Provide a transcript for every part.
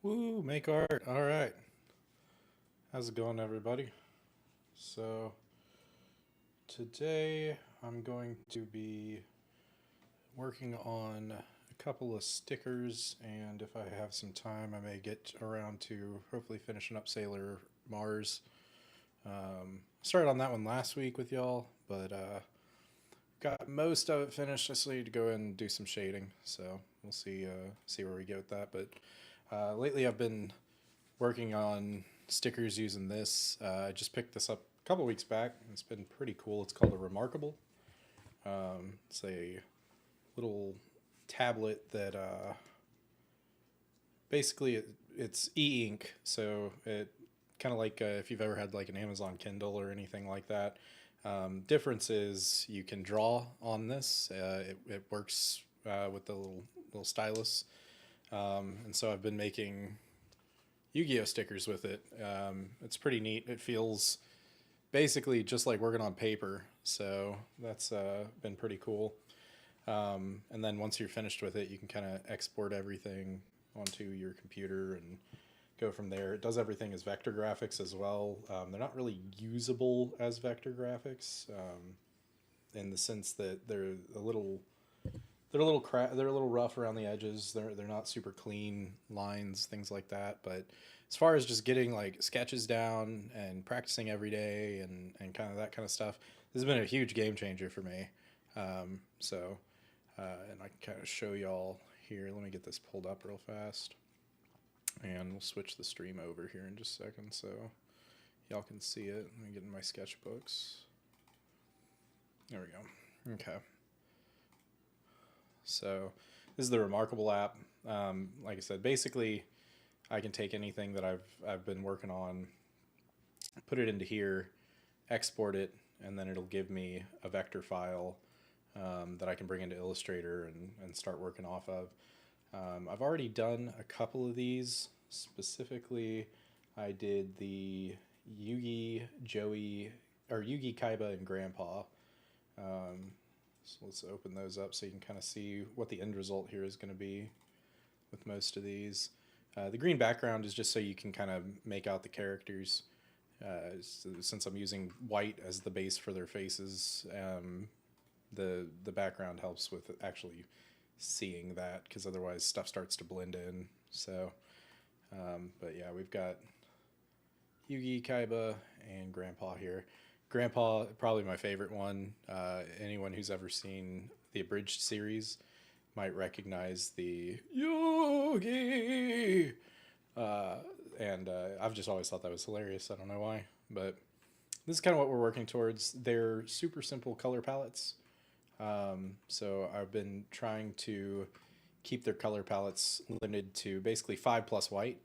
Woo, make art. All right. How's it going, everybody? So, today I'm going to be working on a couple of stickers, and if I have some time, I may get around to hopefully finishing up Sailor Mars. Started on that one last week with y'all, but got most of it finished. I still need to go and do some shading, so we'll see where we go with that. But lately, I've been working on stickers using this. I just picked this up a couple weeks back. It's been pretty cool. It's called a Remarkable. It's a little tablet that basically it's e-ink, so it kind of like if you've ever had like an Amazon Kindle or anything like that. Difference is you can draw on this. It works with the little stylus, and so I've been making Yu-Gi-Oh stickers with it. It's pretty neat. It feels basically just like working on paper, so that's been pretty cool. And then once you're finished with it, you can kind of export everything onto your computer and go from there. It does everything as vector graphics as well. They're not really usable as vector graphics in the sense that they're a little rough around the edges. They're not super clean lines, things like that. But as far as just getting like sketches down and practicing every day and kind of that kind of stuff, this has been a huge game changer for me. So and I can kind of show y'all here. Let me get this pulled up real fast, and we'll switch the stream over here in just a second so y'all can see it. Let me get in my sketchbooks. There we go. Okay. So this is the Remarkable app. Like I said, basically I can take anything that I've been working on, put it into here, export it, and then it'll give me a vector file that I can bring into Illustrator and start working off of. I've already done a couple of these. Specifically, I did the Yugi, Joey, or Yugi, Kaiba, and Grandpa. So let's open those up so you can kind of see what the end result here is going to be with most of these. The green background is just so you can kind of make out the characters. So since I'm using white as the base for their faces, the background helps with actually seeing that, because otherwise stuff starts to blend in. So, but yeah, we've got Yugi, Kaiba, and Grandpa here. Grandpa, probably my favorite one. Anyone who's ever seen the abridged series might recognize the Yugi. And I've just always thought that was hilarious. I don't know why, but this is kind of what we're working towards. They're super simple color palettes. So I've been trying to keep their color palettes limited to basically 5 plus white,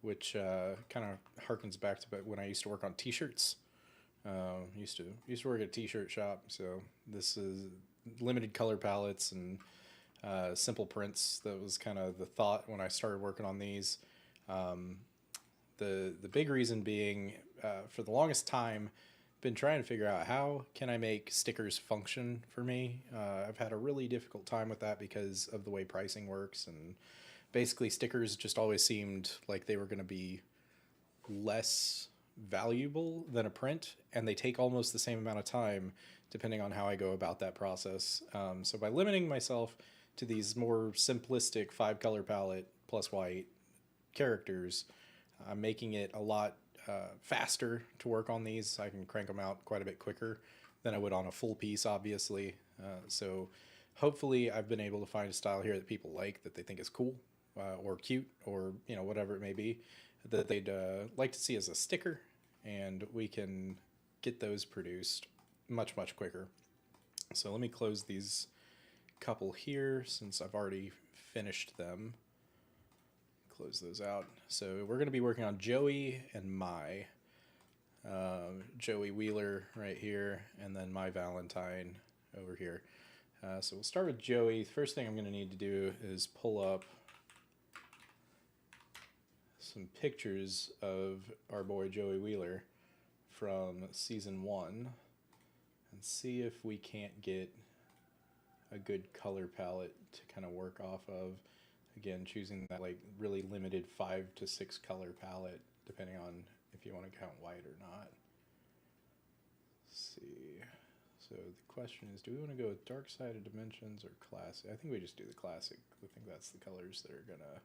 which kind of harkens back to when I used to work on T-shirts. Used to work at a T-shirt shop, so this is limited color palettes and simple prints. That was kind of the thought when I started working on these. The big reason being, for the longest time, been trying to figure out how can I make stickers function for me. I've had a really difficult time with that because of the way pricing works, and basically stickers just always seemed like they were going to be less valuable than a print, and they take almost the same amount of time depending on how I go about that process. So by limiting myself to these more simplistic 5 color palette plus white characters, I'm making it a lot faster to work on these. I can crank them out quite a bit quicker than I would on a full piece, obviously. So hopefully I've been able to find a style here that people like, that they think is cool or cute, or whatever it may be, that they'd like to see as a sticker, and we can get those produced much quicker. So let me close these couple here since I've already finished them. Close those out. So we're going to be working on Joey and Mai. Joey Wheeler right here, and then Mai Valentine over here. So we'll start with Joey. First thing I'm going to need to do is pull up some pictures of our boy Joey Wheeler from season 1 and see if we can't get a good color palette to kind of work off of. again, choosing that like really limited 5 to 6 color palette, depending on if you want to count white or not. Let's see. So the question is, do we want to go with dark sided dimensions or classic? I think we just do the classic. I think that's the colors that are gonna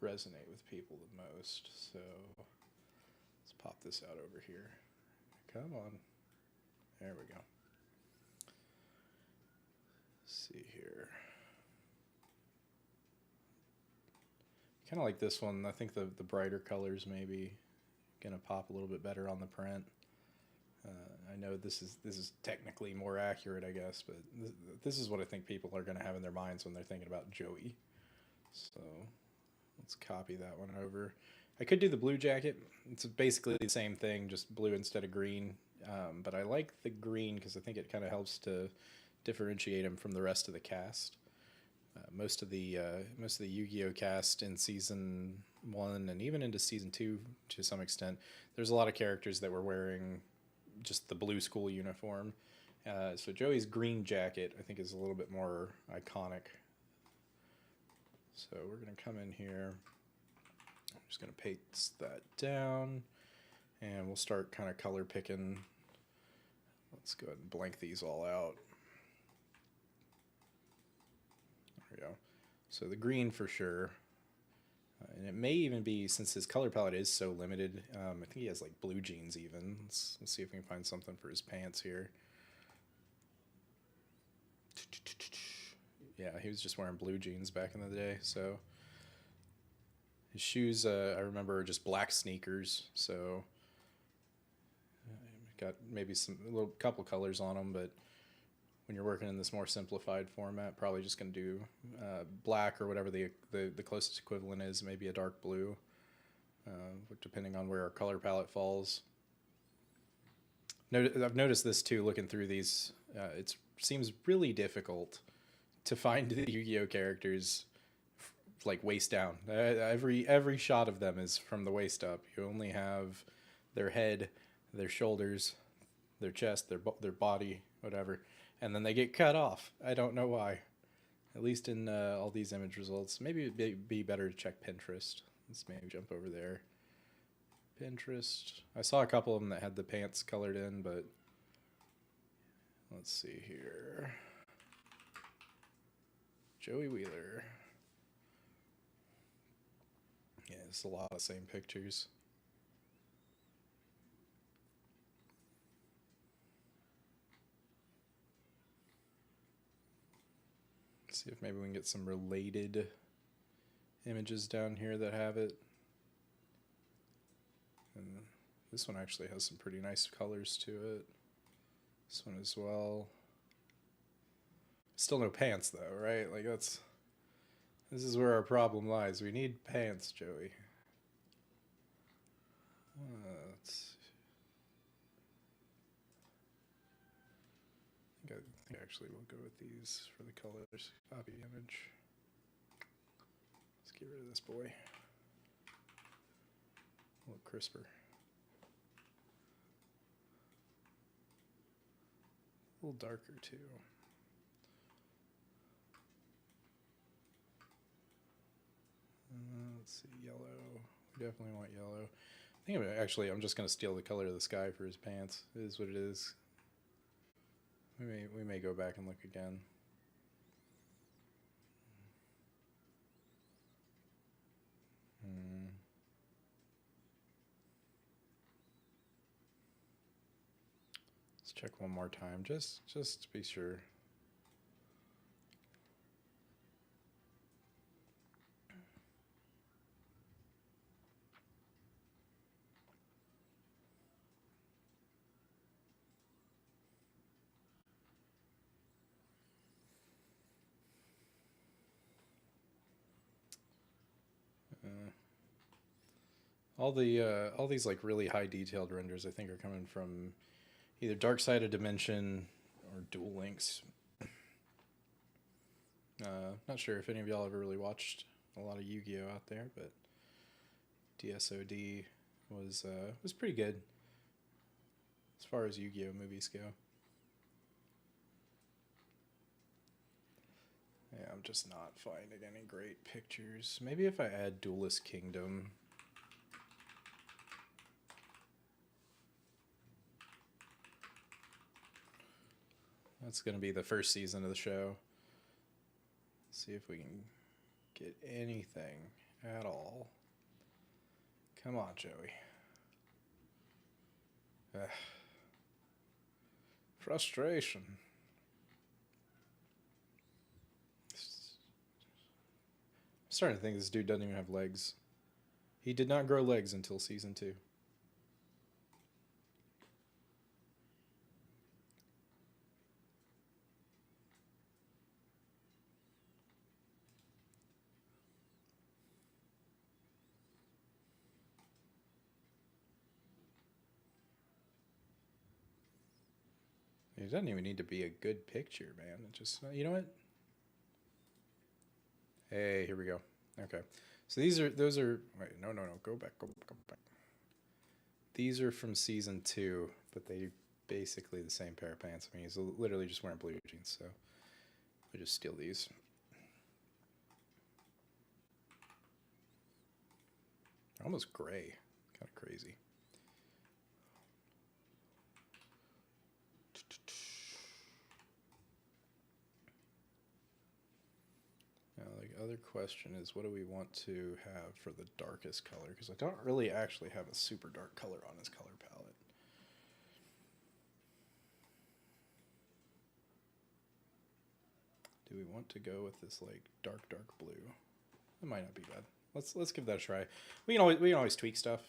resonate with people the most. So let's pop this out over here. Come on. There we go. Let's see here. Kind of like this one. I think the brighter colors maybe gonna pop a little bit better on the print. I know this is technically more accurate, I guess, but this is what I think people are gonna have in their minds when they're thinking about Joey. So let's copy that one over. I could do the blue jacket. It's basically the same thing, just blue instead of green. But I like the green because I think it kind of helps to differentiate him from the rest of the cast. Most of the Yu-Gi-Oh cast in season 1 and even into season 2 to some extent, there's a lot of characters that were wearing just the blue school uniform. So Joey's green jacket I think is a little bit more iconic. So we're gonna come in here. I'm just gonna paste that down, and we'll start kind of color picking. Let's go ahead and blank these all out. There we go. So the green for sure. And it may even be, since his color palette is so limited, I think he has like blue jeans even. Let's see if we can find something for his pants here. Yeah, he was just wearing blue jeans back in the day. So his shoes, I remember, are just black sneakers. So got maybe a couple colors on them, but when you're working in this more simplified format, probably just going to do black or whatever the closest equivalent is, maybe a dark blue, depending on where our color palette falls. I've noticed this too, looking through these. It seems really difficult to find the Yu-Gi-Oh characters like waist down. Every shot of them is from the waist up. You only have their head, their shoulders, their chest, their body, whatever. And then they get cut off. I don't know why. At least in all these image results. Maybe it'd be better to check Pinterest. Let's maybe jump over there. Pinterest. I saw a couple of them that had the pants colored in, but let's see here. Joey Wheeler. Yeah, it's a lot of the same pictures. See if maybe we can get some related images down here that have it. And this one actually has some pretty nice colors to it. This one as well. Still no pants though, right? Like this is where our problem lies. We need pants, Joey. I think actually we'll go with these for the colors. Copy image. Let's get rid of this boy. A little crisper. A little darker too. Let's see, yellow. We definitely want yellow. I think I'm just going to steal the color of the sky for his pants. It is what it is. We may go back and look again. Let's check one more time, just to be sure. All these like really high detailed renders I think are coming from either Dark Side of Dimension or Duel Links. Not sure if any of y'all ever really watched a lot of Yu-Gi-Oh out there, but DSOD was pretty good as far as Yu-Gi-Oh movies go. Yeah, I'm just not finding any great pictures. Maybe if I add Duelist Kingdom. That's going to be the first season of the show. Let's see if we can get anything at all. Come on, Joey. Ugh. Frustration. I'm starting to think this dude doesn't even have legs. He did not grow legs until season 2. It doesn't even need to be a good picture, man. It just, you know what? Hey, here we go. Okay. So those are, wait, no, go back. These are from season 2, but they basically the same pair of pants. I mean, he's literally just wearing blue jeans, so I just steal these. Almost gray. Kind of crazy. Now, the other question is, what do we want to have for the darkest color? Because I don't really actually have a super dark color on this color palette. Do we want to go with this like dark blue? It might not be bad. Let's give that a try. We can always tweak stuff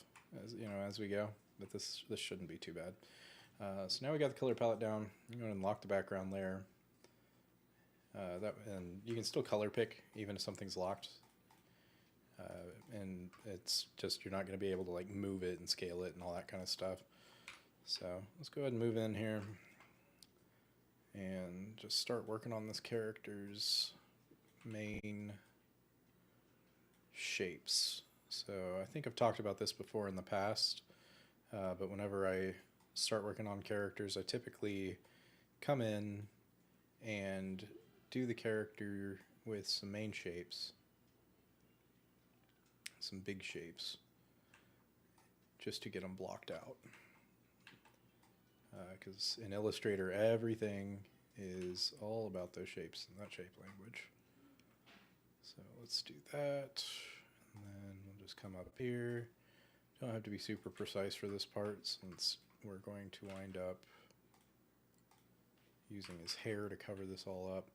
as we go, but this shouldn't be too bad. So now we got the color palette down. I'm going to unlock the background layer. And you can still color pick even if something's locked. And it's just you're not going to be able to like move it and scale it and all that kind of stuff. So let's go ahead and move in here and just start working on this character's main shapes. So I think I've talked about this before in the past, but whenever I start working on characters, I typically come in and do the character with some main shapes, some big shapes, just to get them blocked out. Because in Illustrator, everything is all about those shapes in that shape language. So let's do that, and then we'll just come up here. Don't have to be super precise for this part since we're going to wind up using his hair to cover this all up.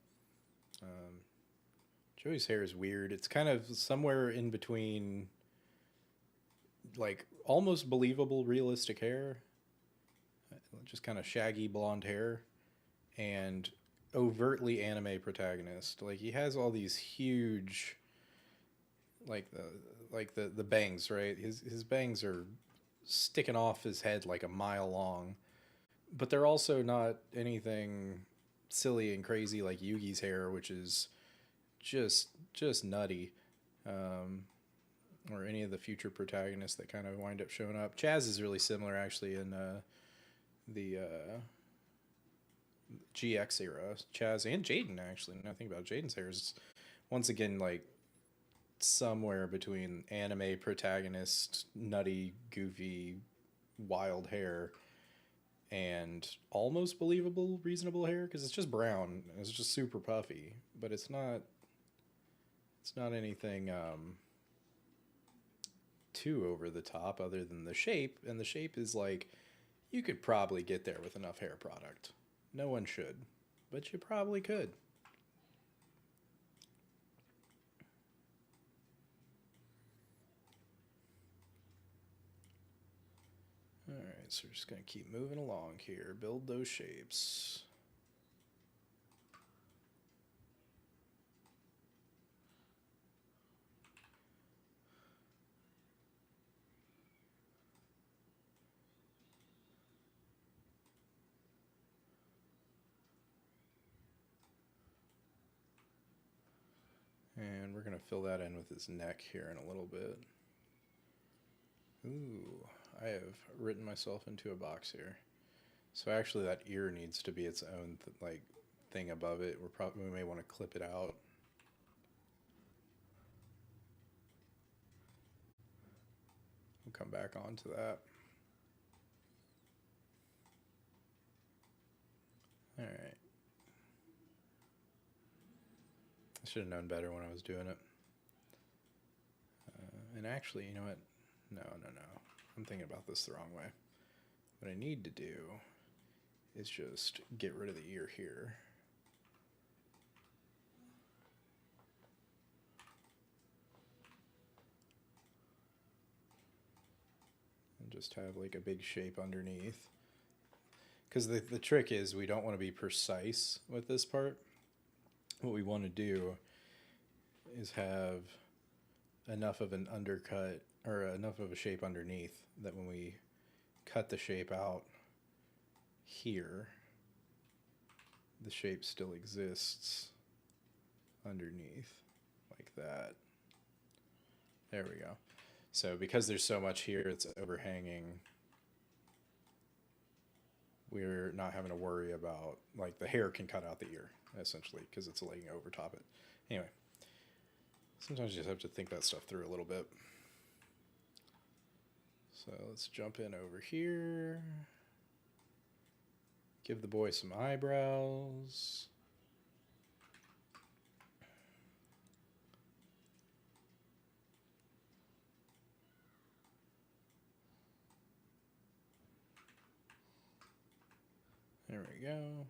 Joey's hair is weird. It's kind of somewhere in between like almost believable realistic hair, just kind of shaggy blonde hair, and overtly anime protagonist. Like he has all these huge like the bangs, right? His bangs are sticking off his head like a mile long, but they're also not anything silly and crazy like Yugi's hair, which is just nutty, or any of the future protagonists that kind of wind up showing up. Chaz is really similar actually in the GX era. Chaz and Jaden actually. Now I think about Jaden's hair is once again like somewhere between anime protagonist, nutty, goofy, wild hair, and almost believable, reasonable hair, because it's just brown. It's just super puffy, but it's not anything too over the top other than the shape, and the shape is like you could probably get there with enough hair product. No one should, but you probably could. Alright, so we're just going to keep moving along here. Build those shapes. And we're going to fill that in with his neck here in a little bit. Ooh, I have written myself into a box here. So actually that ear needs to be its own thing above it. We may want to clip it out. We'll come back onto that. All right. I should have known better when I was doing it. And actually, you know what? No. I'm thinking about this the wrong way. What I need to do is just get rid of the ear here. And just have like a big shape underneath. Because the trick is we don't want to be precise with this part. What we want to do is have enough of an undercut or enough of a shape underneath that when we cut the shape out here, the shape still exists underneath like that. There we go. So because there's so much here it's overhanging, we're not having to worry about, like, the hair can cut out the ear essentially because it's laying over top it. Anyway, sometimes you just have to think that stuff through a little bit. So let's jump in over here. Give the boy some eyebrows. There we go.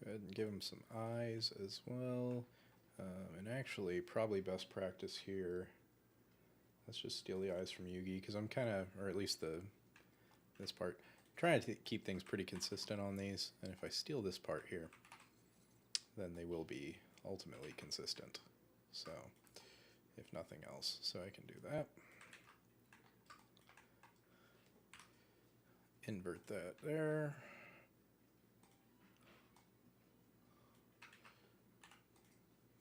Go ahead and give him some eyes as well. And actually, probably best practice here. Let's just steal the eyes from Yugi, because I'm kind of, or at least this part, trying to keep things pretty consistent on these. And if I steal this part here, then they will be ultimately consistent. So, if nothing else, so I can do that. Invert that there.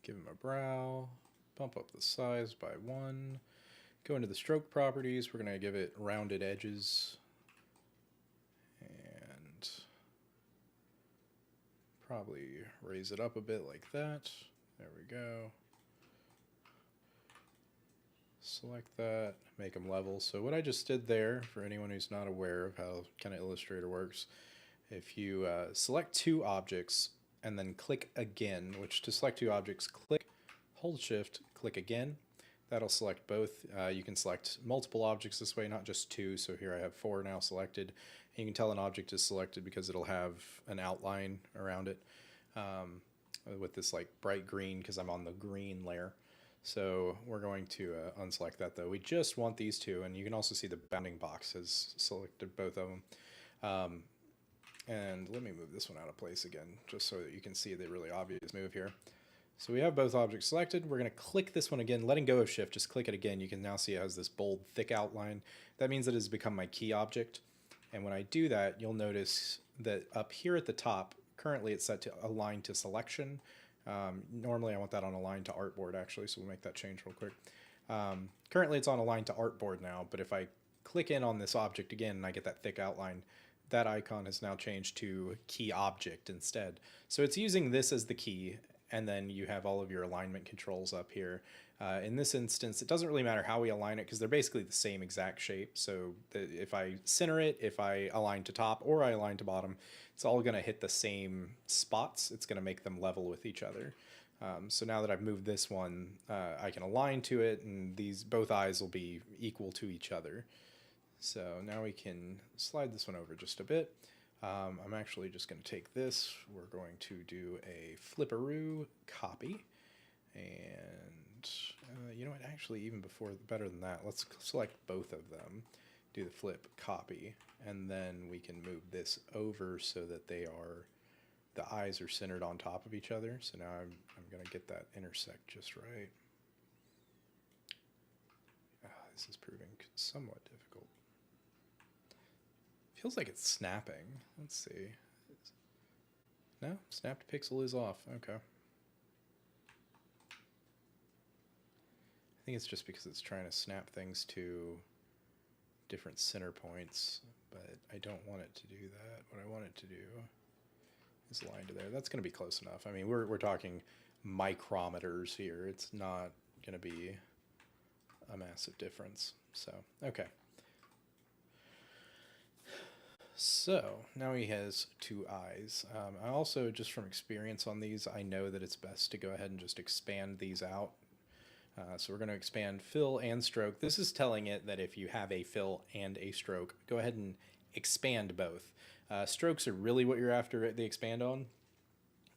Give him a brow. Bump up the size by 1. Go into the stroke properties. We're going to give it rounded edges. And probably raise it up a bit like that. There we go. Select that, make them level. So what I just did there, for anyone who's not aware of how kind of Illustrator works, if you select 2 objects and then click again, which to select 2 objects, click, hold shift, click again. That'll select both. You can select multiple objects this way, not just 2. So here I have 4 now selected. And you can tell an object is selected because it'll have an outline around it with this like bright green because I'm on the green layer. So we're going to unselect that though. We just want these 2, and you can also see the bounding box has selected both of them. And let me move this one out of place again, just so that you can see the really obvious move here. So we have both objects selected. We're going to click this one again, letting go of shift, just click it again. You can now see it has this bold, thick outline. That means it has become my key object. And when I do that, you'll notice that up here at the top, currently it's set to align to selection. Normally I want that on align to artboard actually, so we'll make that change real quick. Currently it's on align to artboard now, but if I click in on this object again and I get that thick outline, that icon has now changed to key object instead. So it's using this as the key, and then you have all of your alignment controls up here. In this instance, it doesn't really matter how we align it because they're basically the same exact shape. So if I center it, if I align to top or I align to bottom, it's all going to hit the same spots. It's going to make them level with each other. So now that I've moved this one, I can align to it, and both eyes will be equal to each other. So now we can slide this one over just a bit. I'm actually just going to take this. We're going to do a flipperoo copy. And you know what, actually even better than that, let's select both of them, do the flip copy, and then we can move this over so that the eyes are centered on top of each other. So now I'm going to get that intersect just right. This is proving somewhat difficult. Feels like it's snapping. Let's see. No? Snapped pixel is off. Okay. I think it's just because it's trying to snap things to different center points, but I don't want it to do that. What I want it to do is line to there. That's going to be close enough. I mean, we're talking micrometers here. It's not going to be a massive difference. So, okay. So now he has two eyes. I also, just from experience on these, I know that it's best to go ahead and just expand these out. So we're going to expand fill and stroke. This is telling it that if you have a fill and a stroke, go ahead and expand both. Strokes are really what you're after the expand on,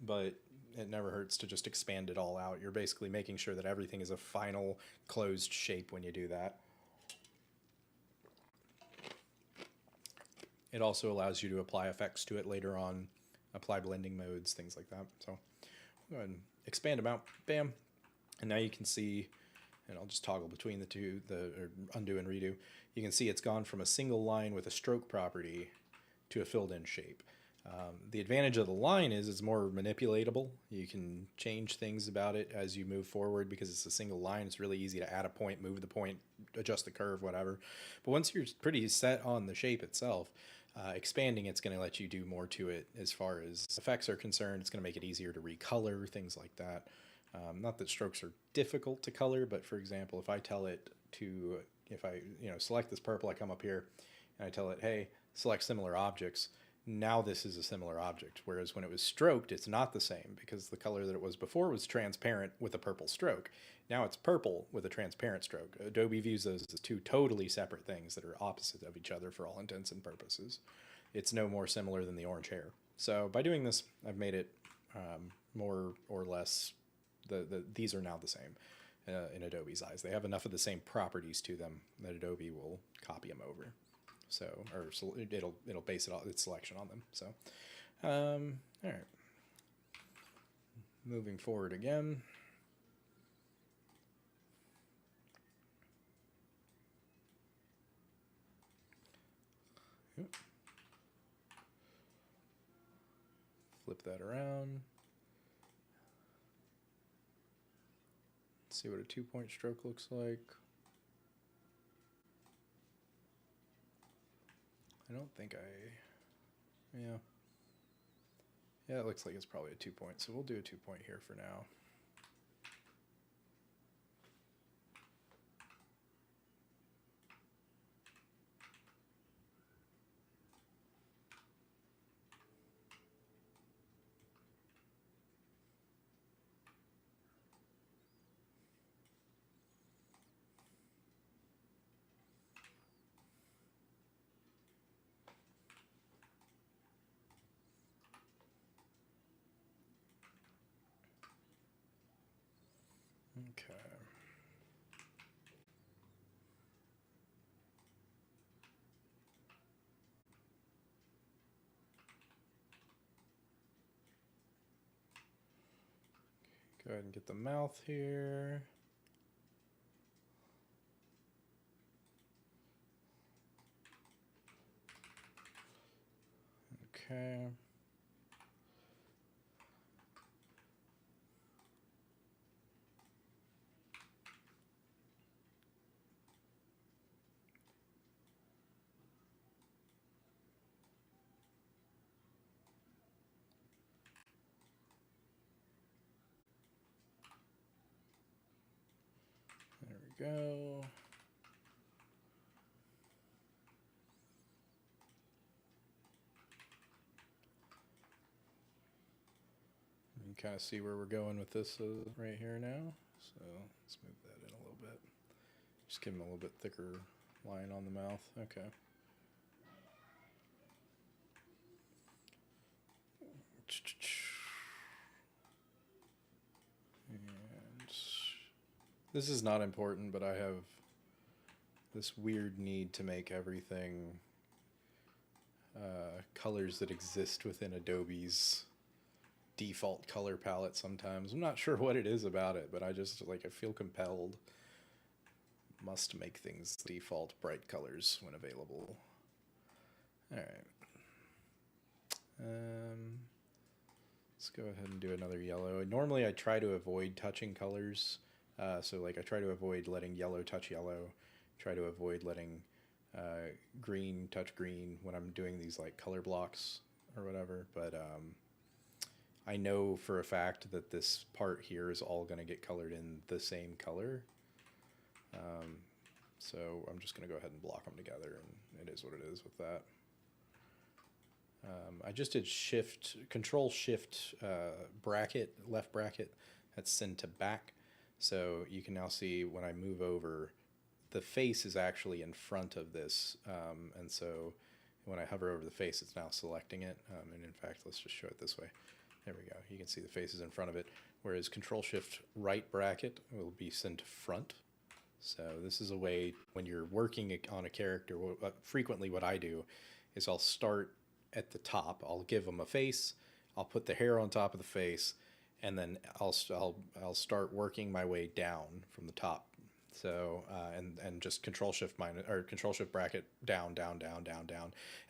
but it never hurts to just expand it all out. You're basically making sure that everything is a final closed shape when you do that. It also allows you to apply effects to it later on, apply blending modes, things like that. So go ahead and expand them out, bam. And now you can see, and I'll just toggle between the two, or undo and redo. You can see it's gone from a single line with a stroke property to a filled in shape. The advantage of the line is it's more manipulatable. You can change things about it as you move forward because it's a single line. It's really easy to add a point, move the point, adjust the curve, whatever. But once you're pretty set on the shape itself, expanding it's going to let you do more to it as far as effects are concerned. It's going to make it easier to recolor, things like that. Not that strokes are difficult to color, but for example, if I tell it to, if I select this purple, I come up here and I tell it, hey, select similar objects. Now this is a similar object, whereas when it was stroked, it's not the same because the color that it was before was transparent with a purple stroke. Now it's purple with a transparent stroke. Adobe views those as two totally separate things that are opposite of each other for all intents and purposes. It's no more similar than the orange hair. So by doing this, I've made it more or less, these are now the same in Adobe's eyes. They have enough of the same properties to them that Adobe will copy them over. So, or it'll base its selection on them. So, all right. Moving forward again. Oop. Flip that around. Let's see what a 2-point stroke looks like. I don't think yeah, it looks like it's probably a 2-point, so we'll do a 2-point here for now. Okay. Go ahead and get the mouth here. Okay. There we go. You can kind of see where we're going with this right here now. So let's move that in a little bit. Just give him a little bit thicker line on the mouth. Okay. And this is not important, but I have this weird need to make everything colors that exist within Adobe's default color palette sometimes. I'm not sure what it is about it, but I just I feel compelled. Must make things default bright colors when available. All right. Let's go ahead and do another yellow. Normally I try to avoid touching colors. So I try to avoid letting yellow touch yellow. Try to avoid letting green touch green when I'm doing these color blocks or whatever. But I know for a fact that this part here is all going to get colored in the same color. So I'm just going to go ahead and block them together, and it is what it is with that. I just did Control Shift bracket, left bracket, that's send to back. So you can now see when I move over, the face is actually in front of this. And so when I hover over the face, it's now selecting it. And in fact, let's just show it this way. There we go. You can see the face is in front of it. Whereas Control Shift right bracket will be send to front. So this is a way when you're working on a character, frequently what I do is I'll start at the top. I'll give them a face. I'll put the hair on top of the face, and then I'll start working my way down from the top. So and just Control Shift Control Shift bracket down,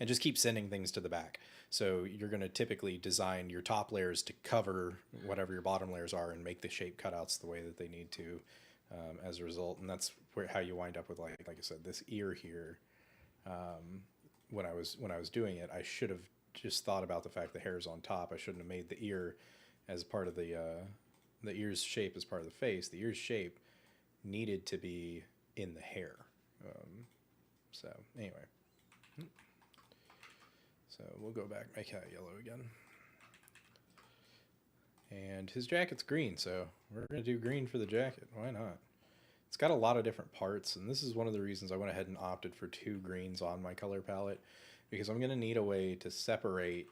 and just keep sending things to the back. So you're going to typically design your top layers to cover whatever your bottom layers are and make the shape cutouts the way that they need to. As a result, and that's how you wind up with like I said, this ear here. When I was doing it, I should have just thought about the fact the hair is on top. I shouldn't have made the ear as part of the ear's shape as part of the face. The ear's shape needed to be in the hair. So anyway, so we'll go back, make that yellow again. And his jacket's green, so we're going to do green for the jacket. Why not? It's got a lot of different parts, and this is one of the reasons I went ahead and opted for 2 greens on my color palette, because I'm going to need a way to separate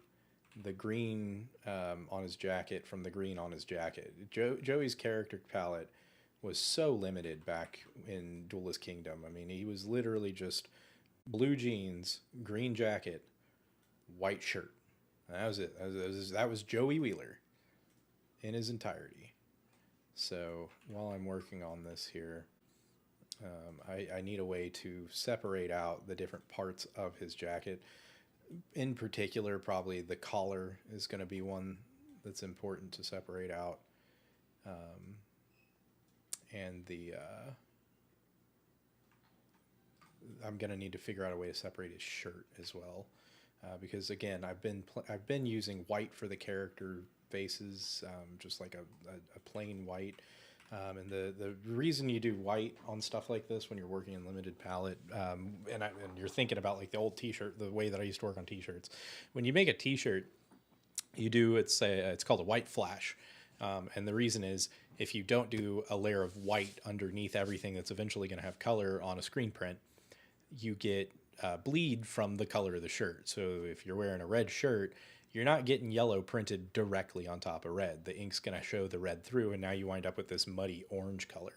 the green on his jacket from the green on his jacket. Joey's character palette was so limited back in Duelist Kingdom. I mean, he was literally just blue jeans, green jacket, white shirt. That was it. That was Joey Wheeler in his entirety. So while I'm working on this here, I need a way to separate out the different parts of his jacket. In particular, probably the collar is going to be one that's important to separate out. And I'm going to need to figure out a way to separate his shirt as well. Because again, I've been using white for the character faces, just like a plain white. And the reason you do white on stuff like this when you're working in limited palette, and you're thinking about like the old t-shirt, the way that I used to work on t-shirts. When you make a t-shirt, you do it's called a white flash. And the reason is if you don't do a layer of white underneath everything that's eventually going to have color on a screen print, you get bleed from the color of the shirt. So if you're wearing a red shirt, you're not getting yellow printed directly on top of red. The ink's going to show the red through, and now you wind up with this muddy orange color.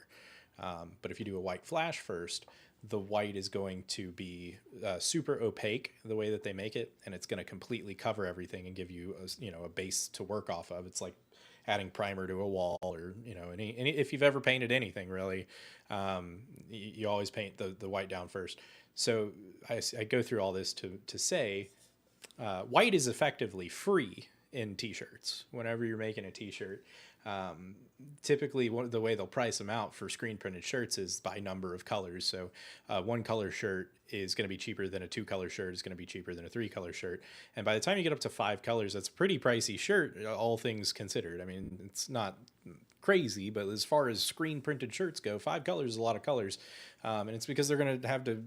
But if you do a white flash first, the white is going to be super opaque the way that they make it, and it's going to completely cover everything and give you a base to work off of. It's like adding primer to a wall, or any if you've ever painted anything really, you always paint the white down first. So I go through all this to say white is effectively free in t-shirts. Whenever you're making a t-shirt, typically the way they'll price them out for screen printed shirts is by number of colors. So one color shirt is going to be cheaper than a 2-color shirt, is going to be cheaper than a 3-color shirt. And by the time you get up to 5 colors, that's a pretty pricey shirt, all things considered. I mean, it's not crazy, but as far as screen printed shirts go, 5 colors is a lot of colors. And it's because they're going to have to,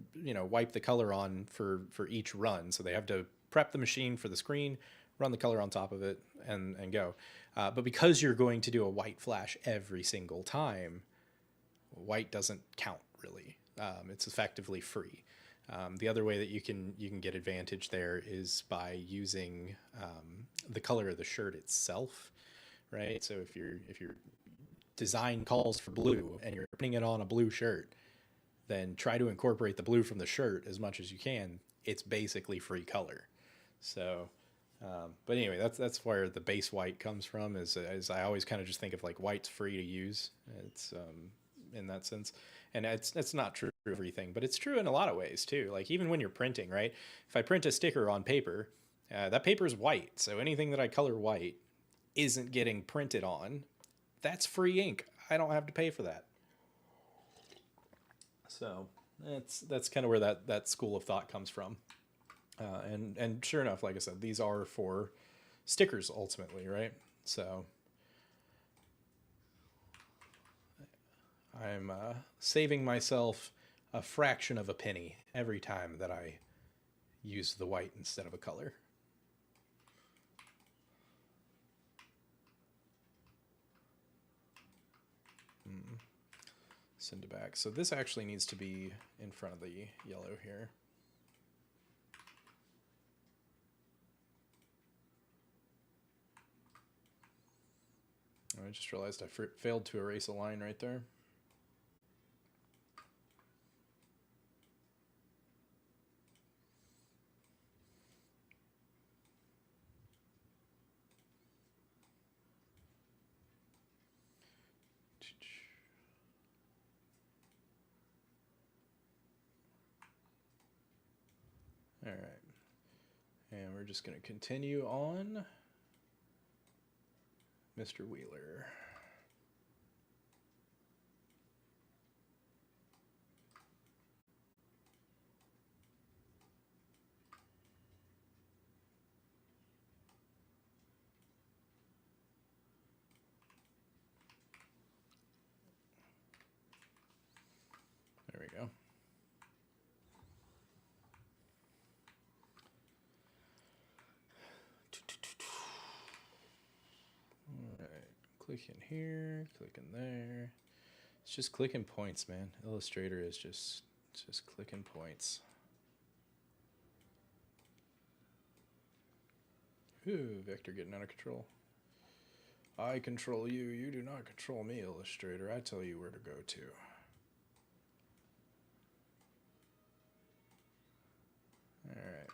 wipe the color on for each run. So they have to prep the machine for the screen, run the color on top of it, and go. But because you're going to do a white flash every single time, white doesn't count really. It's effectively free. The other way that you can get advantage there is by using the color of the shirt itself, right? So if your design calls for blue and you're putting it on a blue shirt, then try to incorporate the blue from the shirt as much as you can. It's basically free color. So, but anyway, that's where the base white comes from. Is I always kind of just think of like white's free to use. It's in that sense, and it's not true for everything, but it's true in a lot of ways too. Like even when you're printing, right? If I print a sticker on paper, that paper is white, so anything that I color white isn't getting printed on. That's free ink. I don't have to pay for that. So that's kind of where that school of thought comes from. And sure enough, like I said, these are for stickers ultimately, right? So I'm saving myself a fraction of a penny every time that I use the white instead of a color. Send it back. So this actually needs to be in front of the yellow here. I just realized I failed to erase a line right there. All right. And we're just going to continue on Mr. Wheeler. There we go. All right, click in here, click in there. It's just clicking points, man. Illustrator is just clicking points. Ooh, vector getting out of control. I control you. You do not control me, Illustrator. I tell you where to go to. All right.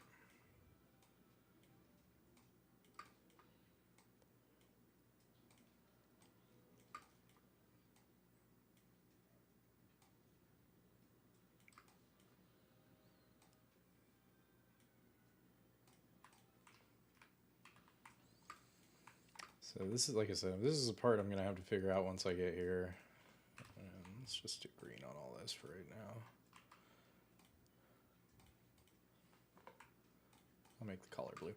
So this is, like I said, this is a part I'm going to have to figure out once I get here. Let's just do green on all this for right now. I'll make the color blue.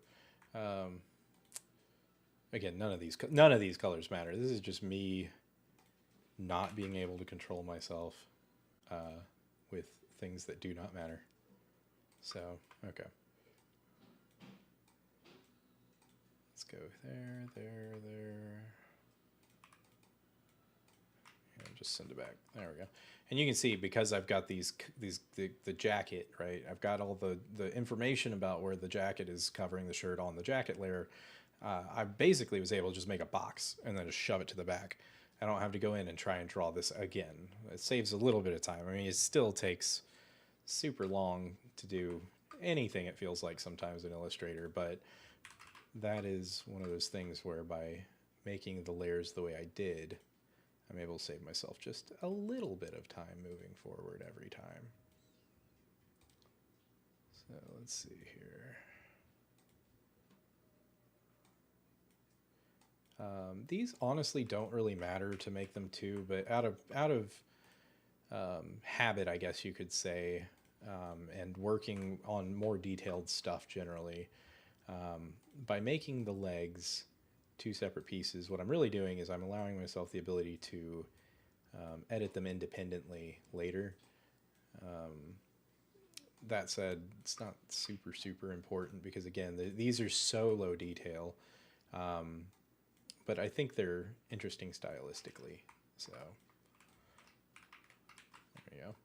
Again, none of these colors matter. This is just me not being able to control myself with things that do not matter. So, okay. Let's go there, there, there. And just send it back. There we go. And you can see, because I've got the jacket, right? I've got all the information about where the jacket is covering the shirt on the jacket layer. I basically was able to just make a box and then just shove it to the back. I don't have to go in and try and draw this again. It saves a little bit of time. I mean, it still takes super long to do anything, it feels like sometimes in Illustrator, but that is one of those things where by making the layers the way I did, I'm able to save myself just a little bit of time moving forward every time. So let's see here. These honestly don't really matter to make them too, but out of habit, I guess you could say, and working on more detailed stuff generally, by making the legs two separate pieces, what I'm really doing is I'm allowing myself the ability to edit them independently later. That said, it's not super important because, again, these are so low detail, but I think they're interesting stylistically. So there you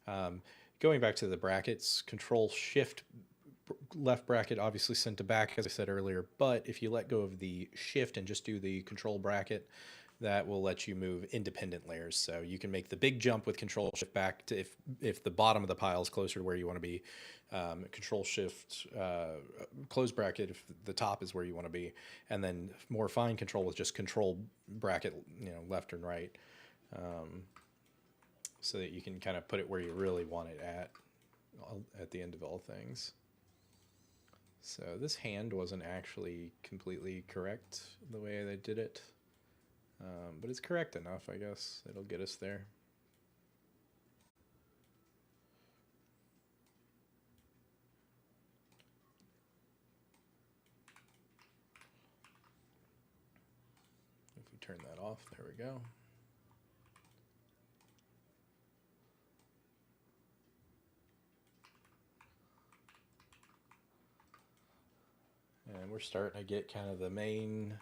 go. Going back to the brackets, Control Shift left bracket obviously sent to back, as I said earlier, but if you let go of the shift and just do the control bracket, that will let you move independent layers. So you can make the big jump with control shift back to if the bottom of the pile is closer to where you want to be, control shift close bracket if the top is where you want to be, and then more fine control with just control bracket, left and right, so that you can kind of put it where you really want it at the end of all things. So this hand wasn't actually completely correct the way I did it, but it's correct enough, I guess. It'll get us there. If we turn that off, there we go. we're starting to get kind of the main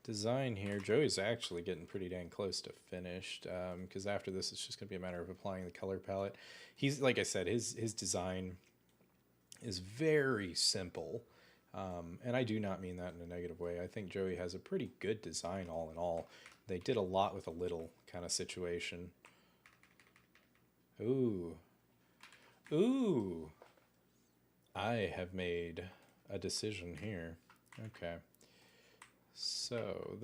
design here. Joey's actually getting pretty dang close to finished, because after this it's just going to be a matter of applying the color palette. He's, like I said, his design is very simple, and I do not mean that in a negative way. I think Joey has a pretty good design all in all. They did a lot with a little kind of situation. Ooh. Ooh. I have made a decision here. Okay. So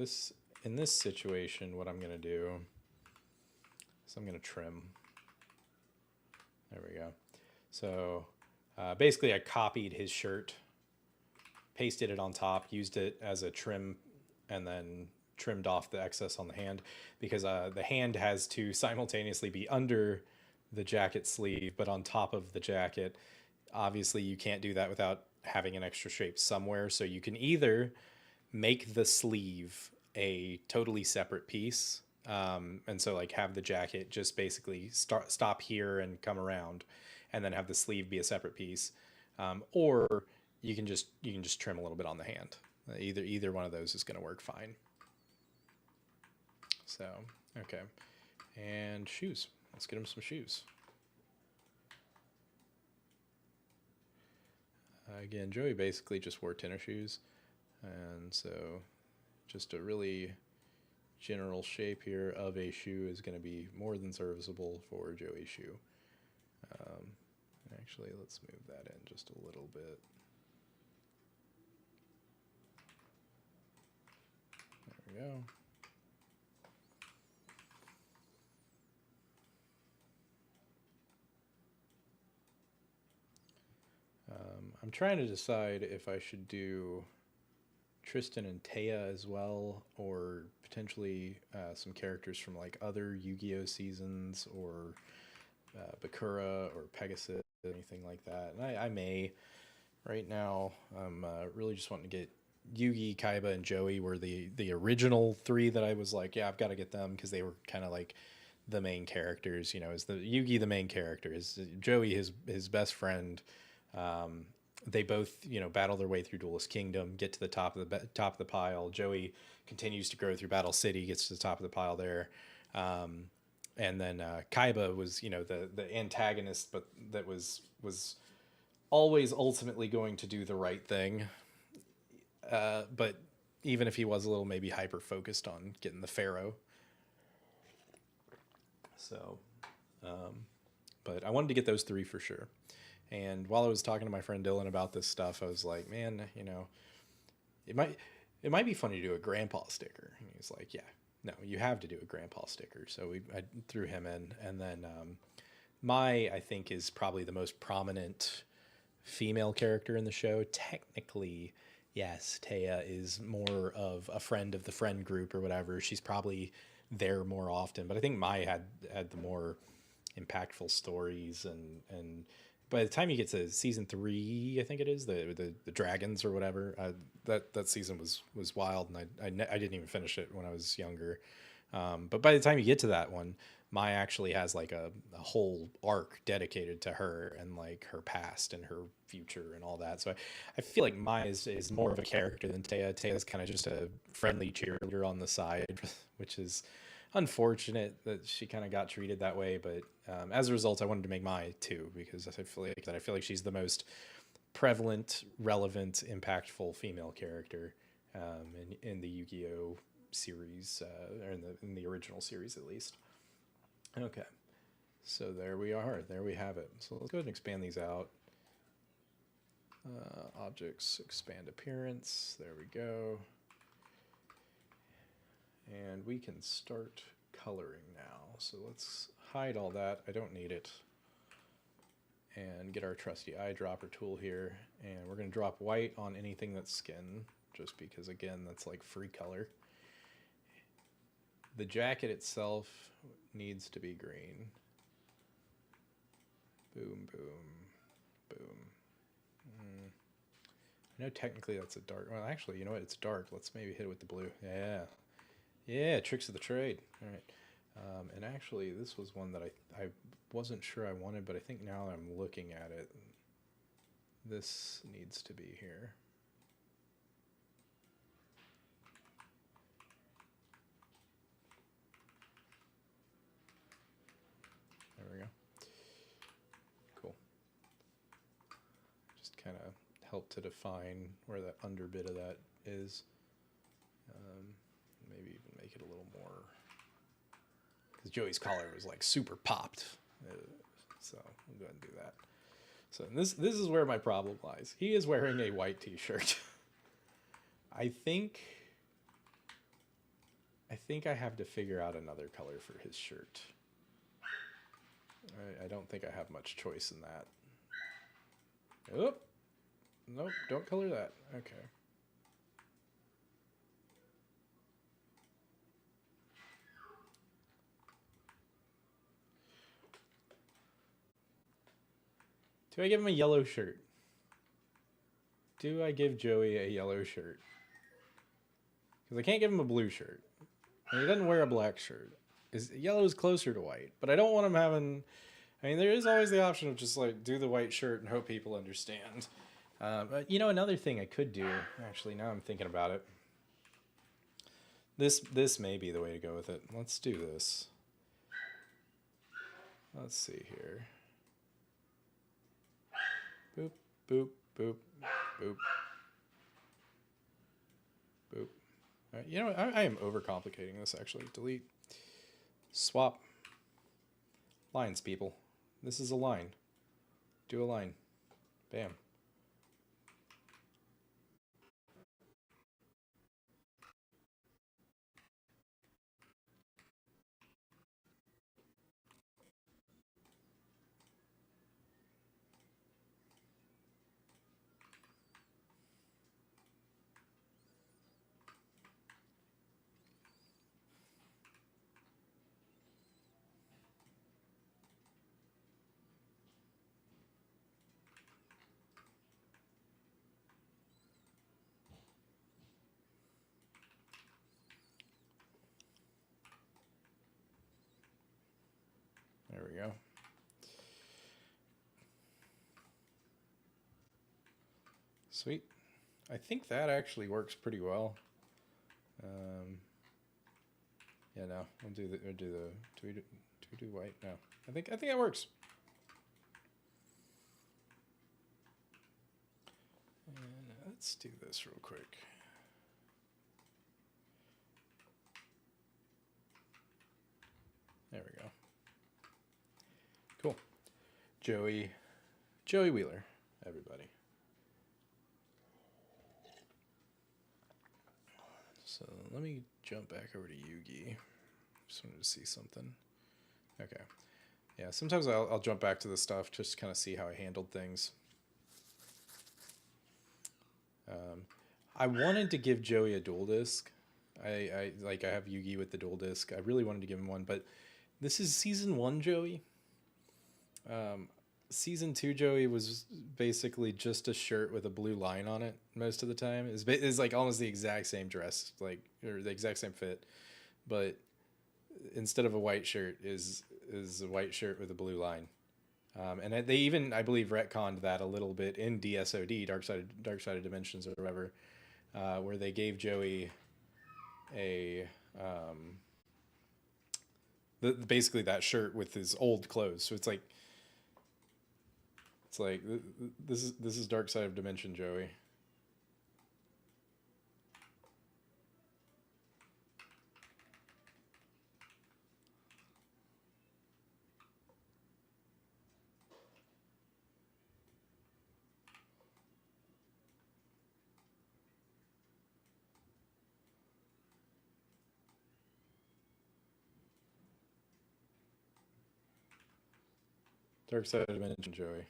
in this situation, what I'm going to do is I'm going to trim. There we go. So basically I copied his shirt, pasted it on top, used it as a trim, and then trimmed off the excess on the hand, because the hand has to simultaneously be under the jacket sleeve but on top of the jacket. Obviously you can't do that without having an extra shape somewhere, so you can either make the sleeve a totally separate piece, and so like have the jacket just basically stop here and come around, and then have the sleeve be a separate piece, or you can just trim a little bit on the hand. Either one of those is going to work fine. So okay, and shoes. Let's get him some shoes. Again, Joey basically just wore tennis shoes, and so just a really general shape here of a shoe is going to be more than serviceable for Joey's shoe. Actually, let's move that in just a little bit. There we go. I'm trying to decide if I should do Tristan and Taya as well, or potentially some characters from like other Yu-Gi-Oh seasons, or Bakura or Pegasus, anything like that. And I may. Right now, I'm really just wanting to get Yugi, Kaiba, and Joey were the original three that I was like, yeah, I've got to get them, because they were kind of like the main characters. You know, is the Yugi the main character? Is Joey his best friend? They both, you know, battle their way through Duelist Kingdom, get to the top of the pile. Joey continues to grow through Battle City, gets to the top of the pile there. And then Kaiba was, you know, the antagonist, but that was always ultimately going to do the right thing. But even if he was a little maybe hyper focused on getting the Pharaoh. So, but I wanted to get those three for sure. And while I was talking to my friend Dylan about this stuff, I was like, man, you know, it might be funny to do a grandpa sticker. And he's like, yeah, no, you have to do a grandpa sticker. So I threw him in. And then I think is probably the most prominent female character in the show. Technically, yes, Taya is more of a friend of the friend group or whatever. She's probably there more often. But I think Mai had the more impactful stories, and by the time you get to season 3, I think it is the dragons or whatever, that season was wild, and I didn't even finish it when I was younger. But by the time you get to that one, Mai actually has like a whole arc dedicated to her and like her past and her future and all that. So I feel like Mai is more of a character than Taya. Taya's kind of just a friendly cheerleader on the side, which is unfortunate that she kind of got treated that way. But as a result, I wanted to make Mai too, because I feel like she's the most prevalent, relevant, impactful female character in the Yu-Gi-Oh series, or in the original series at least. Okay, so there we are. There we have it. So let's go ahead and expand these out. Objects, expand appearance. There we go. And we can start coloring now. So let's hide all that. I don't need it. And get our trusty eyedropper tool here. And we're going to drop white on anything that's skin, just because, again, that's like free color. The jacket itself needs to be green. Boom, boom, boom. I know technically that's a dark. Well, actually, you know what? It's dark. Let's maybe hit it with the blue. Yeah. Yeah, tricks of the trade. All right. And actually, this was one that I wasn't sure I wanted, but I think now that I'm looking at it, this needs to be here. kind of help to define where that under bit of that is. Maybe even make it a little more, because Joey's collar was like super popped. So I'm going to do that. So this is where my problem lies. He is wearing a white t-shirt. I think I have to figure out another color for his shirt. I don't think I have much choice in that. Oh, nope, don't color that. Okay. Do I give him a yellow shirt? Do I give Joey a yellow shirt? Because I can't give him a blue shirt. And he doesn't wear a black shirt. Yellow is closer to white, but I don't want him having... I mean, there is always the option of just like do the white shirt and hope people understand. But you know, another thing I could do, actually, now I'm thinking about it. This may be the way to go with it. Let's do this. Let's see here. Boop, boop, boop, boop. Boop. All right, you know what? I am overcomplicating this, actually. Delete. Swap. Lines, people. This is a line. Do a line. Bam. There we go. Sweet. I think that actually works pretty well. Yeah, no, do we do white? No, I think that works. And let's do this real quick. There we go. Cool. Joey Wheeler, everybody. So let me jump back over to Yugi. Just wanted to see something. Okay. Yeah, sometimes I'll jump back to the stuff just to kind of see how I handled things. I wanted to give Joey a dual disc. I have Yugi with the dual disc. I really wanted to give him one, but this is season 1 Joey. Season 2 Joey was basically just a shirt with a blue line on it most of the time. It's like almost the exact same dress, like, or the exact same fit, but instead of a white shirt is a white shirt with a blue line. And they even, I believe, retconned that a little bit in DSOD, Dark Side of Dimensions or whatever, where they gave Joey a basically that shirt with his old clothes. So it's like this is Dark Side of Dimension Joey. Dark Side of Dimension Joey.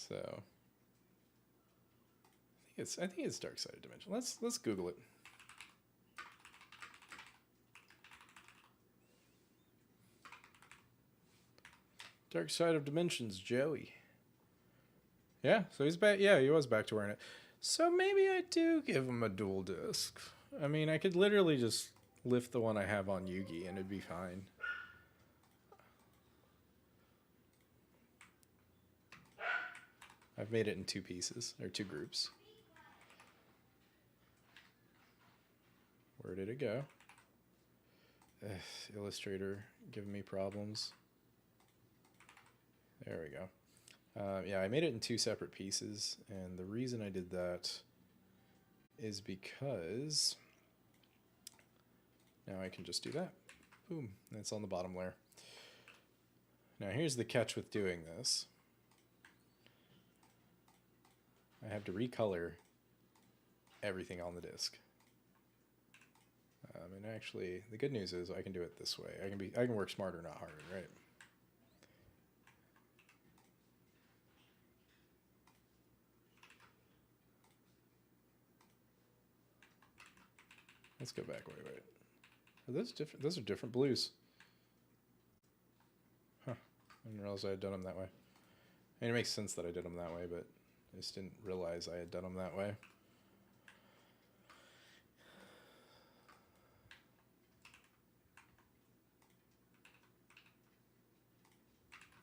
So I think it's Dark Side of Dimension. Let's Google it. Dark Side of Dimensions Joey. Yeah, so he's back. Yeah, he was back to wearing it. So maybe I do give him a dual disc. I mean, I could literally just lift the one I have on Yugi and it'd be fine. I've made it in 2 pieces, or 2 groups. Where did it go? Illustrator giving me problems. There we go. Yeah, I made it in two separate pieces, and the reason I did that is because now I can just do that. Boom, and it's on the bottom layer. Now here's the catch with doing this. I have to recolor everything on the disc. And actually, the good news is I can do it this way. I can work smarter, not harder, right? Let's go back. Wait. Are those different? Those are different blues. Huh. I didn't realize I had done them that way. I mean, it makes sense that I did them that way, but I just didn't realize I had done them that way.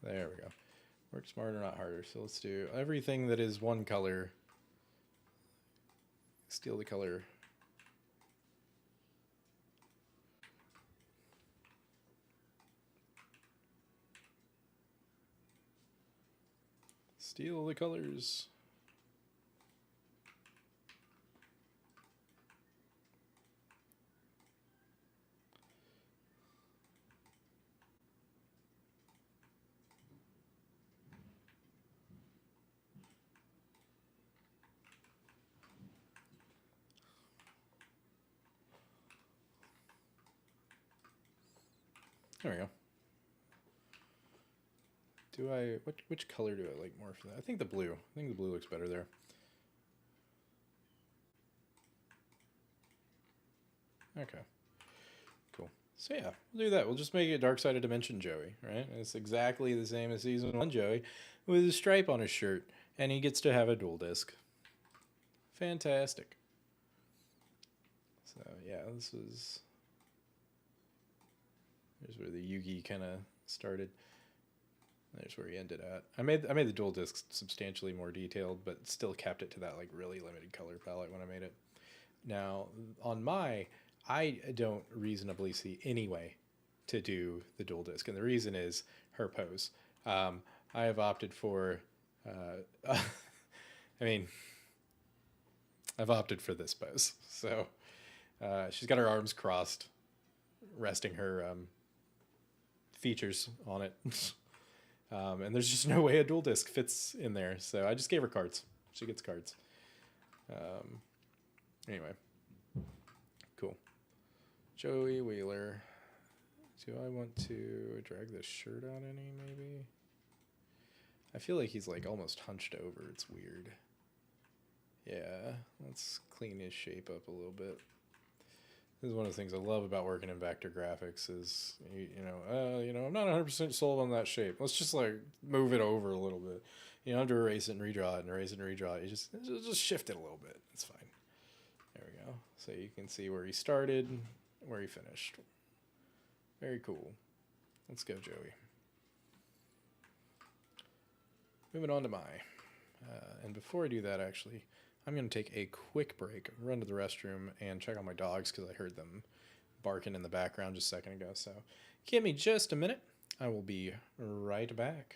There we go. Work smarter, not harder. So let's do everything that is one color. Steal the color. Steal the colors. There we go. Which color do I like more for that? I think the blue. I think the blue looks better there. Okay. Cool. So yeah, we'll do that. We'll just make it Dark Side of Dimension Joey, right? And it's exactly the same as Season 1 Joey with a stripe on his shirt, and he gets to have a dual disc. Fantastic. So yeah, here's where the Yugi kind of started. There's where he ended at. I made the dual disc substantially more detailed, but still kept it to that like really limited color palette when I made it. Now on I don't reasonably see any way to do the dual disc, and the reason is her pose. I have opted for, I mean, I've opted for this pose. So she's got her arms crossed, resting her features on it. And there's just no way a dual disc fits in there. So I just gave her cards. She gets cards. Anyway. Cool. Joey Wheeler. Do I want to drag this shirt out any, maybe? I feel like he's like almost hunched over. It's weird. Yeah, let's clean his shape up a little bit. This is one of the things I love about working in vector graphics is, I'm not 100% sold on that shape. Let's just like move it over a little bit. You don't have to erase it and redraw it and erase it and redraw it. You just shift it a little bit. It's fine. There we go. So you can see where he started, where he finished. Very cool. Let's go, Joey. Moving on to and before I do that, actually, I'm going to take a quick break, run to the restroom, and check on my dogs because I heard them barking in the background just a second ago. So give me just a minute. I will be right back.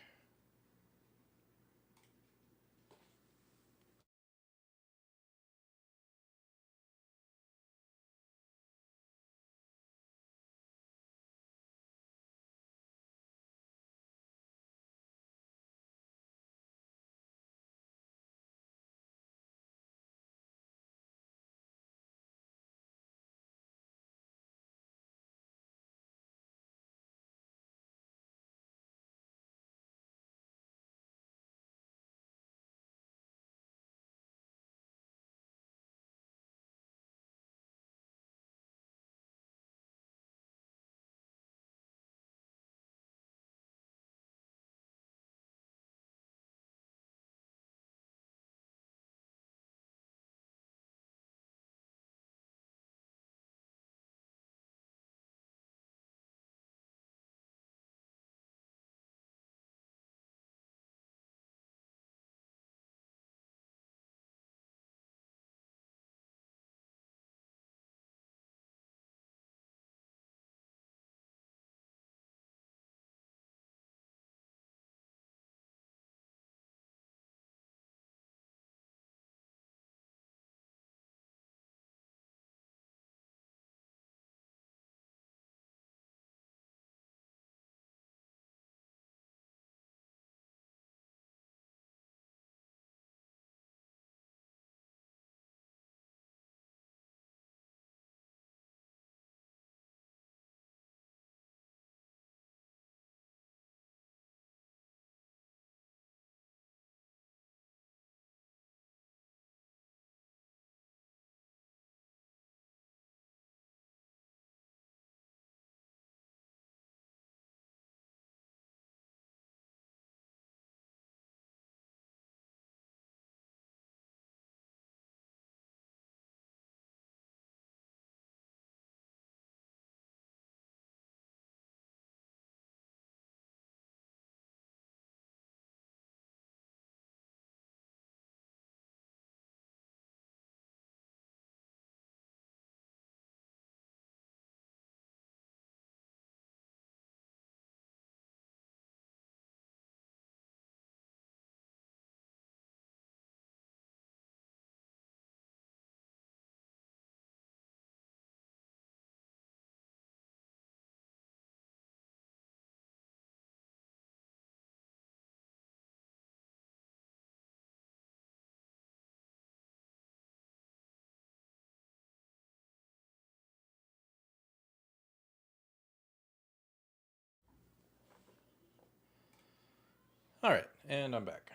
All right, and I'm back.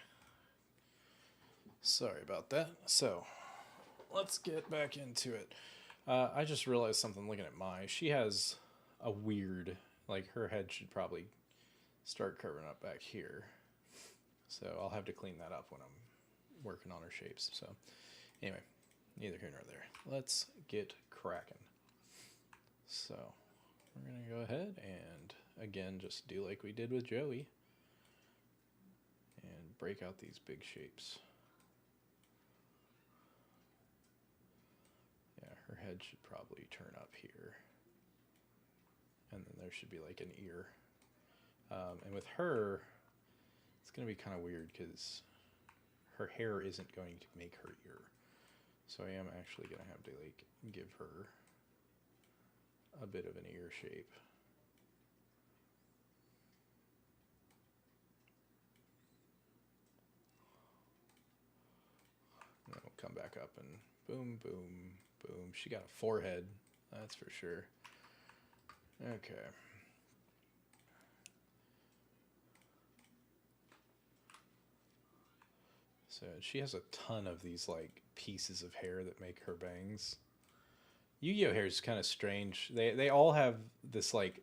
Sorry about that. So, let's get back into it. I just realized something looking at she has a weird, like her head should probably start curving up back here. So I'll have to clean that up when I'm working on her shapes. So anyway, neither here nor there. Let's get cracking. So we're going to go ahead and again, just do like we did with Joey and break out these big shapes. Yeah, her head should probably turn up here. And then there should be like an ear. And with her, it's going to be kind of weird because her hair isn't going to make her ear. So I am actually going to have to like give her a bit of an ear shape. And then we'll come back up and boom, boom, boom. She got a forehead, that's for sure. Okay. So she has a ton of these like pieces of hair that make her bangs. Yu-Gi-Oh hair is kind of strange. They all have this like,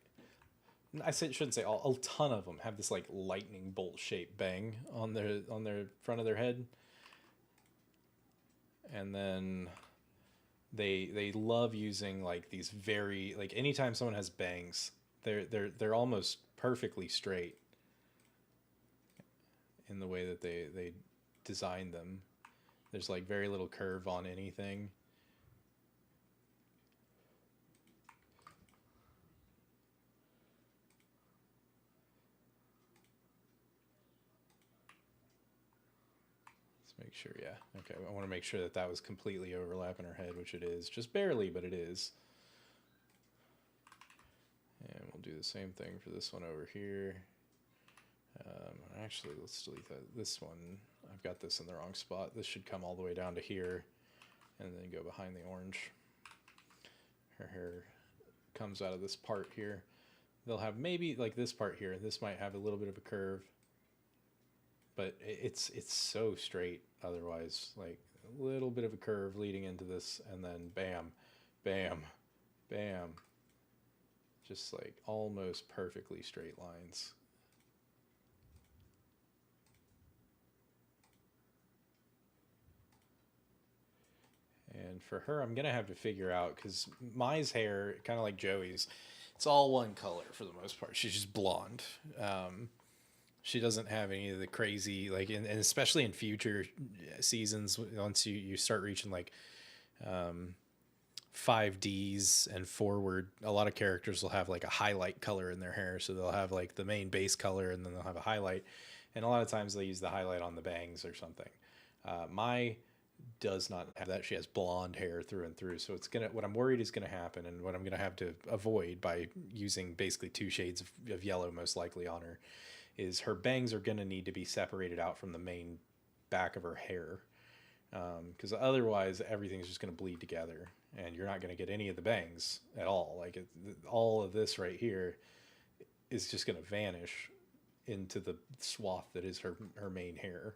shouldn't say all, a ton of them have this like lightning bolt shaped bang on their front of their head. And then they love using like these very like anytime someone has bangs, they're almost perfectly straight in the way that they design them. There's like very little curve on anything. Let's make sure, yeah. Okay, I want to make sure that that was completely overlapping her head, which it is. Just barely, but it is. And we'll do the same thing for this one over here. Actually, let's delete that. This one, I've got this in the wrong spot. This should come all the way down to here and then go behind the orange. Her hair comes out of this part here. They'll have maybe like this part here. This might have a little bit of a curve, but it's so straight otherwise. Like a little bit of a curve leading into this, and then bam, bam, bam. Just like almost perfectly straight lines. And for her, I'm going to have to figure out, because Mai's hair, kind of like Joey's, it's all one color for the most part. She's just blonde. She doesn't have any of the crazy, like, and especially in future seasons, once you start reaching like 5Ds and forward, a lot of characters will have like a highlight color in their hair. So they'll have like the main base color and then they'll have a highlight. And a lot of times they use the highlight on the bangs or something. Mai does not have that. She has blonde hair through and through. So it's what I'm worried is gonna happen, and what I'm gonna have to avoid by using basically 2 shades of yellow most likely on her, is her bangs are gonna need to be separated out from the main back of her hair. Because otherwise everything's just gonna bleed together and you're not gonna get any of the bangs at all. Like all of this right here is just gonna vanish into the swath that is her main hair.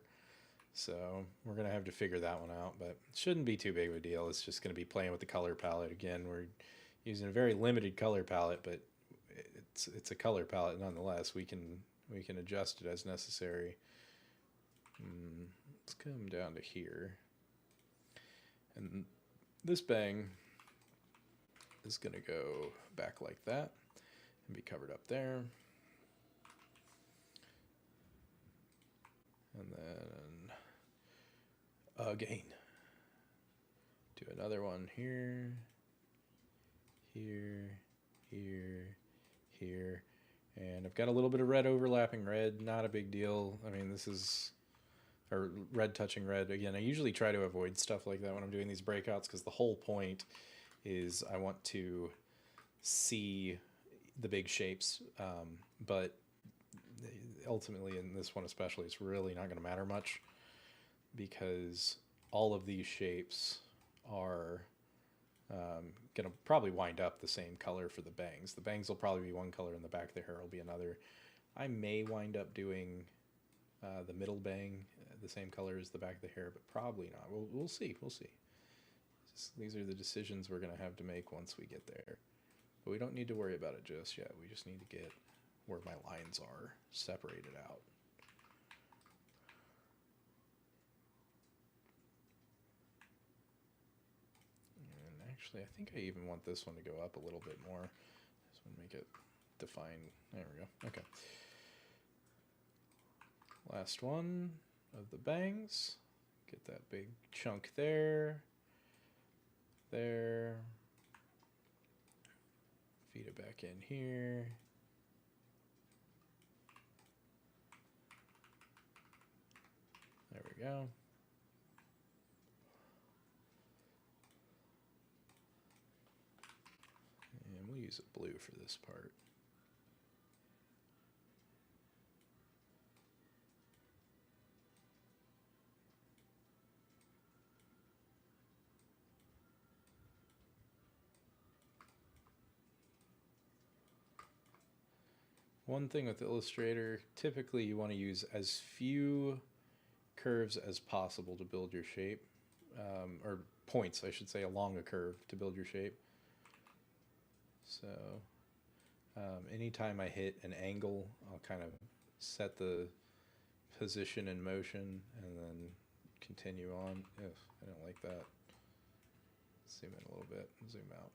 So we're going to have to figure that one out, but it shouldn't be too big of a deal. It's just going to be playing with the color palette. Again, we're using a very limited color palette, but it's a color palette nonetheless. We can adjust it as necessary. Let's come down to here. And this bang is going to go back like that and be covered up there. And then again, do another one here, here, here, here. And I've got a little bit of red overlapping red, not a big deal. I mean, this is, or red touching red. Again, I usually try to avoid stuff like that when I'm doing these breakouts, because the whole point is I want to see the big shapes, but ultimately in this one especially, it's really not going to matter much, because all of these shapes are going to probably wind up the same color for the bangs. The bangs will probably be one color and the back of the hair will be another. I may wind up doing the middle bang the same color as the back of the hair, but probably not. We'll see. We'll see. These are the decisions we're going to have to make once we get there. But we don't need to worry about it just yet. We just need to get where my lines are separated out. And actually, I think I even want this one to go up a little bit more. This one make it define. There we go. Okay. Last one of the bangs. Get that big chunk there. There. Feed it back in here. There we go. And we'll use a blue for this part. One thing with Illustrator, typically you want to use as few curves as possible to build your shape, or points, I should say, along a curve to build your shape. So anytime I hit an angle, I'll kind of set the position in motion and then continue on. Ugh, I don't like that. Zoom in a little bit, zoom out.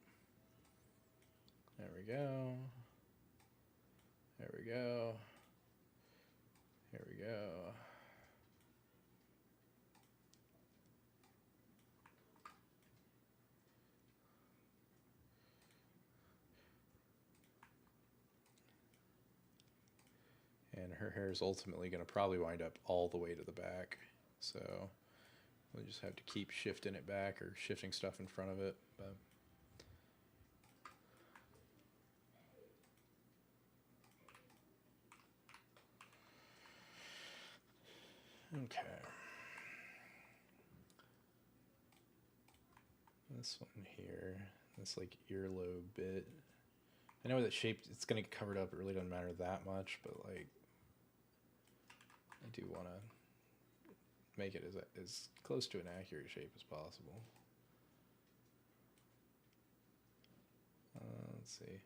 There we go. There we go. Here we go. And her hair is ultimately going to probably wind up all the way to the back. So we'll just have to keep shifting it back or shifting stuff in front of it. But okay. This one here, this like earlobe bit. I know that shape, it's going to get covered up. It really doesn't matter that much, but like, I do want to make it as close to an accurate shape as possible. Let's see.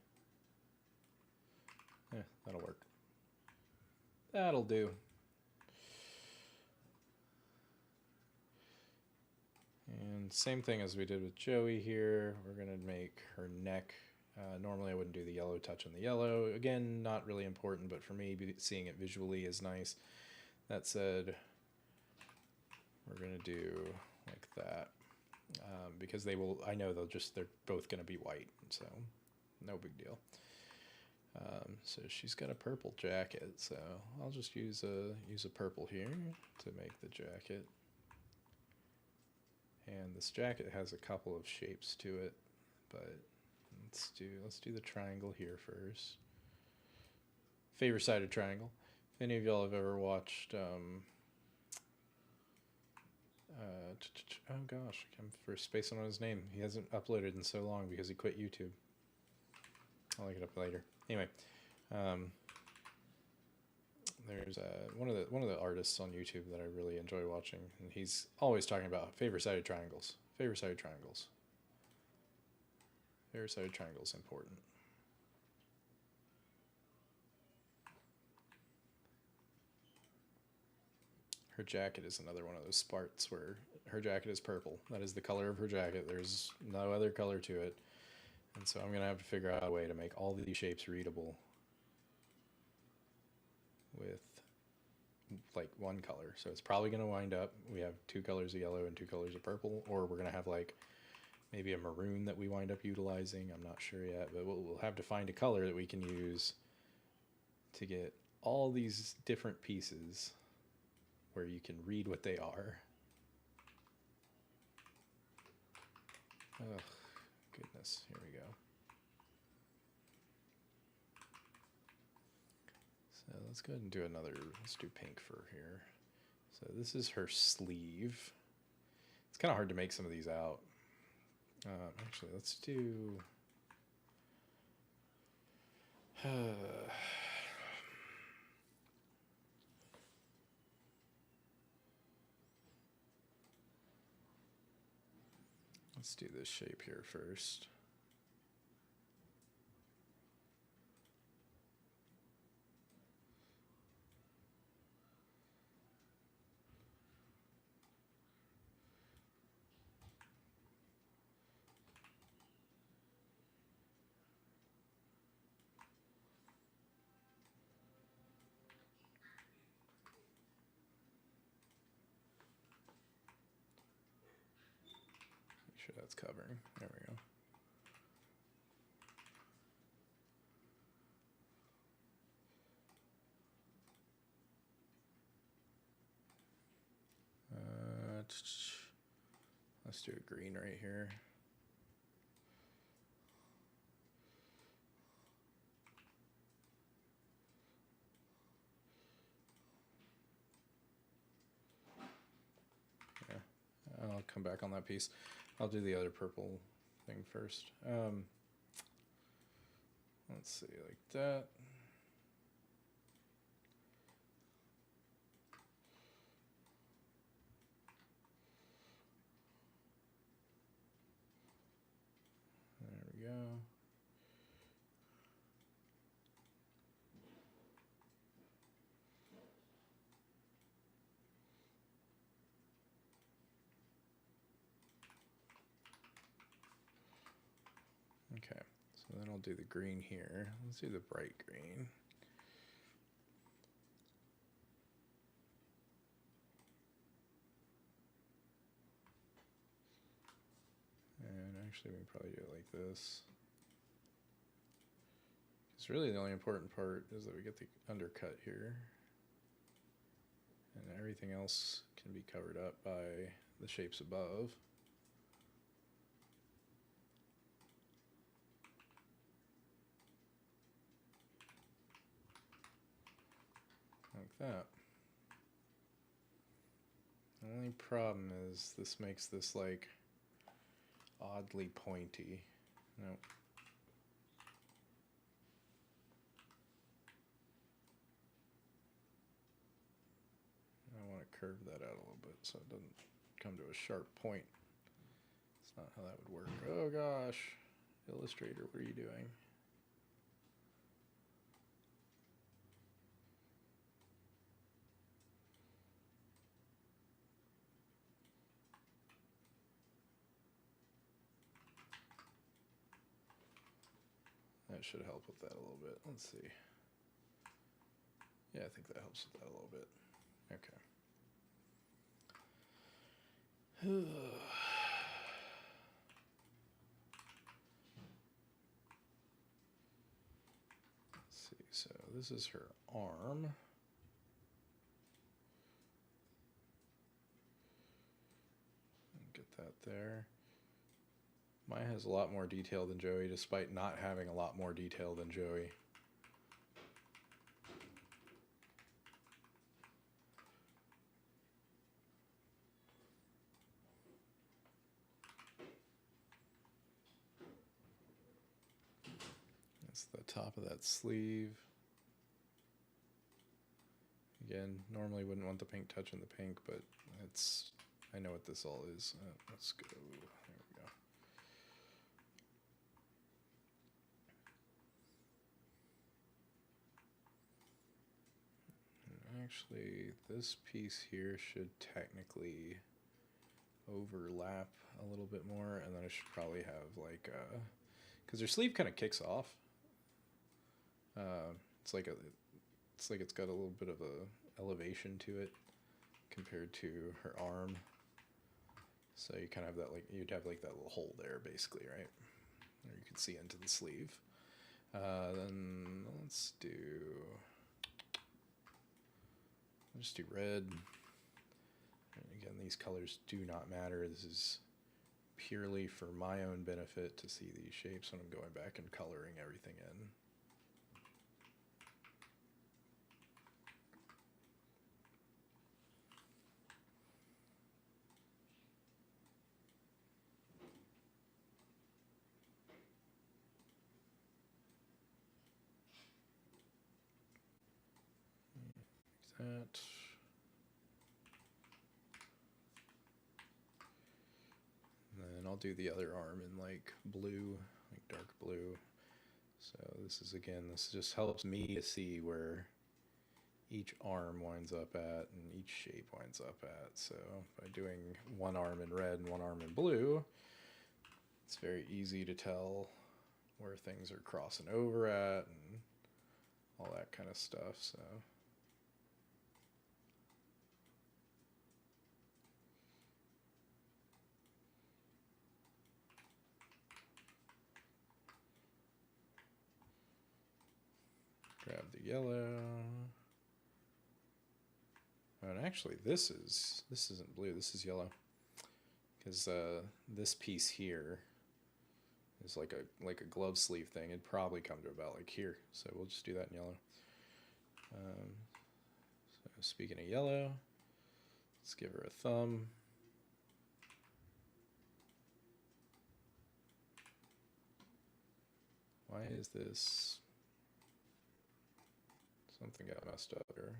Yeah, that'll work. That'll do. And same thing as we did with Joey here. We're going to make her neck. Normally I wouldn't do the yellow touch on the yellow. Again, not really important, but for me, seeing it visually is nice. That said, we're going to do like that. Because they will, I know they're both going to be white, so no big deal. So she's got a purple jacket, so I'll just use a purple here to make the jacket. And this jacket has a couple of shapes to it, but let's do the triangle here first. Favor-sided triangle. If any of y'all have ever watched oh gosh, I'm first spacing on his name. He hasn't uploaded in so long because he quit YouTube. I'll look it up later. Anyway, there's one of the artists on YouTube that I really enjoy watching, and he's always talking about favor-sided triangles. Favor-sided triangles. Favor-sided triangles important. Her jacket is another one of those parts where her jacket is purple. That is the color of her jacket. There's no other color to it. And so I'm going to have to figure out a way to make all these shapes readable with like one color. So it's probably going to wind up, we have 2 colors of yellow and 2 colors of purple, or we're going to have like maybe a maroon that we wind up utilizing. I'm not sure yet, but we'll have to find a color that we can use to get all these different pieces where you can read what they are. Oh, goodness. Here we go. So let's go ahead and do let's do pink fur here. So this is her sleeve. It's kind of hard to make some of these out. Actually, let's do... Let's do this shape here first. Make sure that's covering. There we go. Let's do a green right here. Yeah, I'll come back on that piece. I'll do the other purple thing first. Let's see, like that. There we go. Okay, so then I'll do the green here. Let's do the bright green. And actually, we can probably do it like this. Because really the only important part is that we get the undercut here. And everything else can be covered up by the shapes above. Like that. The only problem is this makes this like oddly pointy. Nope. I want to curve that out a little bit so it doesn't come to a sharp point. That's not how that would work. Oh gosh, Illustrator, what are you doing? That should help with that a little bit. Let's see. Yeah, I think that helps with that a little bit. Okay. Let's see, so this is her arm. Get that there. Mine has a lot more detail than Joey, despite not having a lot more detail than Joey. That's the top of that sleeve. Again, normally wouldn't want the pink touching the pink, but it's, I know what this all is. Let's go, there we go. And actually, this piece here should technically overlap a little bit more, and then I should probably have like, because her sleeve kind of kicks off. It's like it's got a little bit of a elevation to it compared to her arm. So you kind of have that, like, you'd have like that little hole there basically, right? Or you can see into the sleeve. Then let's just do red. And again, these colors do not matter. This is purely for my own benefit to see these shapes when I'm going back and coloring everything in. That. And then I'll do the other arm in like blue, like dark blue. So this is, again, this just helps me to see where each arm winds up at and each shape winds up at. So by doing one arm in red and one arm in blue, it's very easy to tell where things are crossing over at and all that kind of stuff. So grab the yellow. Oh, and actually this isn't blue, this is yellow, because this piece here is like a glove sleeve thing. It'd probably come to about like here, so we'll just do that in yellow. So speaking of yellow, let's give her a thumb. Why is this? Something got messed up here.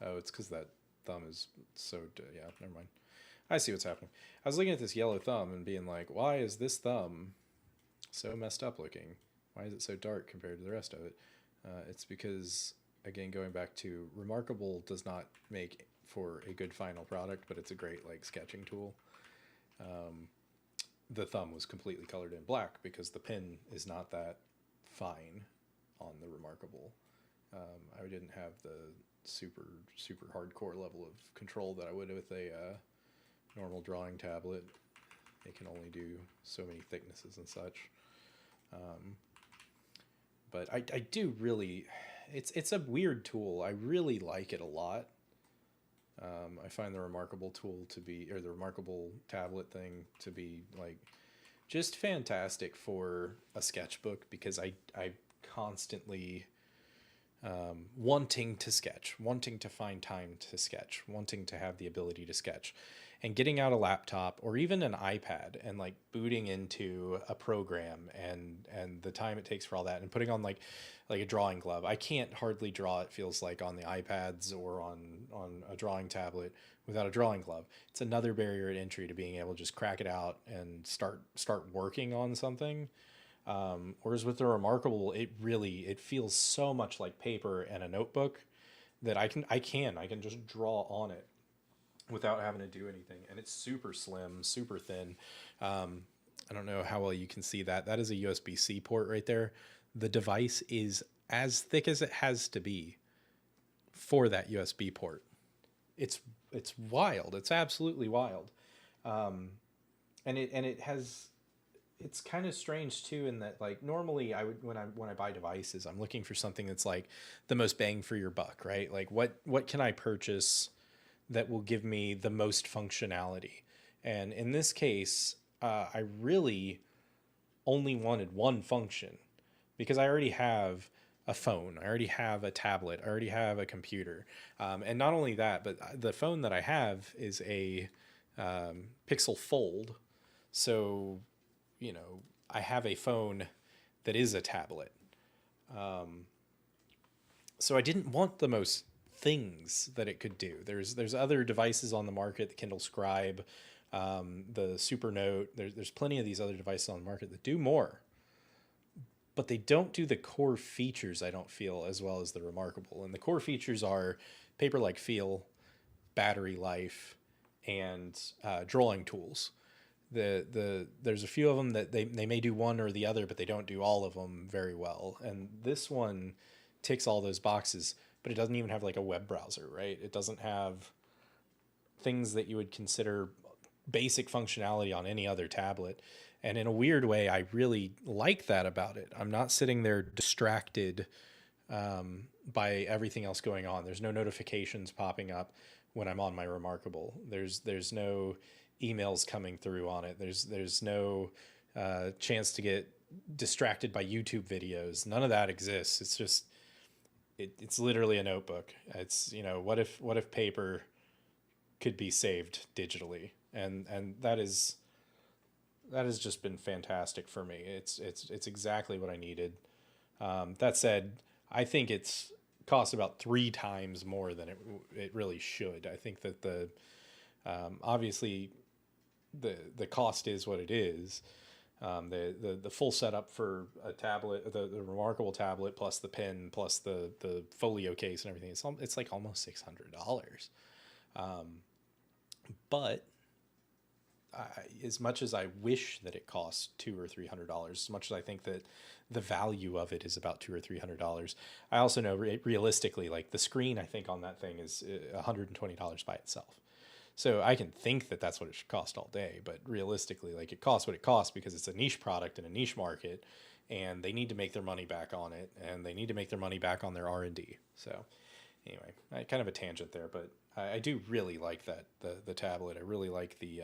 Oh, it's because that thumb is so, yeah, never mind. I see what's happening. I was looking at this yellow thumb and being like, why is this thumb so messed up looking? Why is it so dark compared to the rest of it? It's because, again, going back to Remarkable does not make for a good final product, but it's a great like sketching tool. The thumb was completely colored in black because the pen is not that fine on the Remarkable. I didn't have the super hardcore level of control that I would with a normal drawing tablet. They can only do so many thicknesses and such. But I do really, it's a weird tool. I really like it a lot. I find the Remarkable tool to be, or the Remarkable tablet thing to be like just fantastic for a sketchbook, because I constantly wanting to sketch, wanting to find time to sketch, wanting to have the ability to sketch, and getting out a laptop or even an iPad and like booting into a program and the time it takes for all that, and putting on like a drawing glove. I can't hardly draw, it feels like, on the iPads or on a drawing tablet without a drawing glove. It's another barrier at entry to being able to just crack it out and start working on something. Whereas with the Remarkable, it feels so much like paper and a notebook that I can just draw on it without having to do anything. And it's super slim, super thin. I don't know how well you can see that. That is a USB-C port right there. The device is as thick as it has to be for that USB port. It's wild. It's absolutely wild. And it has, it's kind of strange too, in that like normally I would, when I buy devices, I'm looking for something that's like the most bang for your buck, right? Like what can I purchase that will give me the most functionality? And in this case, I really only wanted one function, because I already have a phone, I already have a tablet, I already have a computer. And not only that, but the phone that I have is a Pixel Fold. So, you know, I have a phone that is a tablet. So I didn't want the most things that it could do. There's other devices on the market, the Kindle Scribe, the Supernote. There's plenty of these other devices on the market that do more, but they don't do the core features, I don't feel, as well as the Remarkable. And the core features are paper-like feel, battery life, and drawing tools. There's a few of them that they may do one or the other, but they don't do all of them very well. And this one ticks all those boxes, but it doesn't even have like a web browser, right? It doesn't have things that you would consider basic functionality on any other tablet. And in a weird way, I really like that about it. I'm not sitting there distracted by everything else going on. There's no notifications popping up when I'm on my Remarkable. There's no emails coming through on it. There's no chance to get distracted by YouTube videos. None of that exists. It's just it's literally a notebook. It's, you know, what if paper could be saved digitally, and that has just been fantastic for me. It's exactly what I needed. That said, I think it's cost about 3 times more than it really should. I think that the obviously the cost is what it is. The full setup for a tablet, the remarkable tablet plus the pen plus the folio case and everything, it's like almost $600. But as much as I wish that it costs $200 or $300, as much as I think that the value of it is about $200 or $300, I also know realistically, like the screen I think on that thing is $120 by itself. So I can think that that's what it should cost all day, but realistically, like it costs what it costs because it's a niche product in a niche market, and they need to make their money back on it, and they need to make their money back on their R&D. So anyway, kind of a tangent there, but I do really like that the tablet. I really like the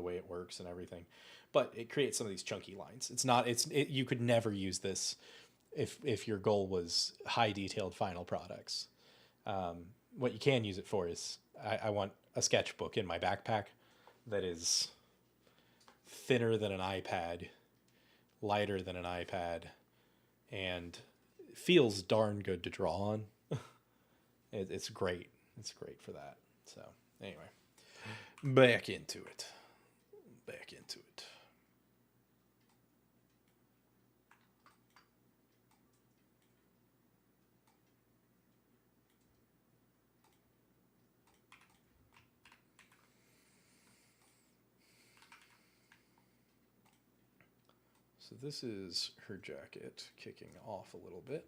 way it works and everything, but it creates some of these chunky lines. It's not you could never use this if your goal was high detailed final products. What you can use it for is I want a sketchbook in my backpack that is thinner than an iPad, lighter than an iPad, and feels darn good to draw on. It's great. It's great for that. So anyway, back into it. Back into it. So this is her jacket kicking off a little bit.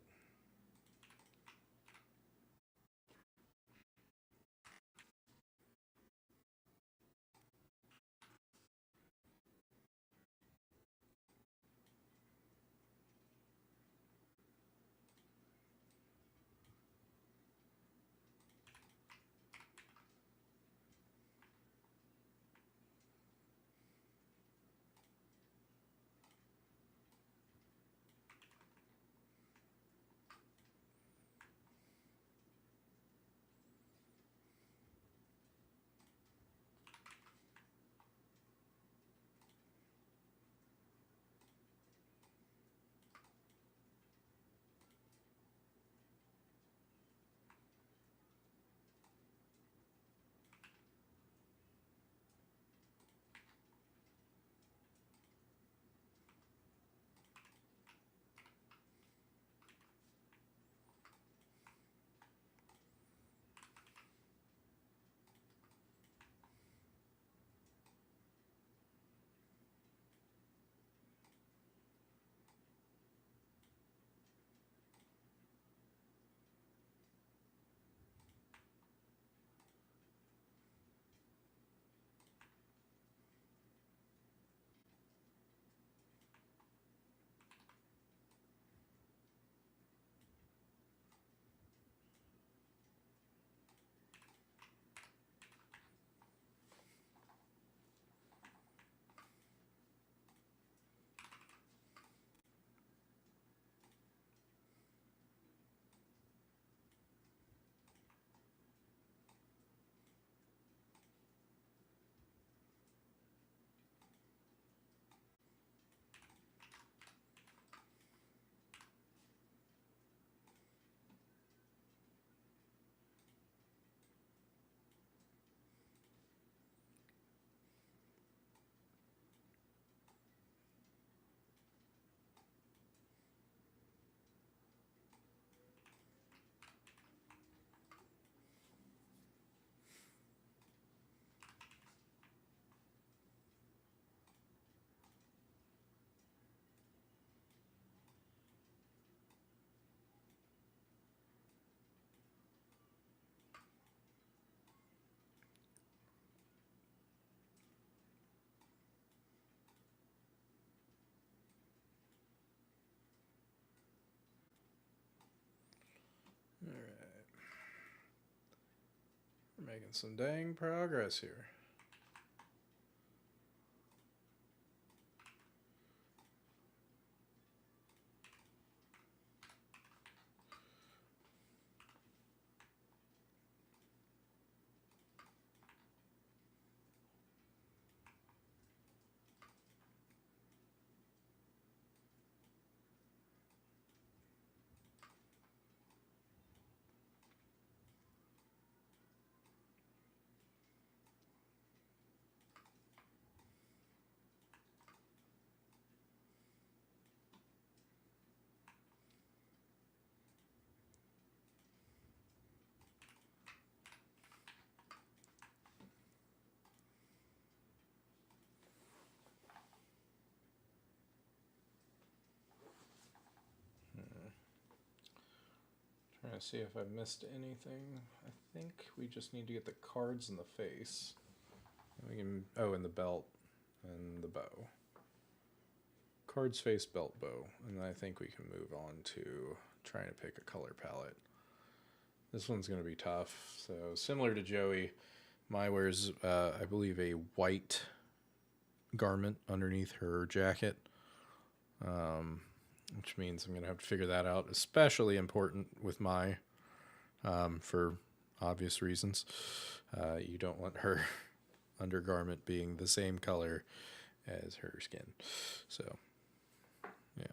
All right. We're making some dang progress here. see if I missed anything. I think we just need to get the cards in the face. We can, oh, and the belt and the bow. Cards, face, belt, bow. And I think we can move on to trying to pick a color palette. This one's going to be tough. So similar to Joey, Mai wears, I believe, a white garment underneath her jacket, which means I'm going to have to figure that out. Especially important with Mai, for obvious reasons. You don't want her undergarment being the same color as her skin. So, yeah.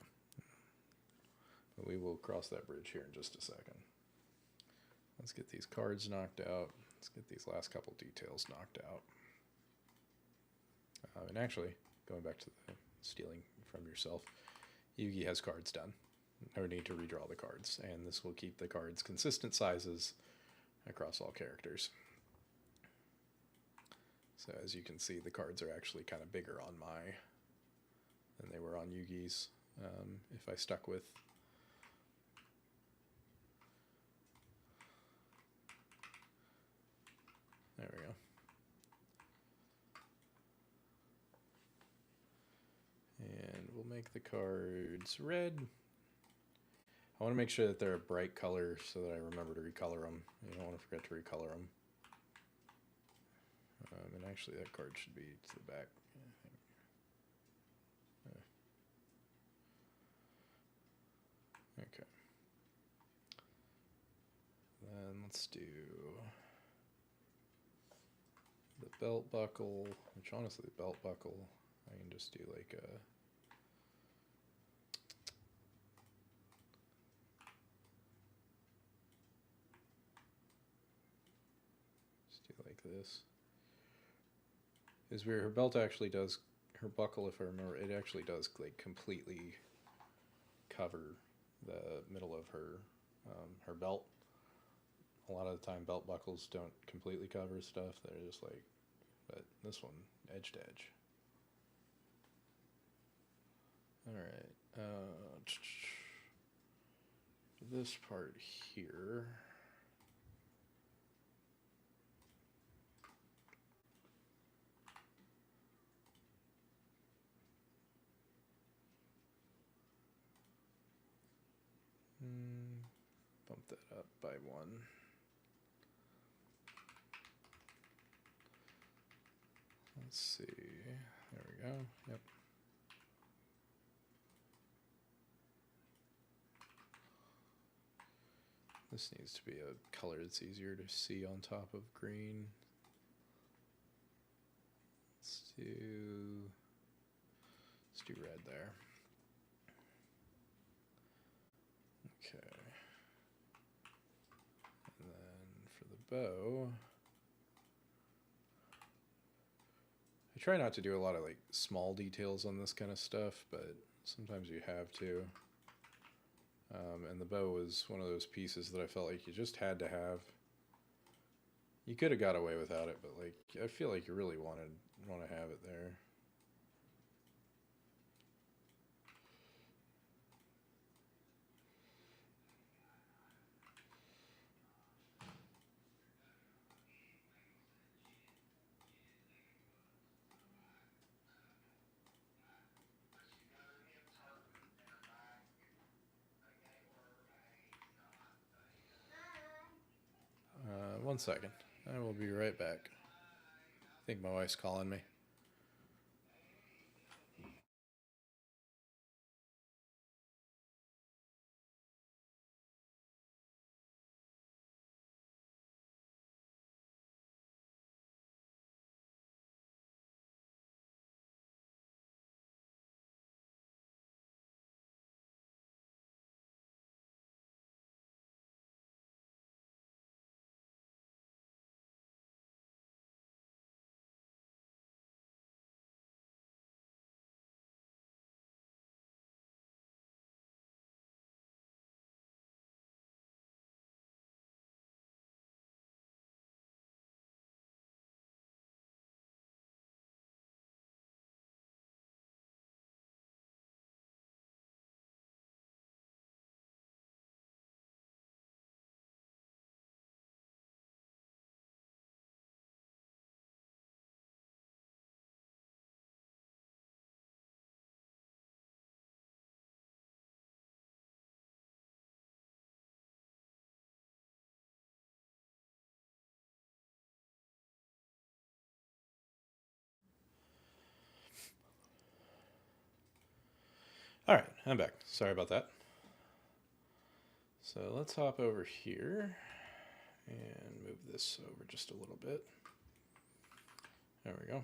But we will cross that bridge here in just a second. Let's get these cards knocked out. Let's get these last couple details knocked out. And actually, going back to the stealing from yourself, Yugi has cards done. No need to redraw the cards, and this will keep the cards consistent sizes across all characters. So as you can see, the cards are actually kind of bigger on Mai than they were on Yugi's, if I stuck with. There we go. And we'll make the cards red. I want to make sure that they're a bright color so that I remember to recolor them. You don't want to forget to recolor them. And actually that card should be to the back, I think. Okay. Then let's do the belt buckle, which honestly the belt buckle, I can just do like a this. Is where her belt actually does, her buckle, if I remember, it actually does like completely cover the middle of her her belt. A lot of the time belt buckles don't completely cover stuff. They're just like, but this one, edge to edge. Alright, this part here, bump that up by 1. Let's see, there we go, yep. This needs to be a color that's easier to see on top of green. Let's do red there. Okay. And then for the bow, I try not to do a lot of like small details on this kind of stuff, but sometimes you have to. And the bow was one of those pieces that I felt like you just had to have. You could have got away without it, but like I feel like you really want to have it there. One second. I will be right back. I think my wife's calling me. I'm back. Sorry about that. So let's hop over here and move this over just a little bit. There we go.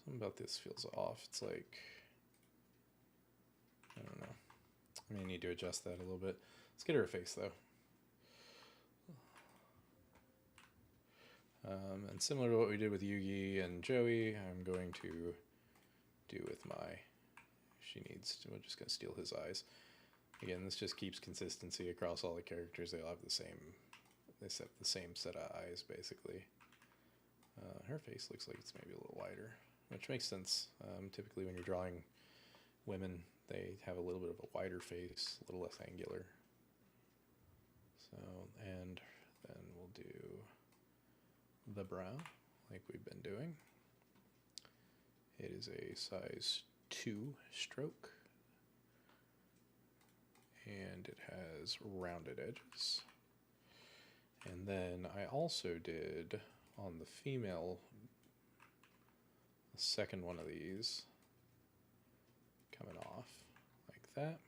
Something about this feels off. It's like, I don't know. I may need to adjust that a little bit. Let's get her a face though. And similar to what we did with Yugi and Joey, I'm going to do with my, we're just going to steal his eyes. Again, this just keeps consistency across all the characters. They all have the same, they have the same set of eyes basically. Her face looks like it's maybe a little wider, which makes sense. Typically when you're drawing women, they have a little bit of a wider face, a little less angular. So, and then we'll do the brow like we've been doing. It is a size 2 stroke and it has rounded edges. And then I also did on the female the second one of these coming off like that.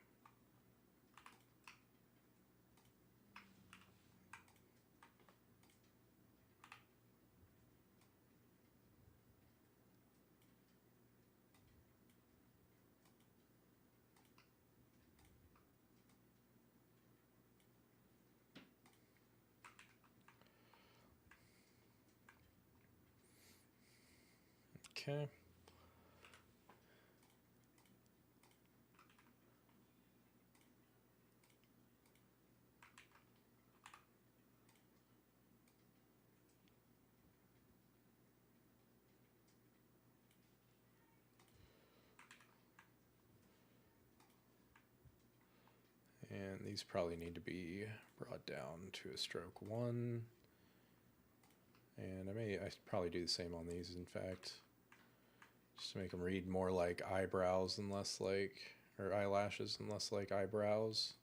Okay. And these probably need to be brought down to a stroke 1. And I probably do the same on these, in fact. Just to make them read more like eyebrows and less like, or eyelashes and less like eyebrows.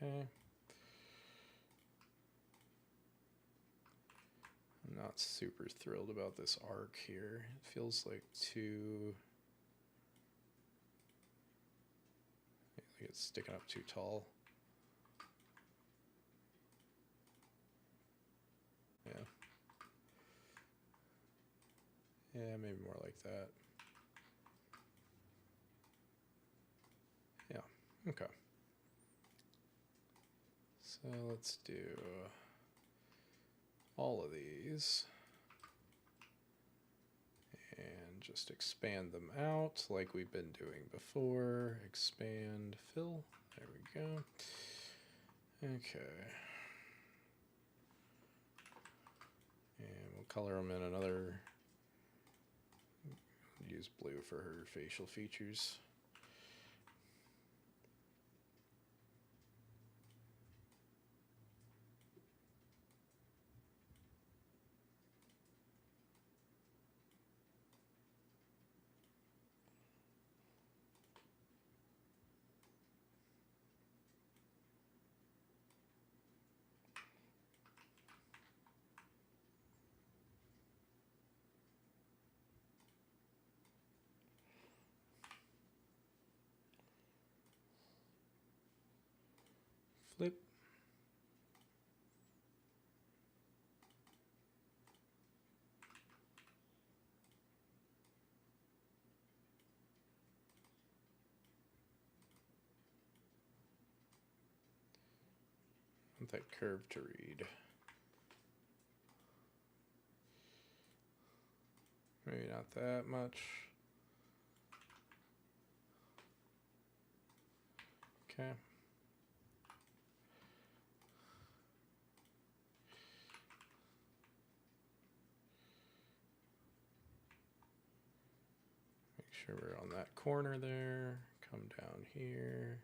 Okay. I'm not super thrilled about this arc here. It feels like it's sticking up too tall. Yeah. Yeah, maybe more like that. Yeah, okay. So let's do all of these and just expand them out like we've been doing before. Expand, fill. There we go. Okay. And we'll color them in another. Use blue for her facial features. Flip. I want that curve to read. Maybe not that much. Okay. sure we're on that corner there. Come down here.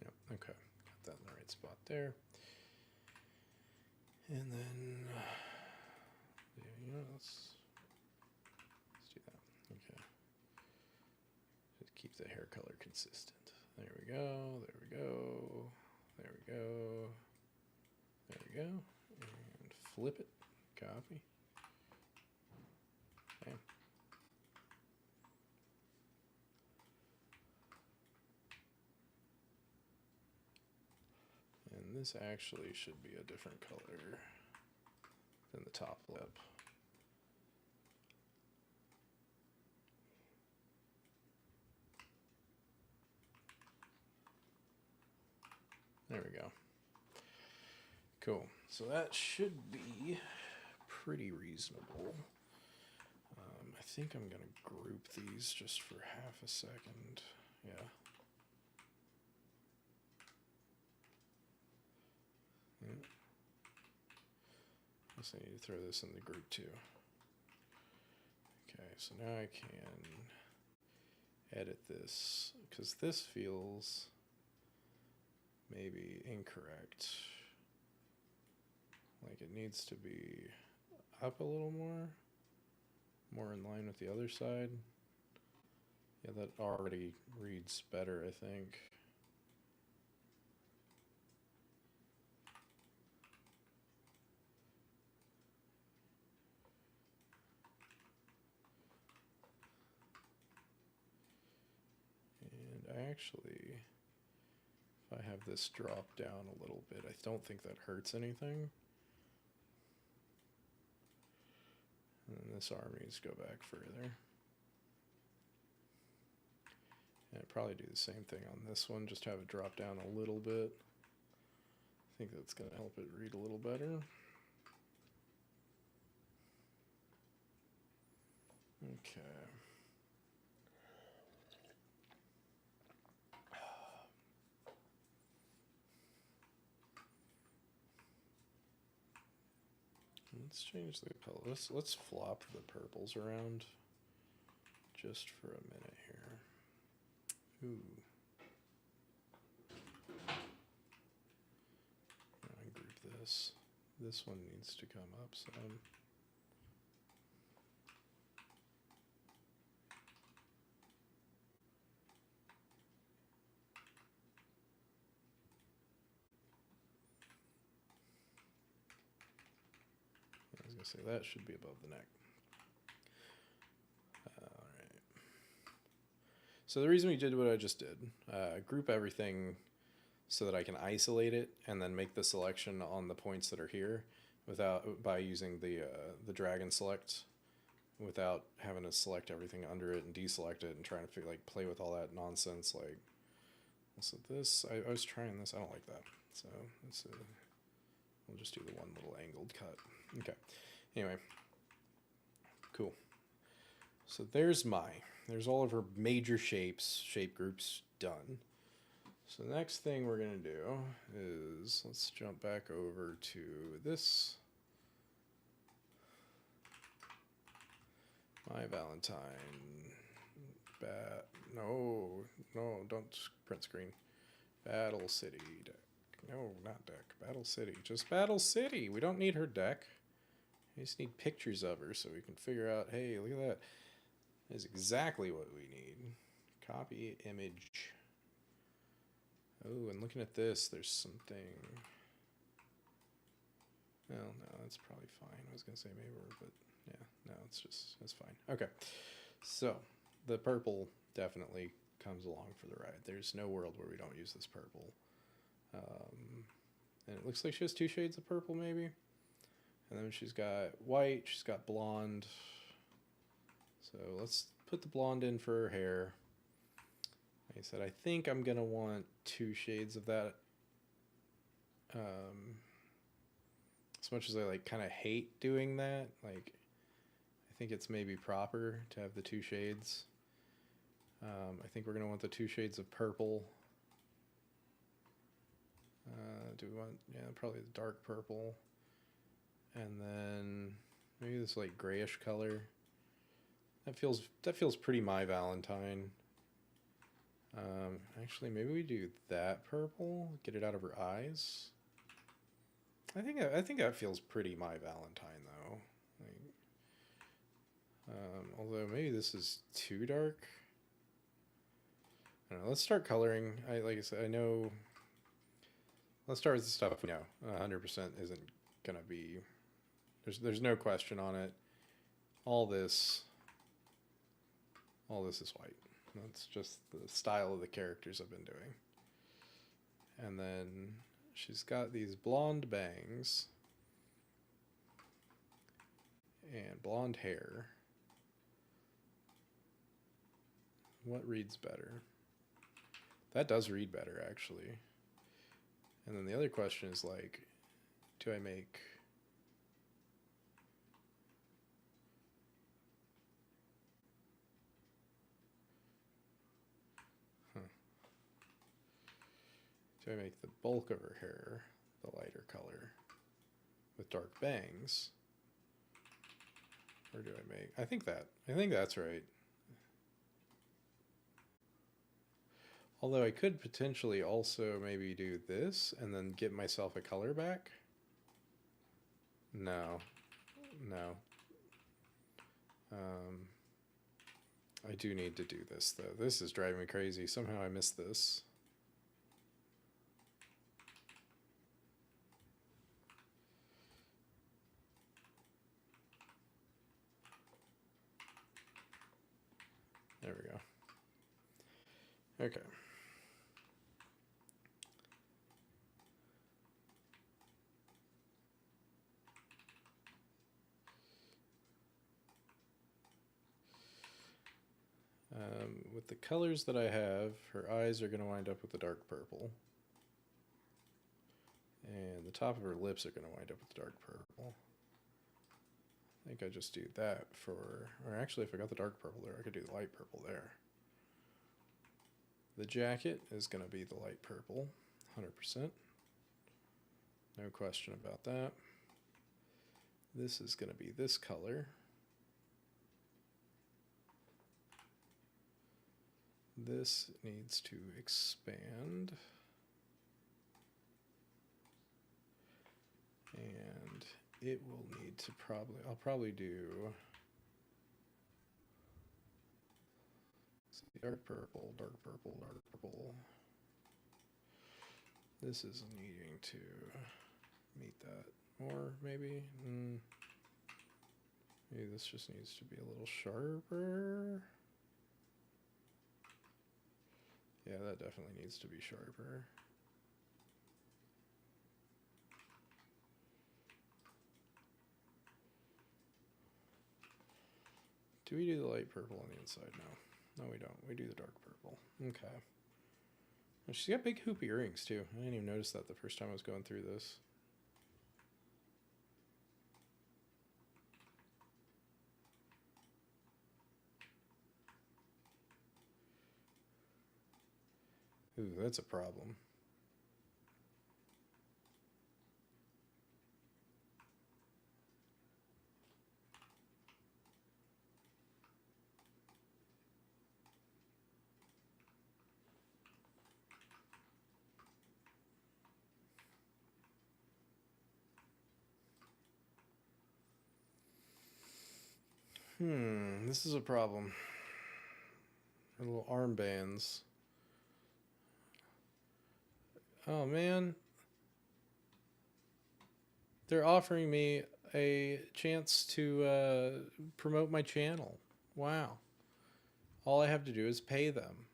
Yep, okay. Got that in the right spot there. And then, let's do that. Okay. Just keep the hair color consistent. There we go, there we go, there we go, there we go. And flip it, copy. Okay. And this actually should be a different color than the top lip. There we go. Cool. So that should be pretty reasonable. I think I'm going to group these just for half a second. Yeah. I guess I need to throw this in the group too. Okay, so now I can edit this because this feels maybe incorrect. Like it needs to be up a little more in line with the other side. Yeah, that already reads better, I think. And I actually, if I have this drop down a little bit, I don't think that hurts anything. And then this arm needs to go back further. And I'd probably do the same thing on this one, just have it drop down a little bit. I think that's going to help it read a little better. Okay. Let's change the color. Let's flop the purples around just for a minute here. Ooh. I group this. This one needs to come up some. So that should be above the neck. All right. So the reason we did what I just did, group everything so that I can isolate it and then make the selection on the points that are here by using the drag and select without having to select everything under it and deselect it and trying to play with all that nonsense. Like, so this, I was trying this. I don't like that. So we'll just do the one little angled cut. Okay. Anyway, cool. So there's all of her major shape groups done. So the next thing we're going to do is, let's jump back over to this. My Valentine. No, don't print screen. Battle City deck. No, not deck. Battle City. Just Battle City. We don't need her deck. We just need pictures of her so we can figure out, hey, look at that. That is exactly what we need. Copy image. Oh, and looking at this, there's something. Well, no, that's probably fine. I was going to say maybe, but yeah, no, it's fine. Okay, so the purple definitely comes along for the ride. There's no world where we don't use this purple. And it looks like she has 2 shades of purple, maybe. And then she's got white, she's got blonde. So let's put the blonde in for her hair. Like I said, I think I'm going to want 2 shades of that. As much as I kind of hate doing that, I think it's maybe proper to have the 2 shades. I think we're going to want the 2 shades of purple do we want, yeah, probably the dark purple. And then maybe this like grayish color. That feels pretty My Valentine. Actually, maybe we do that purple. Get it out of her eyes. I think that feels pretty My Valentine though. Like, although maybe this is too dark. I don't know. Let's start coloring. Like I said, I know. Let's start with the stuff we know. 100% isn't gonna be. There's no question on it. All this is white. That's just the style of the characters I've been doing. And then she's got these blonde bangs and blonde hair. What reads better? That does read better, actually. And then the other question is like, do I make... Do I make the bulk of her hair the lighter color with dark bangs? Or do I make... I think that's right. Although I could potentially also maybe do this and then get myself a color back. No. I do need to do this though. This is driving me crazy. Somehow I missed this. There we go. Okay. With the colors that I have, her eyes are going to wind up with the dark purple. And the top of her lips are going to wind up with the dark purple. I think I just do that for... Or actually, if I got the dark purple there, I could do the light purple there. The jacket is going to be the light purple, 100%. No question about that. This is going to be this color. This needs to expand. And it will need to I'll probably do dark purple, dark purple, dark purple. This is needing to meet that more, maybe. Maybe this just needs to be a little sharper. Yeah, that definitely needs to be sharper. Do we do the light purple on the inside? No. No, we don't. We do the dark purple. Okay. And she's got big hoop earrings, too. I didn't even notice that the first time I was going through this. Ooh, that's a problem. This is a problem. Her little armbands. Oh man. They're offering me a chance to promote my channel. Wow. All I have to do is pay them.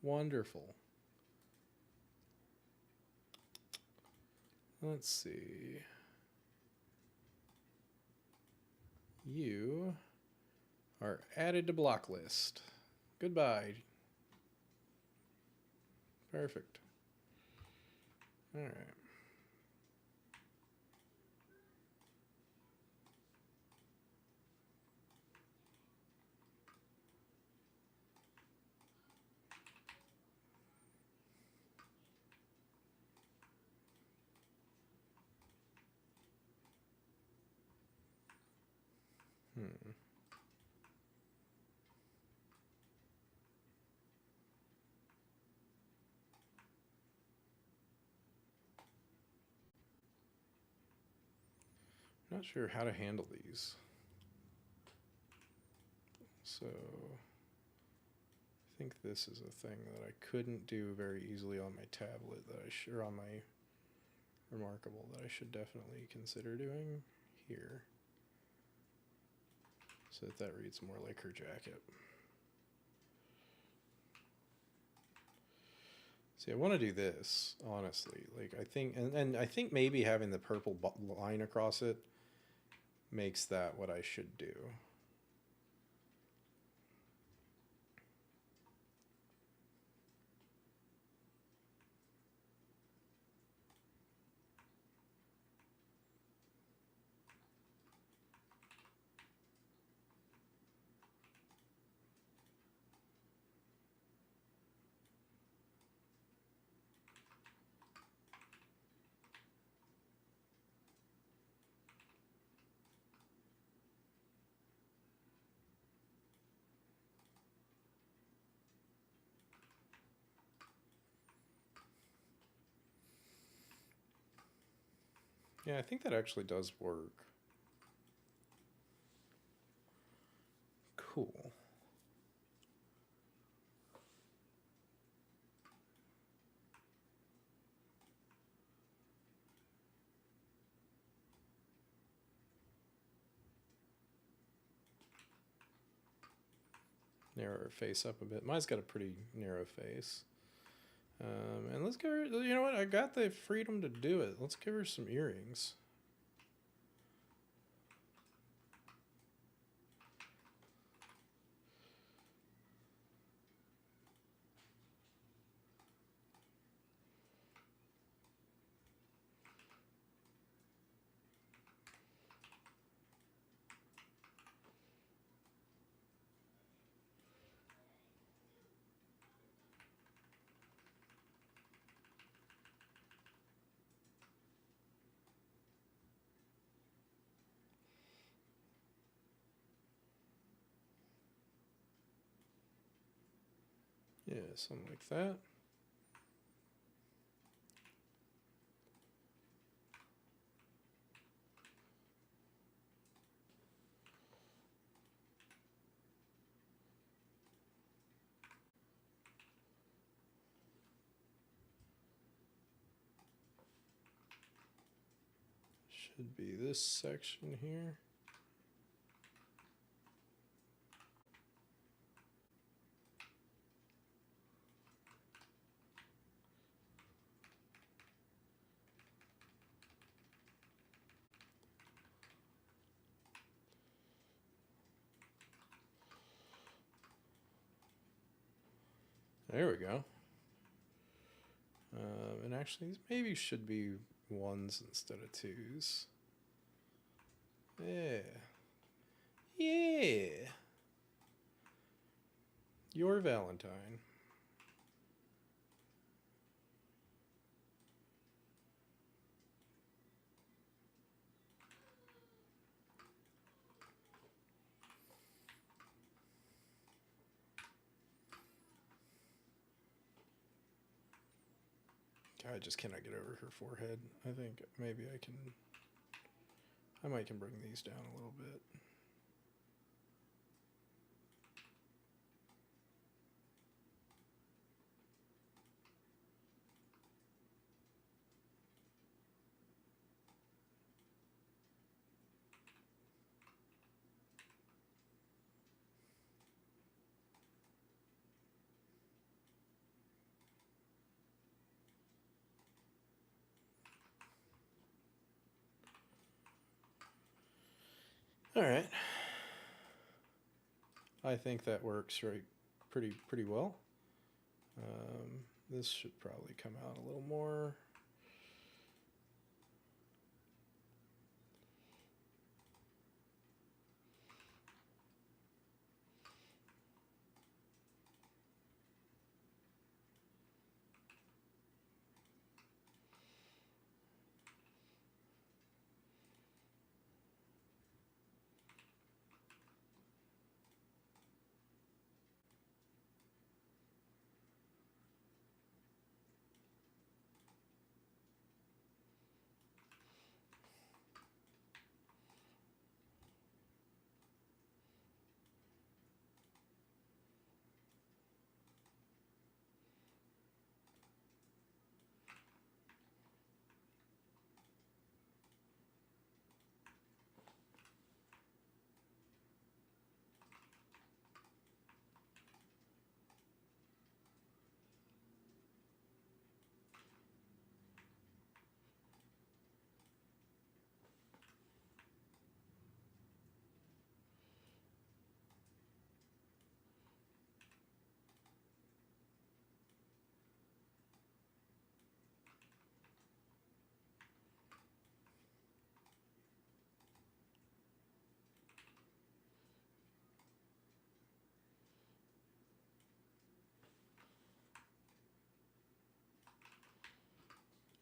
Wonderful. Let's see. You are added to block list. Goodbye. Perfect. All right. Not sure how to handle these. So I think this is a thing that I couldn't do very easily on my tablet that or on my Remarkable that I should definitely consider doing here so that reads more like her jacket. See, I want to do this, honestly. Like, I think, and I think maybe having the purple line across it makes that what I should do. Yeah, I think that actually does work. Cool. Narrow her face up a bit. Mine's got a pretty narrow face. And let's give her, you know what? I got the freedom to do it. Let's give her some earrings. Yeah, something like that. Should be this section here. There we go. And actually, these maybe should be ones instead of twos. Yeah. Yeah. Your Valentine. I just cannot get over her forehead. I think maybe I might can bring these down a little bit. All right. I think that works pretty well. This should probably come out a little more.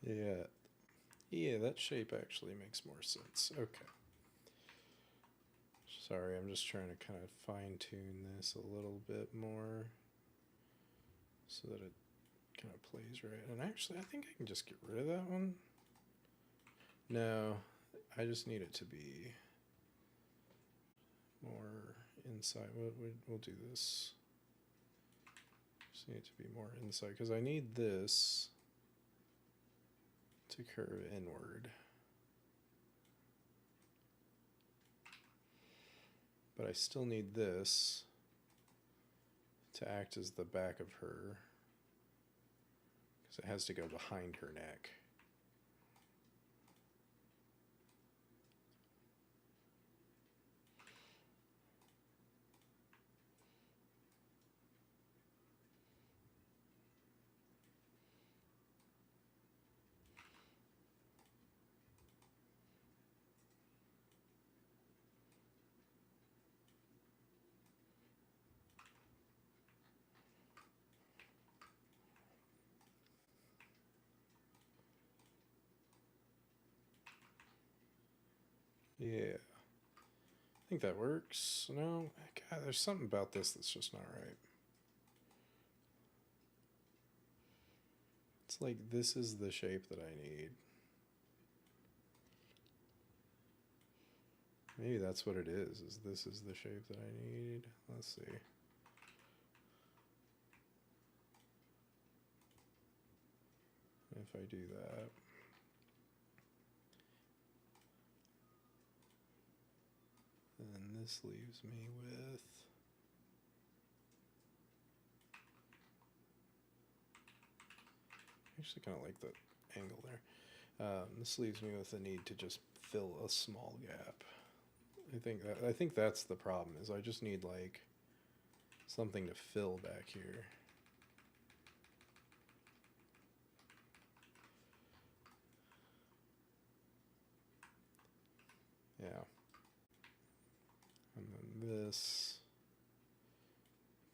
Yeah. Yeah, that shape actually makes more sense. Okay. Sorry, I'm just trying to kind of fine tune this a little bit more so that it kind of plays right. And actually, I think I can just get rid of that one. No, I just need it to be more inside. We'll do this. Just need it to be more inside because I need this to curve inward. But I still need this to act as the back of her because it has to go behind her neck. Yeah. I think that works. No, God, there's something about this that's just not right. It's like this is the shape that I need. Maybe that's what it is this is the shape that I need. Let's see. If I do that. And this leaves me with I actually kind of like the angle there. This leaves me with the need to just fill a small gap. I think that's the problem is I just need like something to fill back here. Yeah. And then this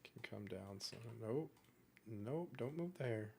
can come down some. Nope. Nope, don't move the hair.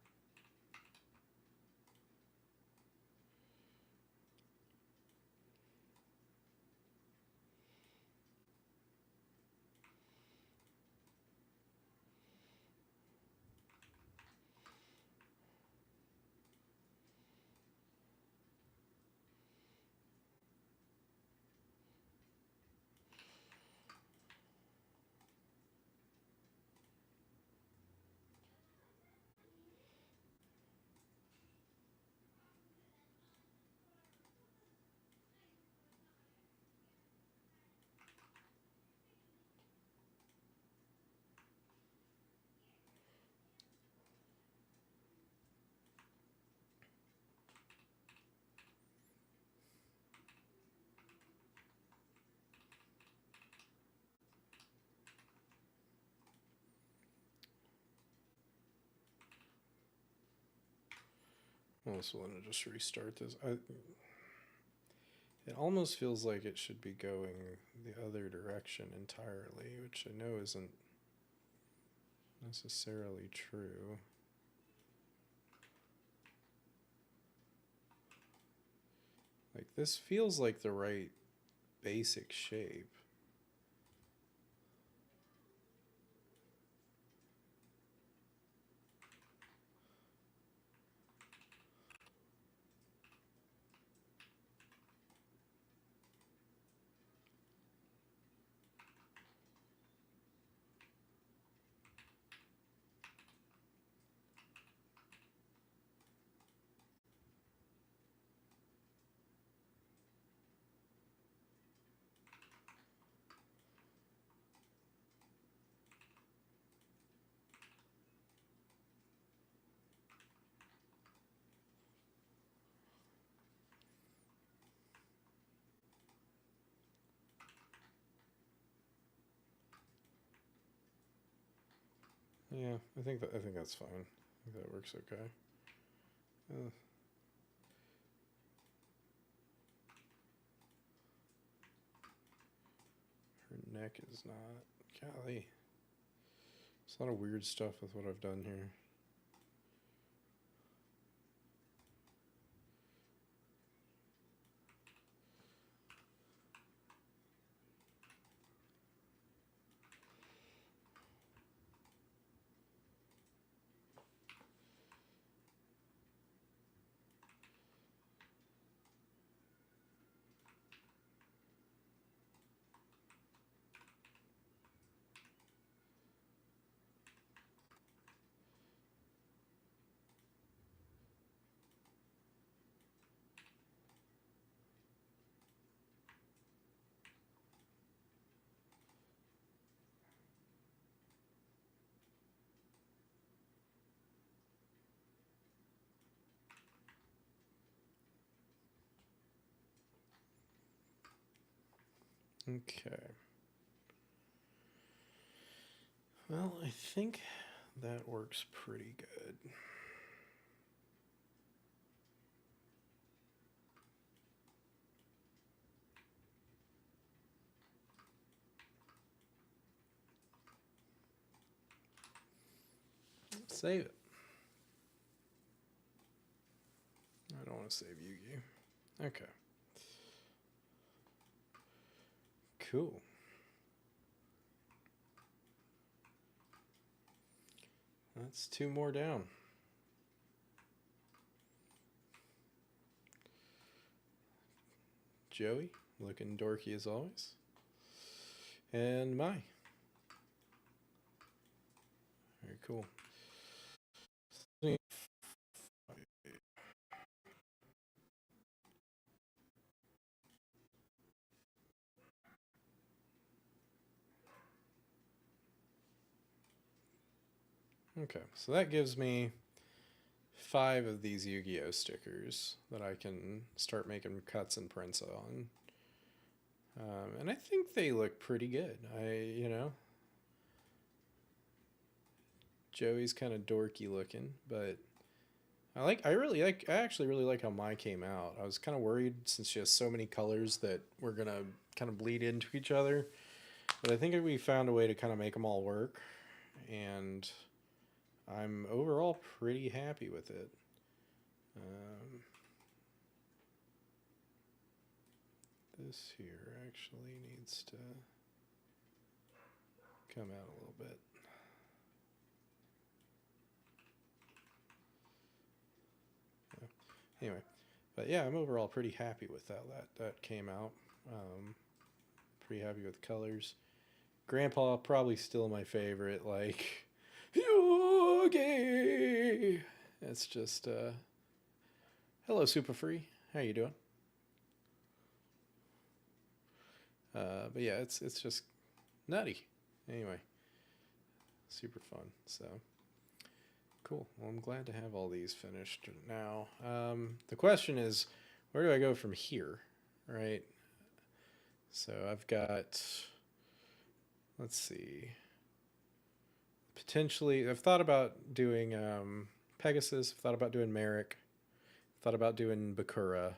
I also want to just restart this. It almost feels like it should be going the other direction entirely, which I know isn't necessarily true. Like, this feels like the right basic shape. Yeah, I think that's fine. I think that works okay. Her neck is not. Golly. There's a lot of weird stuff with what I've done here. Okay. Well, I think that works pretty good. Save it. I don't want to save Yugi. Okay. Cool. That's 2 more down. Joey, looking dorky as always. And Mai. Very cool. Okay, so that gives me 5 of these Yu-Gi-Oh stickers that I can start making cuts and prints on. And I think they look pretty good. Joey's kind of dorky looking, but I actually really like how Mai came out. I was kind of worried since she has so many colors that we're gonna kind of bleed into each other, but I think we found a way to kind of make them all work, and I'm overall pretty happy with it. This here actually needs to come out a little bit. Anyway, but yeah, I'm overall pretty happy with how that came out. Pretty happy with the colors. Grandpa probably still my favorite. Like, Yogi. It's just hello, Super Free. How you doing? But yeah, it's just nutty. Anyway, super fun. So cool. Well, I'm glad to have all these finished now. The question is, where do I go from here? Right. So I've got, let's see. Potentially, I've thought about doing Pegasus. I've thought about doing Merrick. Thought about doing Bakura.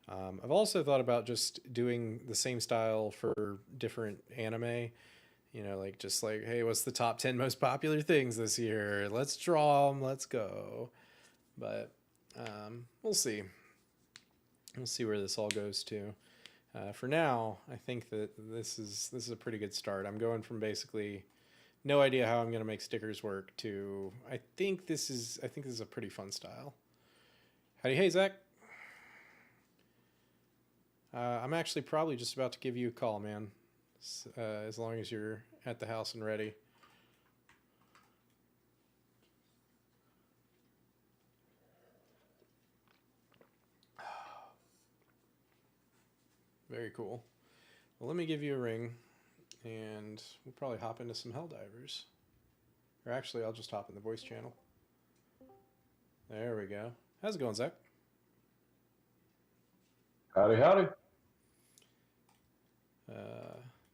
I've also thought about just doing the same style for different anime. You know, like just like, hey, what's the top 10 most popular things this year? Let's draw them. Let's go. But we'll see. We'll see where this all goes to. For now, I think that this is a pretty good start. I'm going from basically no idea how I'm going to make stickers work to I think this is a pretty fun style. Howdy, hey Zach. I'm actually probably just about to give you a call, man. As long as you're at the house and ready. Very cool. Well, let me give you a ring, and we'll probably hop into some Helldivers. Or actually, I'll just hop in the voice channel. There we go. How's it going, Zach? Howdy, howdy.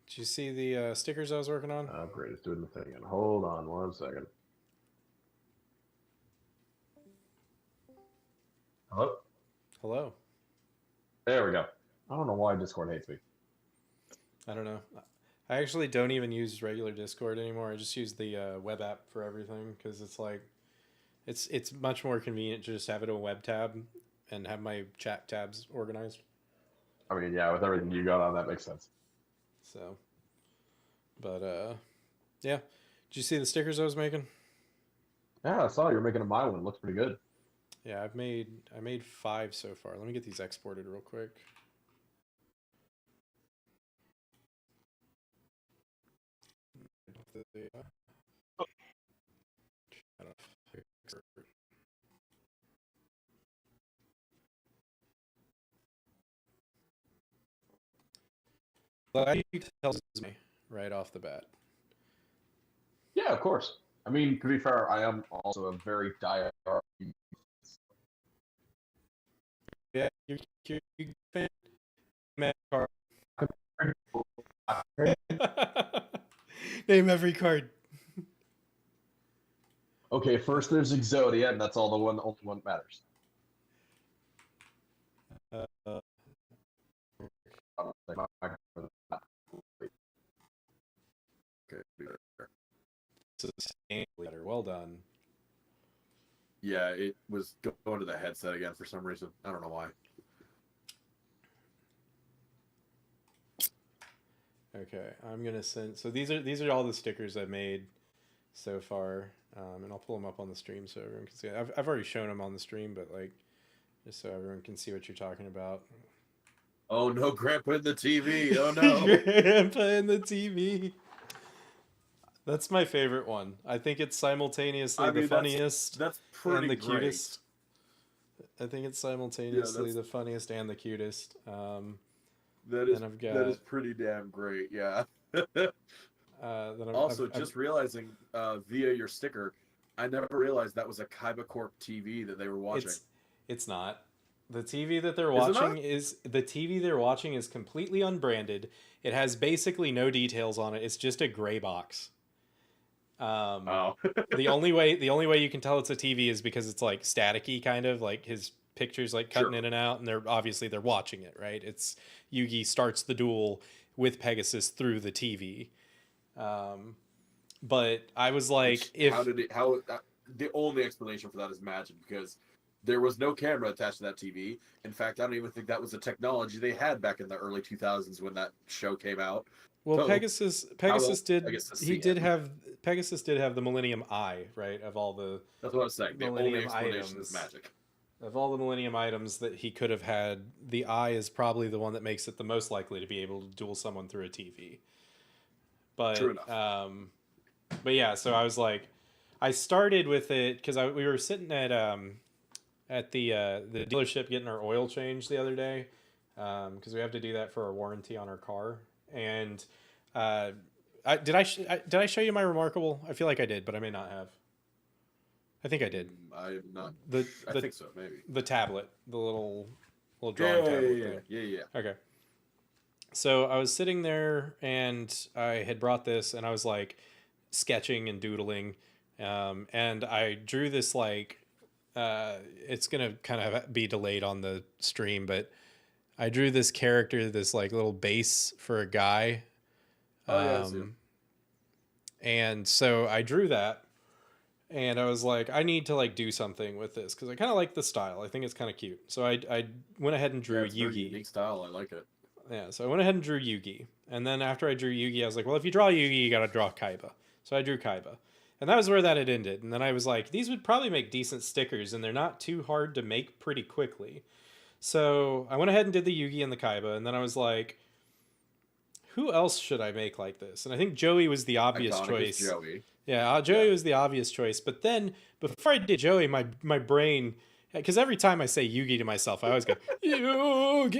Did you see the stickers I was working on? Oh, great. It's doing the thing again. Hold on 1 second. Hello? Hello. There we go. I don't know why Discord hates me. I don't know. I actually don't even use regular Discord anymore. I just use the web app for everything because it's like, it's much more convenient to just have it a web tab and have my chat tabs organized. I mean, yeah, with everything you got on, that makes sense. So, but yeah. Did you see the stickers I was making? Yeah, I saw you're making a my one. It looks pretty good. Yeah, I made 5 so far. Let me get these exported real quick. Glad you tells me right off the bat. Yeah, of course. I mean, to be fair, I am also a very diehard. Yeah, you're fan. Name every card. Okay, first there's Exodia, and that's all the only one that matters. Uh, letter. Well done. Yeah, it was going to the headset again for some reason. I don't know why. Okay, I'm gonna send. So these are all the stickers I've made so far, and I'll pull them up on the stream so everyone can see. I've already shown them on the stream, but like just so everyone can see what you're talking about. Oh no, Grandpa in the TV! Oh no, Grandpa in the TV. That's my favorite one. I think it's simultaneously the funniest that's pretty and the great. cutest. I think it's simultaneously the funniest and the cutest. That is pretty damn great. Yeah. Just realizing via your sticker, I never realized that was a Kaiba Corp TV that they were watching. It's not. The TV that they're watching the TV they're watching is completely unbranded. It has basically no details on it. It's just a gray box. the only way you can tell it's a TV is because it's like staticky, kind of like his pictures like cutting in and out, and they're watching it, right? It's Yugi starts the duel with Pegasus through the TV. But I was like, the only explanation for that is magic, because there was no camera attached to that TV. In fact, I don't even think that was a technology they had back in the early 2000s when that show came out. Well, Pegasus did have the Millennium Eye, right? Of all the That's what I was saying. The only explanation is magic. Of all the Millennium items that he could have had, the eye is probably the one that makes it the most likely to be able to duel someone through a TV. But true enough. But yeah, so I was like, I started with it because we were sitting at the dealership getting our oil changed the other day, because we have to do that for our warranty on our car. And did I show you my Remarkable? I feel like I did, but I may not have. I think I did. I'm not. I think so, maybe. The tablet, the little drawing tablet. Yeah. Okay. So I was sitting there and I had brought this and I was like sketching and doodling, and I drew this like it's gonna kind of be delayed on the stream, but I drew this character, this like little base for a guy. And so I drew that. And I was like, I need to like do something with this because I kind of like the style. I think it's kind of cute. So I went ahead and drew Yugi. Very unique style. I like it. Yeah. So I went ahead and drew Yugi. And then after I drew Yugi, I was like, well, if you draw Yugi, you got to draw Kaiba. So I drew Kaiba. And that was where that had ended. And then I was like, these would probably make decent stickers, and they're not too hard to make pretty quickly. So I went ahead and did the Yugi and the Kaiba. And then I was like, who else should I make like this? And I think Joey was the obvious choice. Joey. Yeah, Joey was the obvious choice. But then, before I did Joey, my brain, because every time I say Yugi to myself, I always go, Yugi!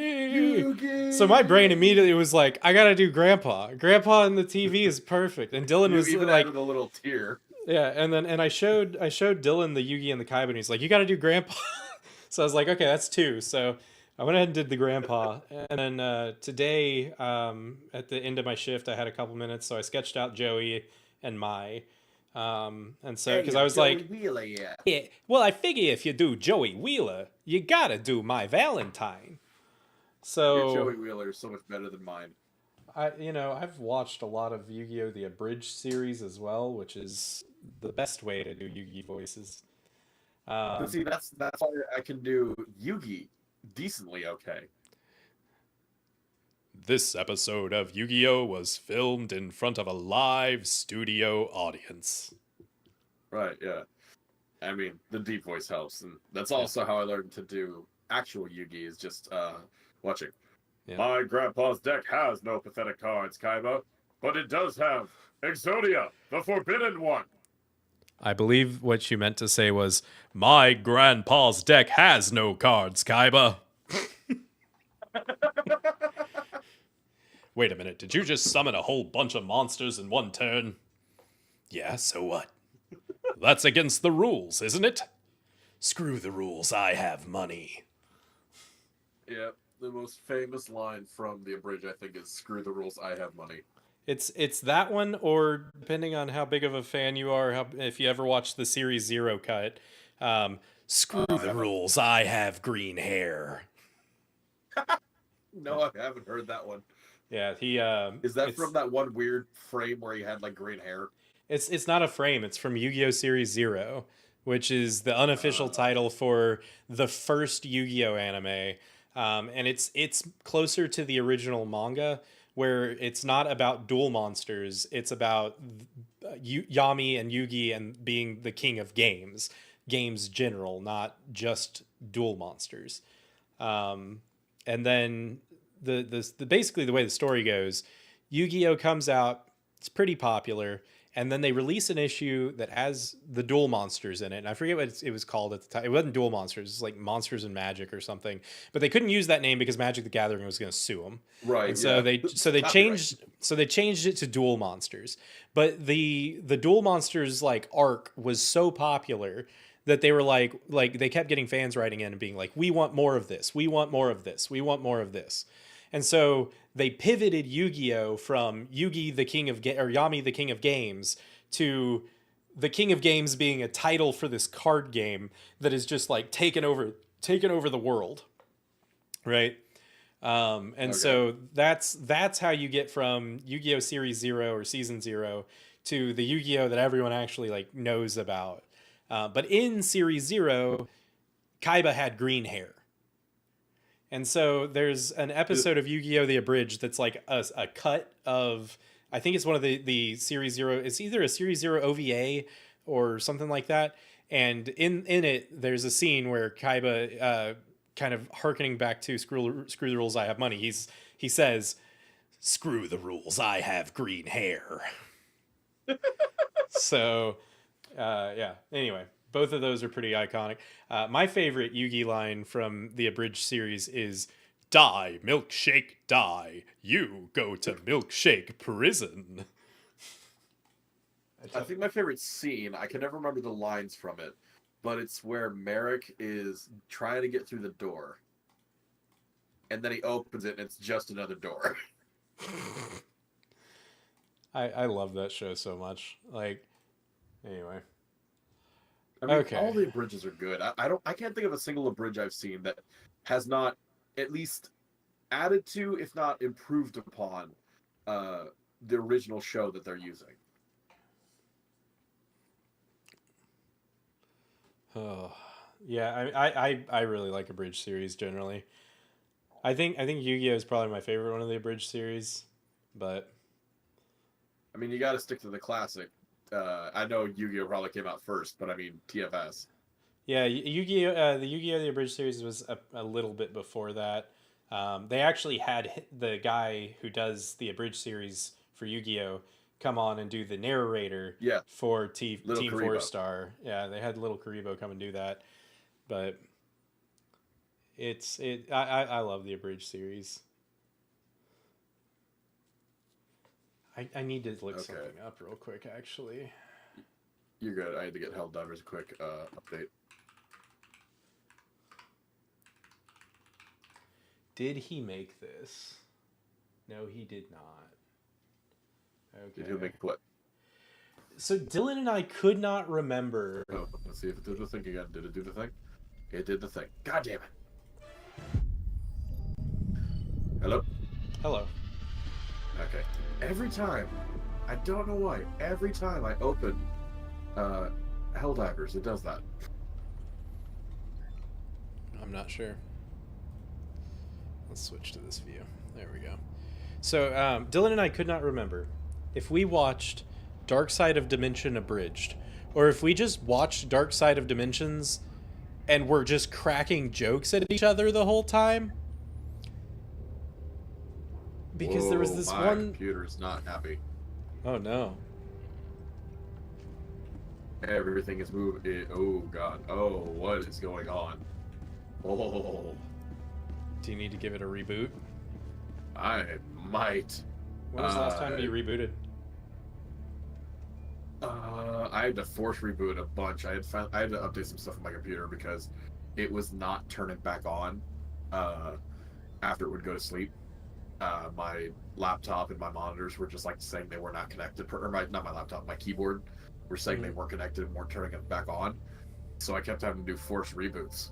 So my brain immediately was like, I gotta do Grandpa. Grandpa in the TV is perfect. And Dylan was even like, added a little tear. Yeah, and I showed Dylan the Yugi and the Kaiba, and he's like, you gotta do Grandpa. So I was like, okay, that's two. So I went ahead and did the Grandpa. And then today, at the end of my shift, I had a couple minutes, so I sketched out Joey and Mai. And so, because I was Joey like, Wheeler, yeah. Well, I figure if you do Joey Wheeler, you gotta do my Valentine. So Your Joey Wheeler is so much better than mine. I've watched a lot of Yu-Gi-Oh! The Abridged series as well, which is the best way to do Yu-Gi-Oh! Voices. But see, that's why I can do Yugi decently okay. This episode of Yu-Gi-Oh! Was filmed in front of a live studio audience. Right, yeah. I mean, the deep voice helps, and that's also how I learned to do actual Yugi, is just watching. Yeah. My grandpa's deck has no pathetic cards, Kaiba, but it does have Exodia, the Forbidden One. I believe what you meant to say was, my grandpa's deck has no cards, Kaiba. Wait a minute, did you just summon a whole bunch of monsters in one turn? Yeah, so what? That's against the rules, isn't it? Screw the rules, I have money. Yep. the most famous line from the abridged, I think, is "Screw the rules, I have money." It's that one, or depending on how big of a fan you are, if you ever watched the series Zero cut, screw the rules, I have green hair. No, I haven't heard that one. Yeah, he Is that from that one weird frame where he had like green hair? It's not a frame. It's from Yu-Gi-Oh! Series Zero, which is the unofficial title for the first Yu-Gi-Oh! Anime, and it's closer to the original manga, where it's not about duel monsters. It's about Yami and Yugi and being the king of games general, not just duel monsters. And then the basically the way the story goes, Yu-Gi-Oh! Comes out. It's pretty popular. And then they release an issue that has the duel monsters in it. And I forget what it was called at the time. It wasn't duel monsters. It was like Monsters and Magic or something. But they couldn't use that name because Magic the Gathering was going to sue them. Right. And so they changed it to Duel Monsters. But the Duel Monsters like arc was so popular that they were like they kept getting fans writing in and being like, we want more of this. We want more of this. We want more of this. And so they pivoted Yu-Gi-Oh! From Yugi the King of or Yami the King of Games to the King of Games being a title for this card game that is just like taken over the world, right? So that's how you get from Yu-Gi-Oh! Series 0 or Season 0 to the Yu-Gi-Oh! That everyone actually like knows about. But in Series 0, Kaiba had green hair. And so there's an episode of Yu-Gi-Oh! The Abridged that's like a cut of, I think it's one of the Series 0. It's either a Series 0 OVA or something like that. And in it, there's a scene where Kaiba, kind of hearkening back to screw the rules, I have money. He says, "Screw the rules, I have green hair." So, yeah. Anyway. Both of those are pretty iconic. My favorite Yugi line from the abridged series is, "Die, milkshake, die. You go to milkshake prison." I think my favorite scene, I can never remember the lines from it, but it's where Merrick is trying to get through the door. And then he opens it and it's just another door. I love that show so much. Like, anyway. I mean, all the abridges are good. I can't think of a single abridge I've seen that has not at least added to, if not improved upon, the original show that they're using. Oh, yeah. I really like abridged series generally. I think Yu-Gi-Oh! Is probably my favorite one of the abridged series, but I mean, you got to stick to the classic. I know Yu-Gi-Oh! Probably came out first, but I mean TFS. Yeah, Yu-Gi-Oh! The Yu-Gi-Oh! The Abridged series was a little bit before that. They actually had the guy who does the Abridged series for Yu-Gi-Oh! Come on and do the narrator for Team Karibo. 4-Star. Yeah, they had Little Karibo come and do that. But I love the Abridged series. I need to look something up real quick, actually. You're good. I had to get Helldivers a quick update. Did he make this? No, he did not. Okay. Did he make what? So Dylan and I could not remember. Oh, let's see if it did the thing again. Did it do the thing? It did the thing. God damn it. Hello? Hello. Okay. Every time, I don't know why, every time I open Helldivers, it does that. I'm not sure. Let's switch to this view. There we go. So Dylan and I could not remember if we watched Dark Side of Dimension Abridged, or if we just watched Dark Side of Dimensions and were just cracking jokes at each other the whole time. Because there was this my one. Computer is not happy. Oh no. Everything is moving. Oh god. Oh, what is going on? Oh. Do you need to give it a reboot? I might. When was the last time you rebooted? I had to force reboot a bunch. I had to update some stuff on my computer because it was not turning back on. after it would go to sleep, my laptop and my monitors were just like saying they were not connected. Not my laptop, my keyboard were saying they weren't connected and weren't turning it back on. So I kept having to do forced reboots.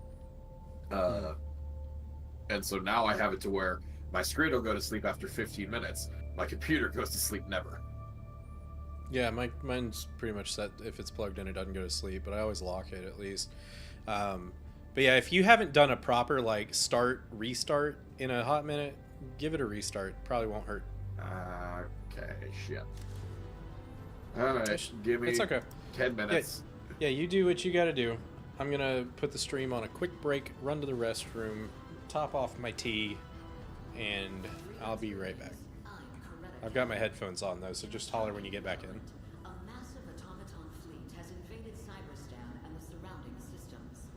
And so now I have it to where my screen will go to sleep after 15 minutes. My computer goes to sleep never. Yeah, mine's pretty much set. If it's plugged in, it doesn't go to sleep, but I always lock it at least. But yeah, if you haven't done a proper like restart in a hot minute, give it a restart. Probably won't hurt. Okay, shit. All right, give me It's okay. 10 minutes. Yeah, you do what you got to do. I'm gonna put the stream on a quick break, run to the restroom, top off my tea, and I'll be right back. I've got my headphones on though, so just holler when you get back in. A massive automaton fleet has invaded Cyberstan and the surrounding systems.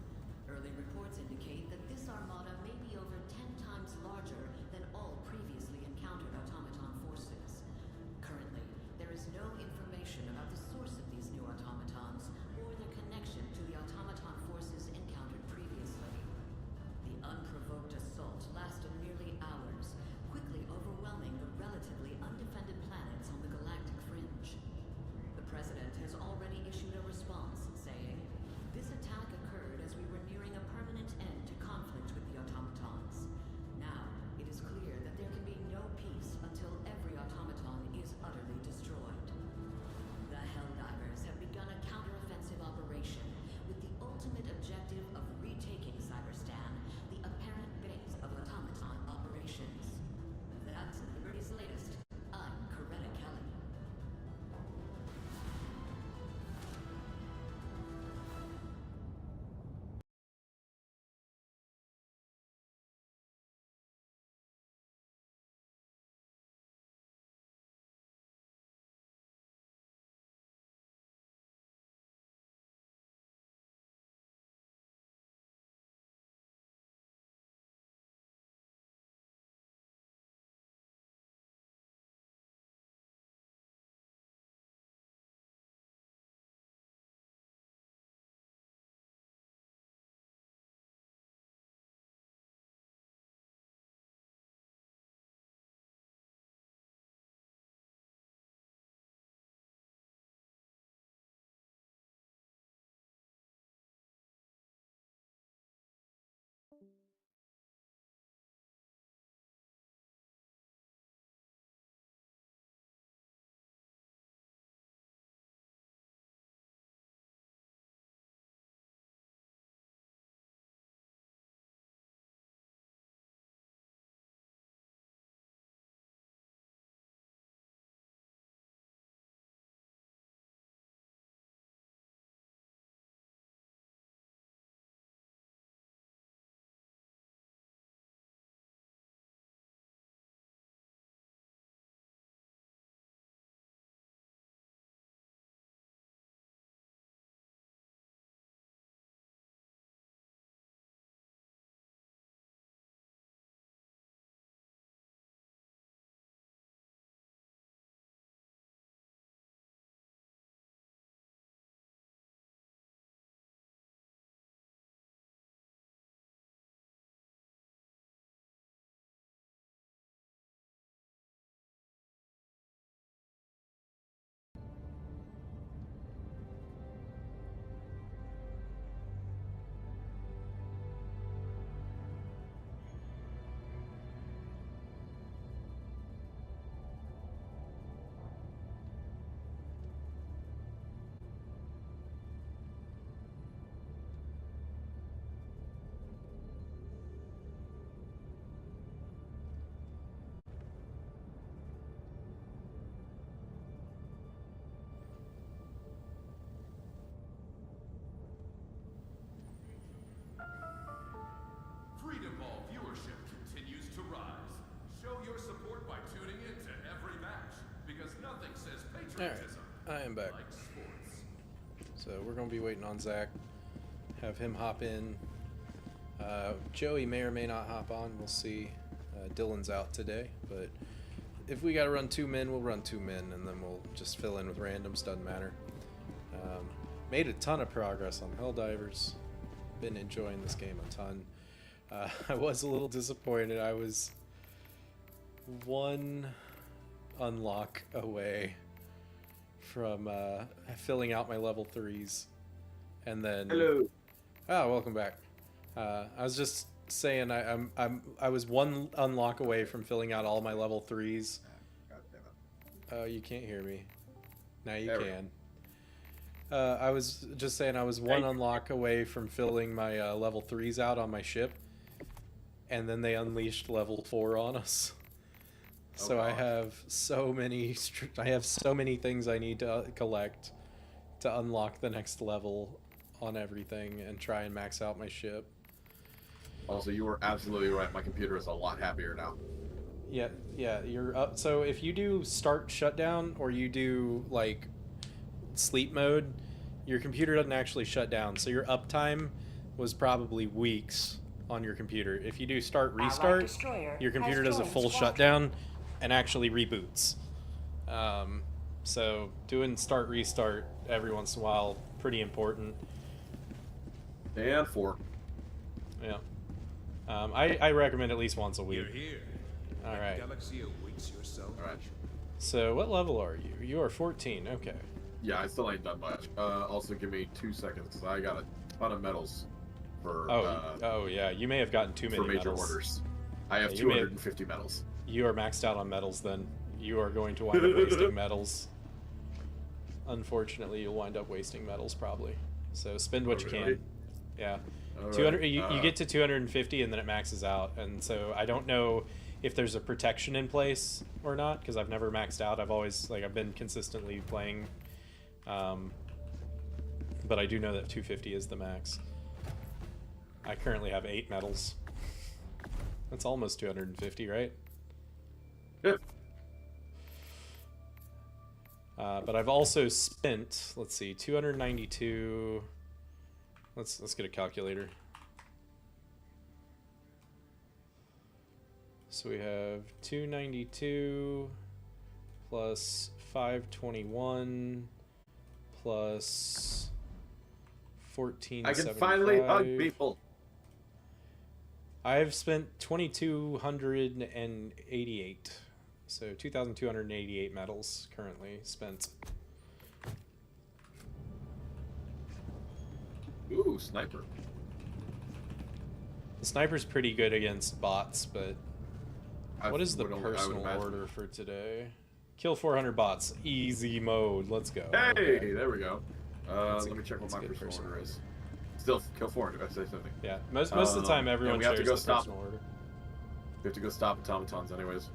Early reports indicate that this armada may be over 10 times larger than all previously encountered automaton forces. Currently, there is no information about the source of these new automatons or their connection to the automaton forces encountered previously. The unprovoked assault lasted merely hours, quickly overwhelming the relatively undefended planets on the galactic fringe. The President has already issued a response, saying, "This attack occurred as we were nearing a permanent end to conflict with the automatons. Now, it is clear that there can be no peace until every automaton is utterly destroyed." The Helldivers have begun a counteroffensive operation with the ultimate objective of retaking Cyberstan, the apparent base of automaton operations. That's Liberty's latest. I'm Coretta Kelly. Freedom Ball viewership continues to rise. Show your support by tuning in to every match, because nothing says patriotism I am back. like sports. So we're going to be waiting on Zach. Have him hop in. Joey may or may not hop on. We'll see. Dylan's out today, but if we got to run 2 men, we'll run 2 men, and then we'll just fill in with randoms. Doesn't matter. Made a ton of progress on Helldivers. Been enjoying this game a ton. I was a little disappointed. I was one unlock away from filling out my level 3s, and then Hello. welcome back. I was just saying I was one unlock away from filling out all my level 3s. God damn it. Oh, you can't hear me. Now you There we can. I was just saying I was one unlock away from filling my level 3s out on my ship, and then they unleashed level 4 on us. So I have so many things I need to collect to unlock the next level on everything and try and max out my ship. Also, you were absolutely right. My computer is a lot happier now. Yeah, you're up. So if you do start shutdown or you do like sleep mode, your computer doesn't actually shut down. So your uptime was probably weeks on your computer. If you do start restart, your computer does a full shutdown and actually reboots. So doing start restart every once in a while, pretty important. And 4. Yeah. I recommend at least once a week. You're here. All right. Galaxy awaits your salvation. All right. So what level are you? You are 14. Okay. Yeah, I still ain't done much. Also, give me 2 seconds because I got a ton of medals for Oh yeah. You may have gotten too many for major medals. orders. I have Yeah, you may have- 250 medals. You are maxed out on medals. Then you are going to wind up wasting medals. Unfortunately, you'll wind up wasting medals probably. So spend what you really? can. Yeah. All 200. right. You get to 250 and then it maxes out. And so I don't know if there's a protection in place or not because I've never maxed out. I've always I've been consistently playing. But I do know that 250 is the max. I currently have 8 medals. That's almost 250, right? Yeah. But I've also spent, let's see, 292. Let's get a calculator. So we have 292 plus 521 plus 1475. I can finally hug people. I've spent 2,288. So 2,288 medals currently spent. Ooh, sniper. The sniper's pretty good against bots, but what is the I would personal imagine. order for today? Kill 400 bots. Easy mode. Let's go. Hey, Okay. there we go. That's Let me check what that's my a good personal personal order is. Still kill 400. I say something. Yeah, most of the time everyone we have shares to go the stop. personal order. We have to go stop automatons anyways.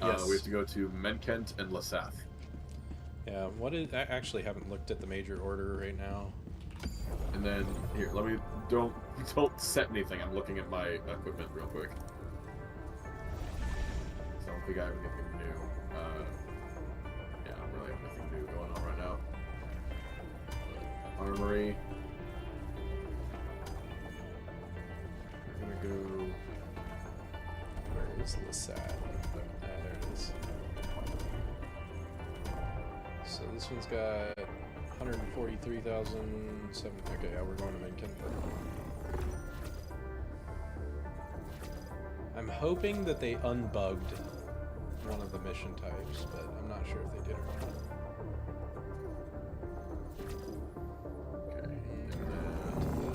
Yes. We have to go to Menkent and Lasath. Yeah, I actually haven't looked at the major order right now. And then here, let me don't set anything. I'm looking at my equipment real quick. So I don't think I have anything new. Yeah, I don't really have anything new going on right now. Armory. We're gonna go. Where is Lissat? There it is. So this one's got 143,007. Okay, yeah, we're going to Minkin. I'm hoping that they unbugged one of the mission types, but I'm not sure if they did or not. Okay.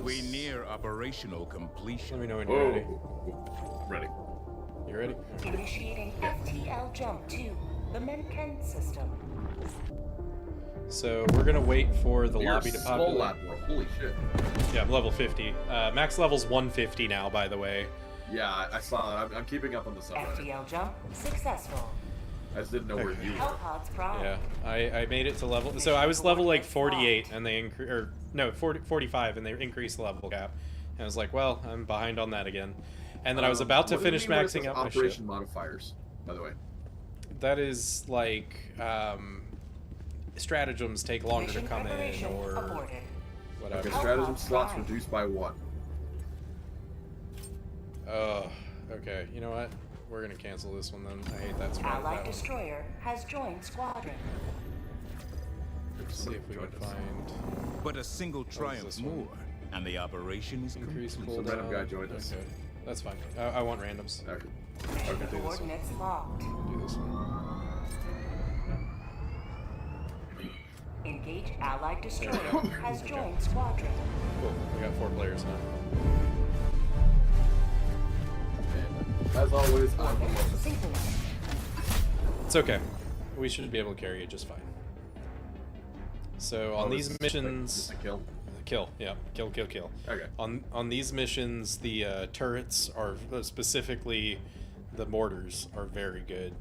We near operational completion. Let me know when you're ready. Ready. You ready? Okay. Initiating FTL jump to the Menken system. So we're gonna wait for the You're lobby to small populate. lab world. Holy shit. Yeah, I'm level 50. Max level's 150 now, by the way. Yeah, I saw it. I'm keeping up on the subreddit. FTL jump successful. I just didn't know where you were. Hellpods prime. Yeah, I made it to level. So I was level like 48, and they 45, and they increased the level cap. And I was like, well, I'm behind on that again. And then I was about to What do you finish mean when it maxing says out my ship. operation modifiers, by the way. That is like stratagems take longer to Mission come in, preparation or aborted. whatever. Okay, Hellpods stratagem slots prime. reduced by 1. Okay. You know what? We're gonna cancel this one then. I hate that strat. Allied that one. destroyer has joined squadron. Let's see if we can find. But a single triumph this one? more, and the operation is Increase complete. cooldown. random guy joined us. Okay, that's fine. I want randoms. Okay. Okay, do this one. Coordinates locked. Do this one. Engaged allied destroyer has joined squadron. Cool. We got 4 players now. And as always, I'm the Coordinates lowest. synchronized. It's okay. We should be able to carry it just fine. So on these missions, Just a kill. kill. Yeah, kill, kill, kill. Okay. On these missions, the turrets are specifically the mortars are very good.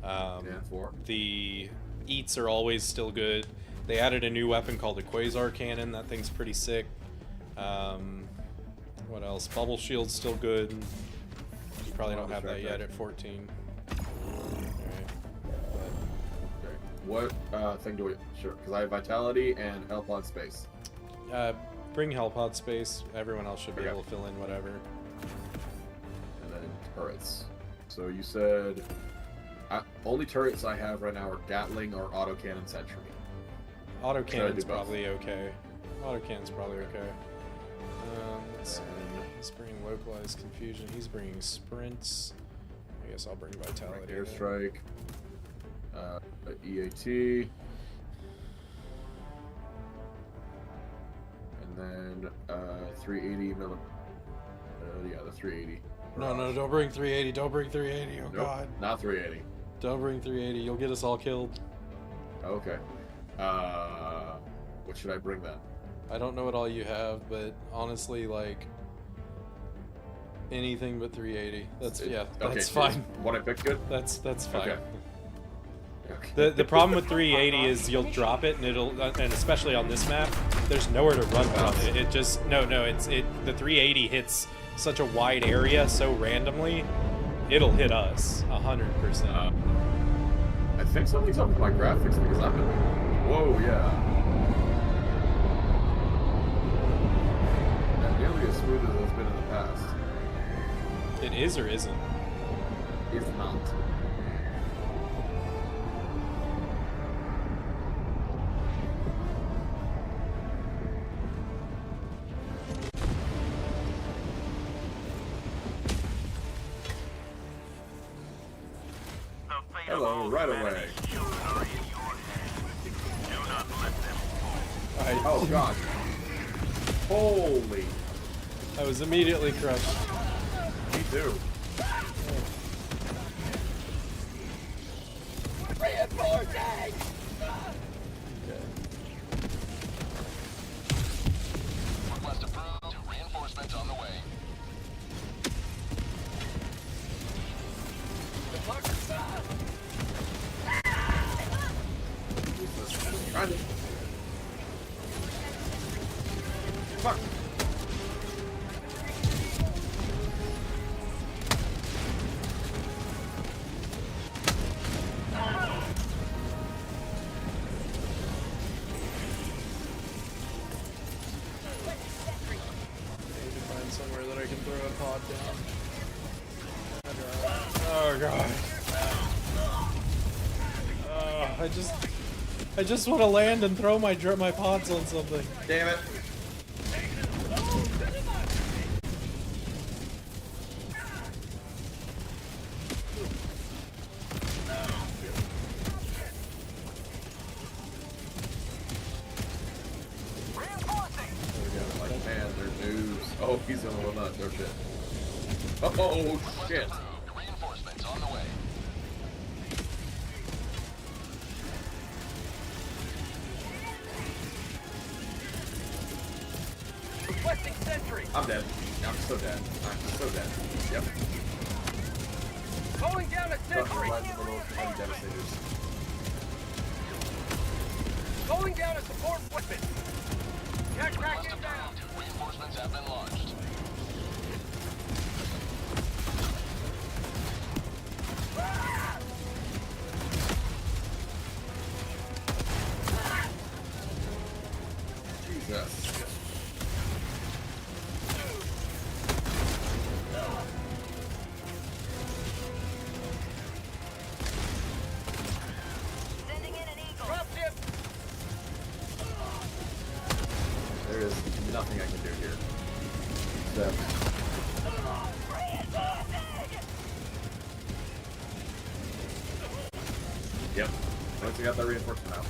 Yeah, 4. The eats are always still good. They added a new weapon called a quasar cannon. That thing's pretty sick. What else? Bubble shield's still good. You probably don't have that yet at 14. Alright. Okay. What thing do we? Sure, because I have vitality and help on space. Bring Hellpod space. Everyone else should be Okay. able to fill in whatever. And then turrets. So you said only turrets I have right now are Gatling or autocannon sentry. Autocannon's do both? probably okay. Autocannon's probably okay. Let's see. He's bringing localized confusion. He's bringing sprints. I guess I'll bring vitality. Airstrike. EAT. And then 380 milli. Yeah, the 380. No, don't bring 380. Don't bring 380. Oh Nope, god. not 380. Don't bring 380. You'll get us all killed. Okay. What should I bring then? I don't know what all you have, but honestly, like anything but 380. That's Okay, fine. What I picked good? That's fine. Okay. Okay. The problem with 380 is you'll drop it and and especially on this map, there's nowhere to run from it. It just the 380 hits such a wide area so randomly, it'll hit us 100%. I think something's up with my graphics because I've been. Whoa, yeah. Not nearly as smooth as it's been in the past. It is or isn't? It's not. Hello, right away. Oh god. Holy. I was immediately crushed. Me too. Request approved. Reinforcements on the way. Trying to. Fuck. I need to find somewhere that I can throw a pod down. Oh god. I just want to land and throw my pods on something. Damn it. Like, man, they're noobs. Oh, he's the only one not. Oh shit. Oh shit. Reinforcements on the way. Requesting sentry. I'm dead. I'm so dead. I'm so dead. Yep. Calling down a sentry. Devastators. Calling down a support weapon. Jet track inbound. Reinforcements have been launched. Jesus. Sending in an eagle. Drop ship. There is nothing I can do here. step. Yep. Once we got that reinforcement out.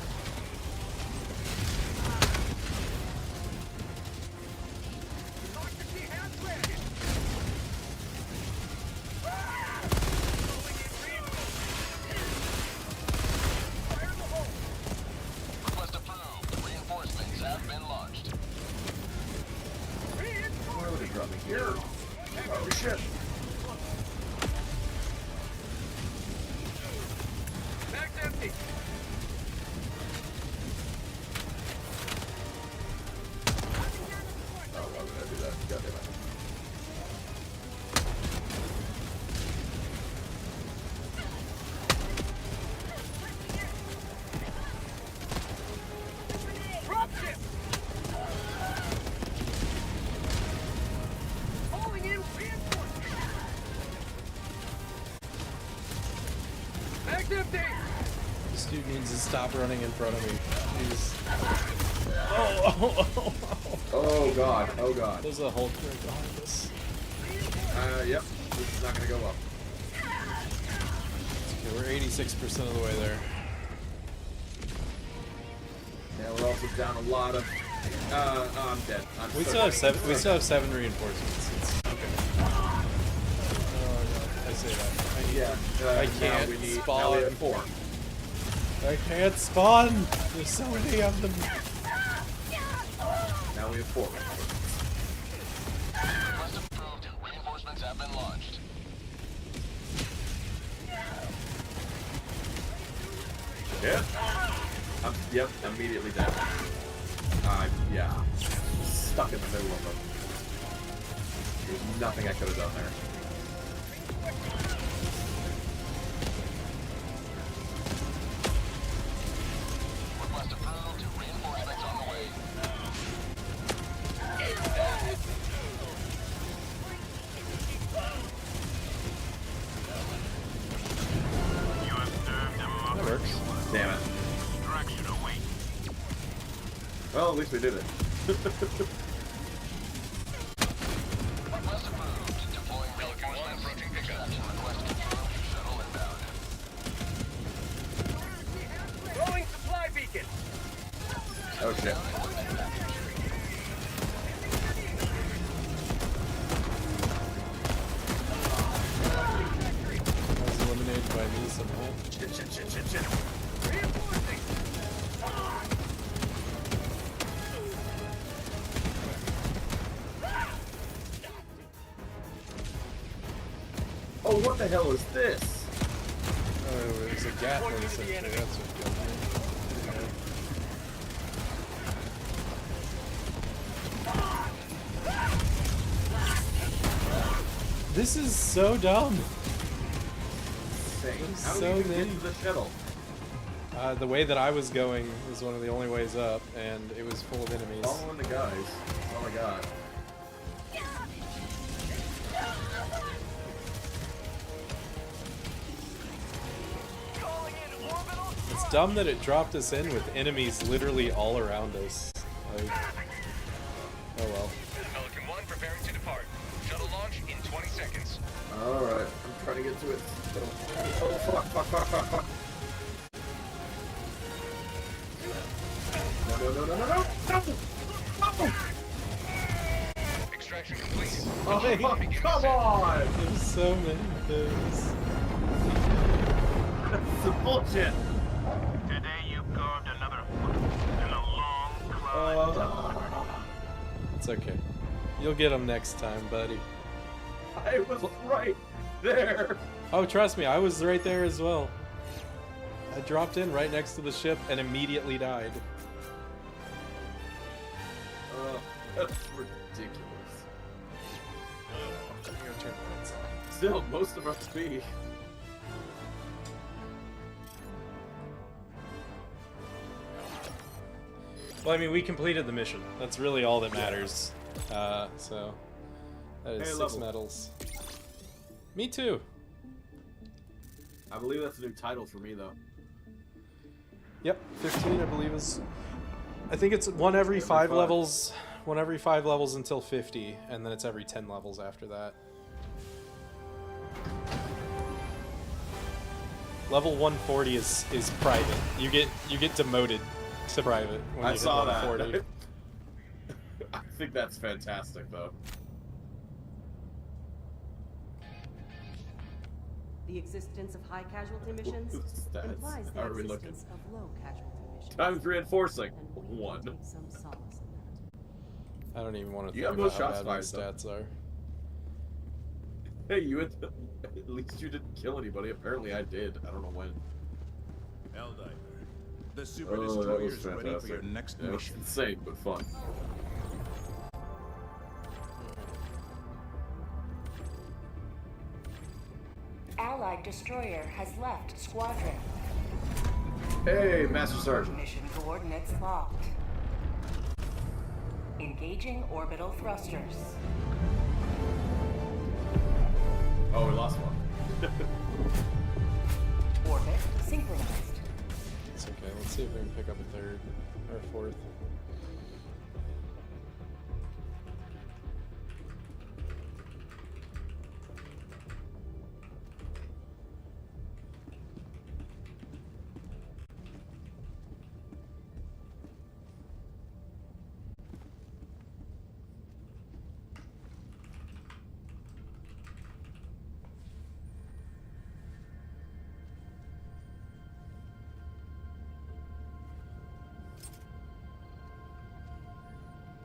Request approved. Reinforcements have been launched. Why would it drop me here? Oh shit. Bag's empty. Oh, why would I do that? God damn it. Dropship. Calling in reinforcements. Bag's empty. This dude needs to stop running in front of me. He's... Oh. Oh god, oh god. There's a Hulk right behind us. Yep. This is not gonna go up. Okay, we're 86% of the way there. Yeah, we're also down a lot of. I'm dead. We still have seven. We still have 7 reinforcements. It's okay. Oh no, I say that. Yeah. I now can't we need, spawn. Now we have 4. I can't spawn. There's so many of them. Now we have 4. Request approved. Reinforcements have been launched. Yeah. Yep. Immediately down. Yeah. Stuck in the middle of them. There's nothing I could have done there. Request approved. Reinforcements on the way. That works. Damn it. Well, at least we did it. Request approved. Deploying reinforcements. Approaching pickup. Request confirmed. Shuttle inbound. Throwing supply beacon. Oh shit. I was eliminated by me somehow. Shit. Reinforcing. Oh, what the hell is this? Oh, it was a Gatling essentially. That's what killed me. This is so dumb. Insane. There's How do so we even many. get to the shuttle? The way that I was going was one of the only ways up, and it was full of enemies. Following the guys. That's all I got. It's dumb that it dropped us in with enemies literally all around us. Like, oh well. Pelican 1 preparing to depart. Shuttle launch in 20 seconds. Alright, I'm trying to get to it. Oh, fuck. No. Extraction complete. Oh, come on! There's so many things. That's some bullshit. Today you've carved another foot in a long climb. It's okay. You'll get them next time, buddy. I was right there. Oh, trust me, I was right there as well. I dropped in right next to the ship and immediately died. That's ridiculous. I'm gonna turn the lights on. Still, most of us be. Well, I mean, we completed the mission. That's really all that matters. So that is Hey, 6 level. medals. Me too. I believe that's a new title for me, though. Yep, 15, I believe is. I think it's one every 5 5. levels. 1 every 5 levels until 50, and then it's every 10 levels after that. Level 140 is private. You get demoted to private when I you hit saw 140. that. I think that's fantastic, though. The existence of high casualty missions Stats. implies the How are we looking? existence of low casualty missions. Times reinforcing. And we 1. can take some solace in that. I don't even want to You think got about most how shots bad my fired, stats are. Hey, you had at least you didn't kill anybody. Apparently, I did. I don't know when. Helldiver, the super Oh, that destroyer was is ready for fantastic. your next Yeah, it was mission. insane, but fun. Allied destroyer has left squadron. Hey, Master Sergeant. Mission coordinates locked. Engaging orbital thrusters. Oh, we lost one. Orbit synchronized. It's okay. Let's see if we can pick up a 3rd or 4th.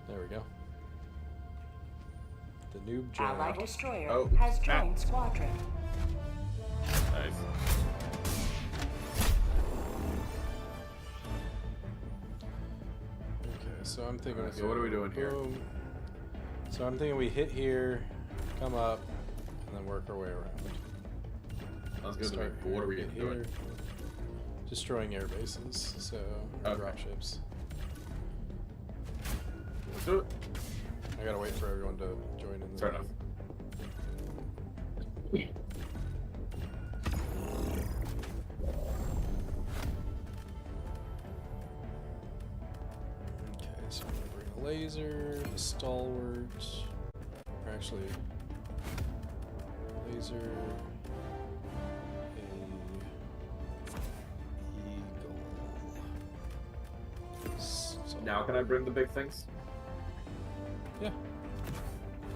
There we go. The noob Allied jam. destroyer Oh. has joined squadron. Nice. Okay, so I'm thinking. Alright, we so what go are we doing here? boom. So I'm thinking we hit here, come up, and then work our way around. Sounds good to me. Start But what are we here, get doing? here. Destroying air bases, so Okay. dropships. Let's do it. I gotta wait for everyone to join in. Fair enough. Okay, so I'm gonna bring a laser, the stalwart, or actually, laser, a eagle. Now can I bring the big things? Yeah.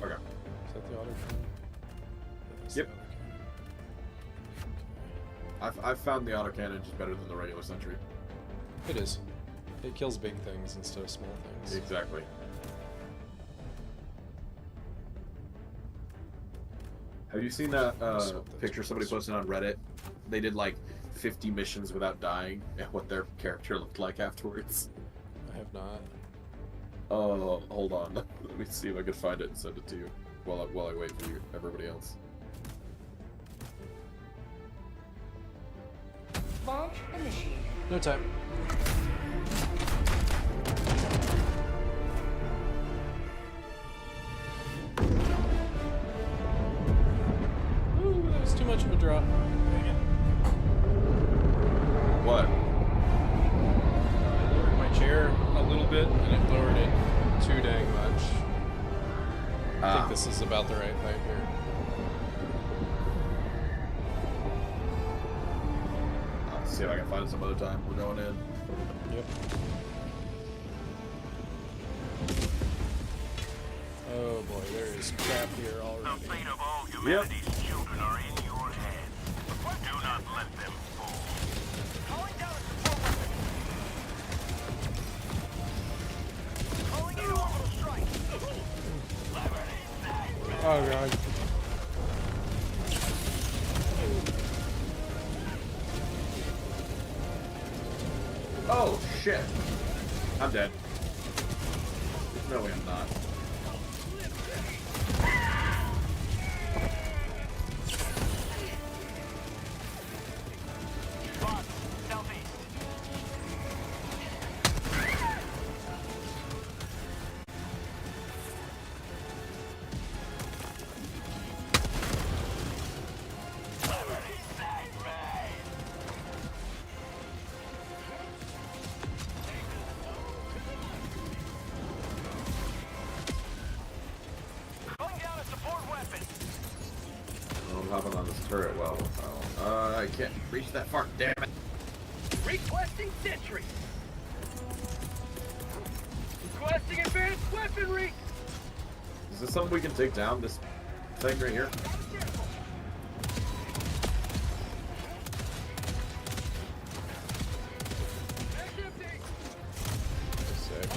Okay. Is that the auto cannon? That's Yep. the autocannon. I've found the autocannon just better than the regular sentry. Okay. It is. It kills big things instead of small things. Exactly. Have you seen that Swap those picture somebody parts. posted on Reddit? They did like 50 missions without dying, and what their character looked like afterwards. I have not. Oh, hold on. Let me see if I can find it and send it to you while I wait for you, everybody else. Launch initiated. No time. Ooh, that was too much of a drop. Dang it. What? I lowered my chair a little bit, and it lowered it too dang much. I think this is about the right height here. I'll see if I can find it some other time. We're going in. Yep. Oh boy, there is crap here The already. fate of all humanity's children are in your hands. Do not let them fall. Calling down a support weapon. Calling in orbital strike. Oh god. Oh, shit. I'm dead. No way I'm not. Boss, southeast. I'm hopping on this turret. Well, I can't reach that far. Damn it! Requesting sentry. Requesting advanced weaponry. Is this something we can take down? This thing right here? Sick.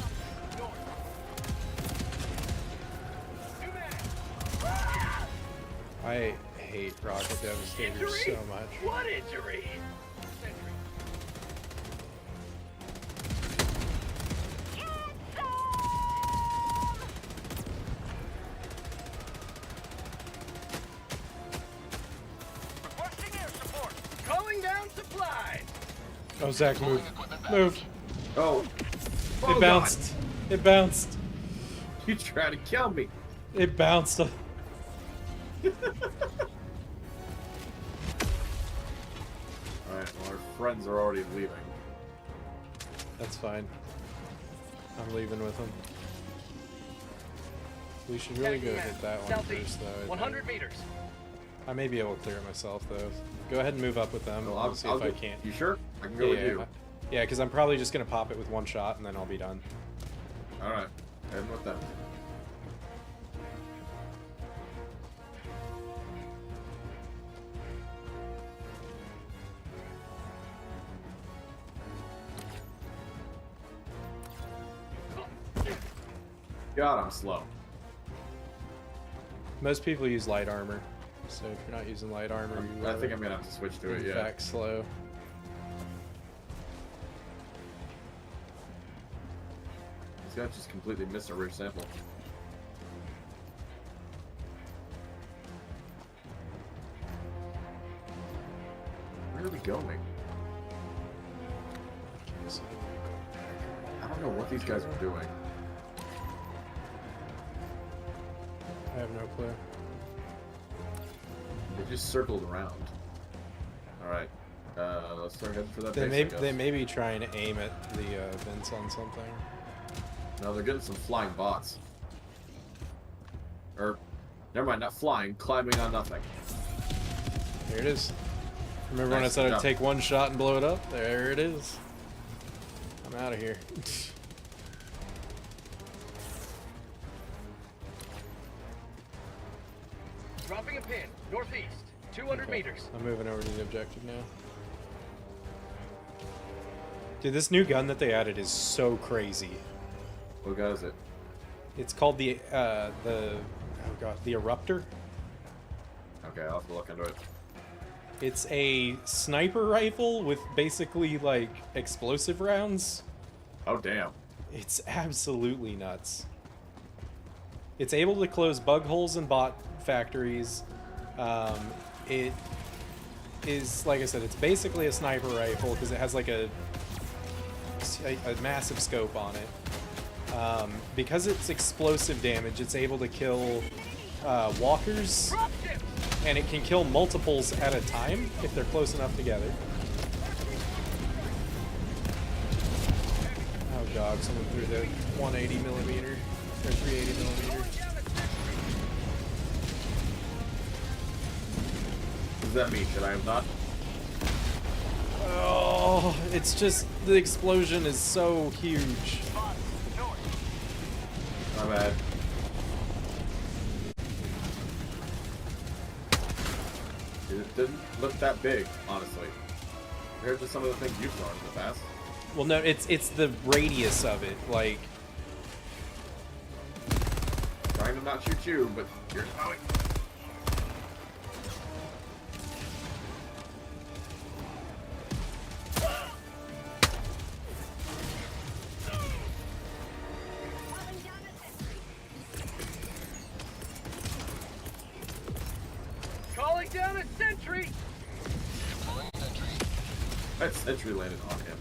I hate Rocket Devastators so much. What injury? Requesting air support. Calling down supplies. Oh, Zach, move. Move. Oh! It bounced. It bounced. You trying to kill me? It bounced. Alright, well, our friends are already leaving. That's fine. I'm leaving with him. We should really go hit that one first, though. I think. 100 meters. I may be able to clear it myself, though. Go ahead and move up with them. Well, I'll see if I go- can't. You sure? I can go with you. Yeah, because I'm probably just going to pop it with one shot, and then I'll be done. Alright, heading with them. God, I'm slow. Most people use light armor, so if you're not using light armor, you I think I'm gonna have to switch to it, in yeah. fact slow. This guy just completely missed a rich sample. Where are we going? I don't know what these guys are doing. I have no clue. They just circled around. Alright. Let's start heading for that They base, may I guess. they may be trying to aim at the vents on something. No, they're getting some flying bots. Or, never mind, not flying, climbing on nothing. Here it is. Remember when I Nice said I'd job. take one shot and blow it up? There it is. I'm out of here. Dropping a pin. Northeast. 200 meters. I'm moving over to the objective now. Dude, this new gun that they added is so crazy. What guy is it? It's called the oh god, the Eruptor. Okay, I'll have to look into it. It's a sniper rifle with basically like explosive rounds. Oh, damn. It's absolutely nuts. It's able to close bug holes in bot factories. It is, like I said, it's basically a sniper rifle because it has like a massive scope on it. Because it's explosive damage, it's able to kill walkers, and it can kill multiples at a time if they're close enough together. Oh god, someone threw the 180 millimeter or 380 millimeter. What does that mean? Should I have not? Oh, it's just the explosion is so huge. My bad. It didn't look that big, honestly. Compared to some of the things you've thrown in the past. Well, no, it's the radius of it. Like, Trying to not shoot you, but you're snowing. Calling down a sentry. That sentry landed on him.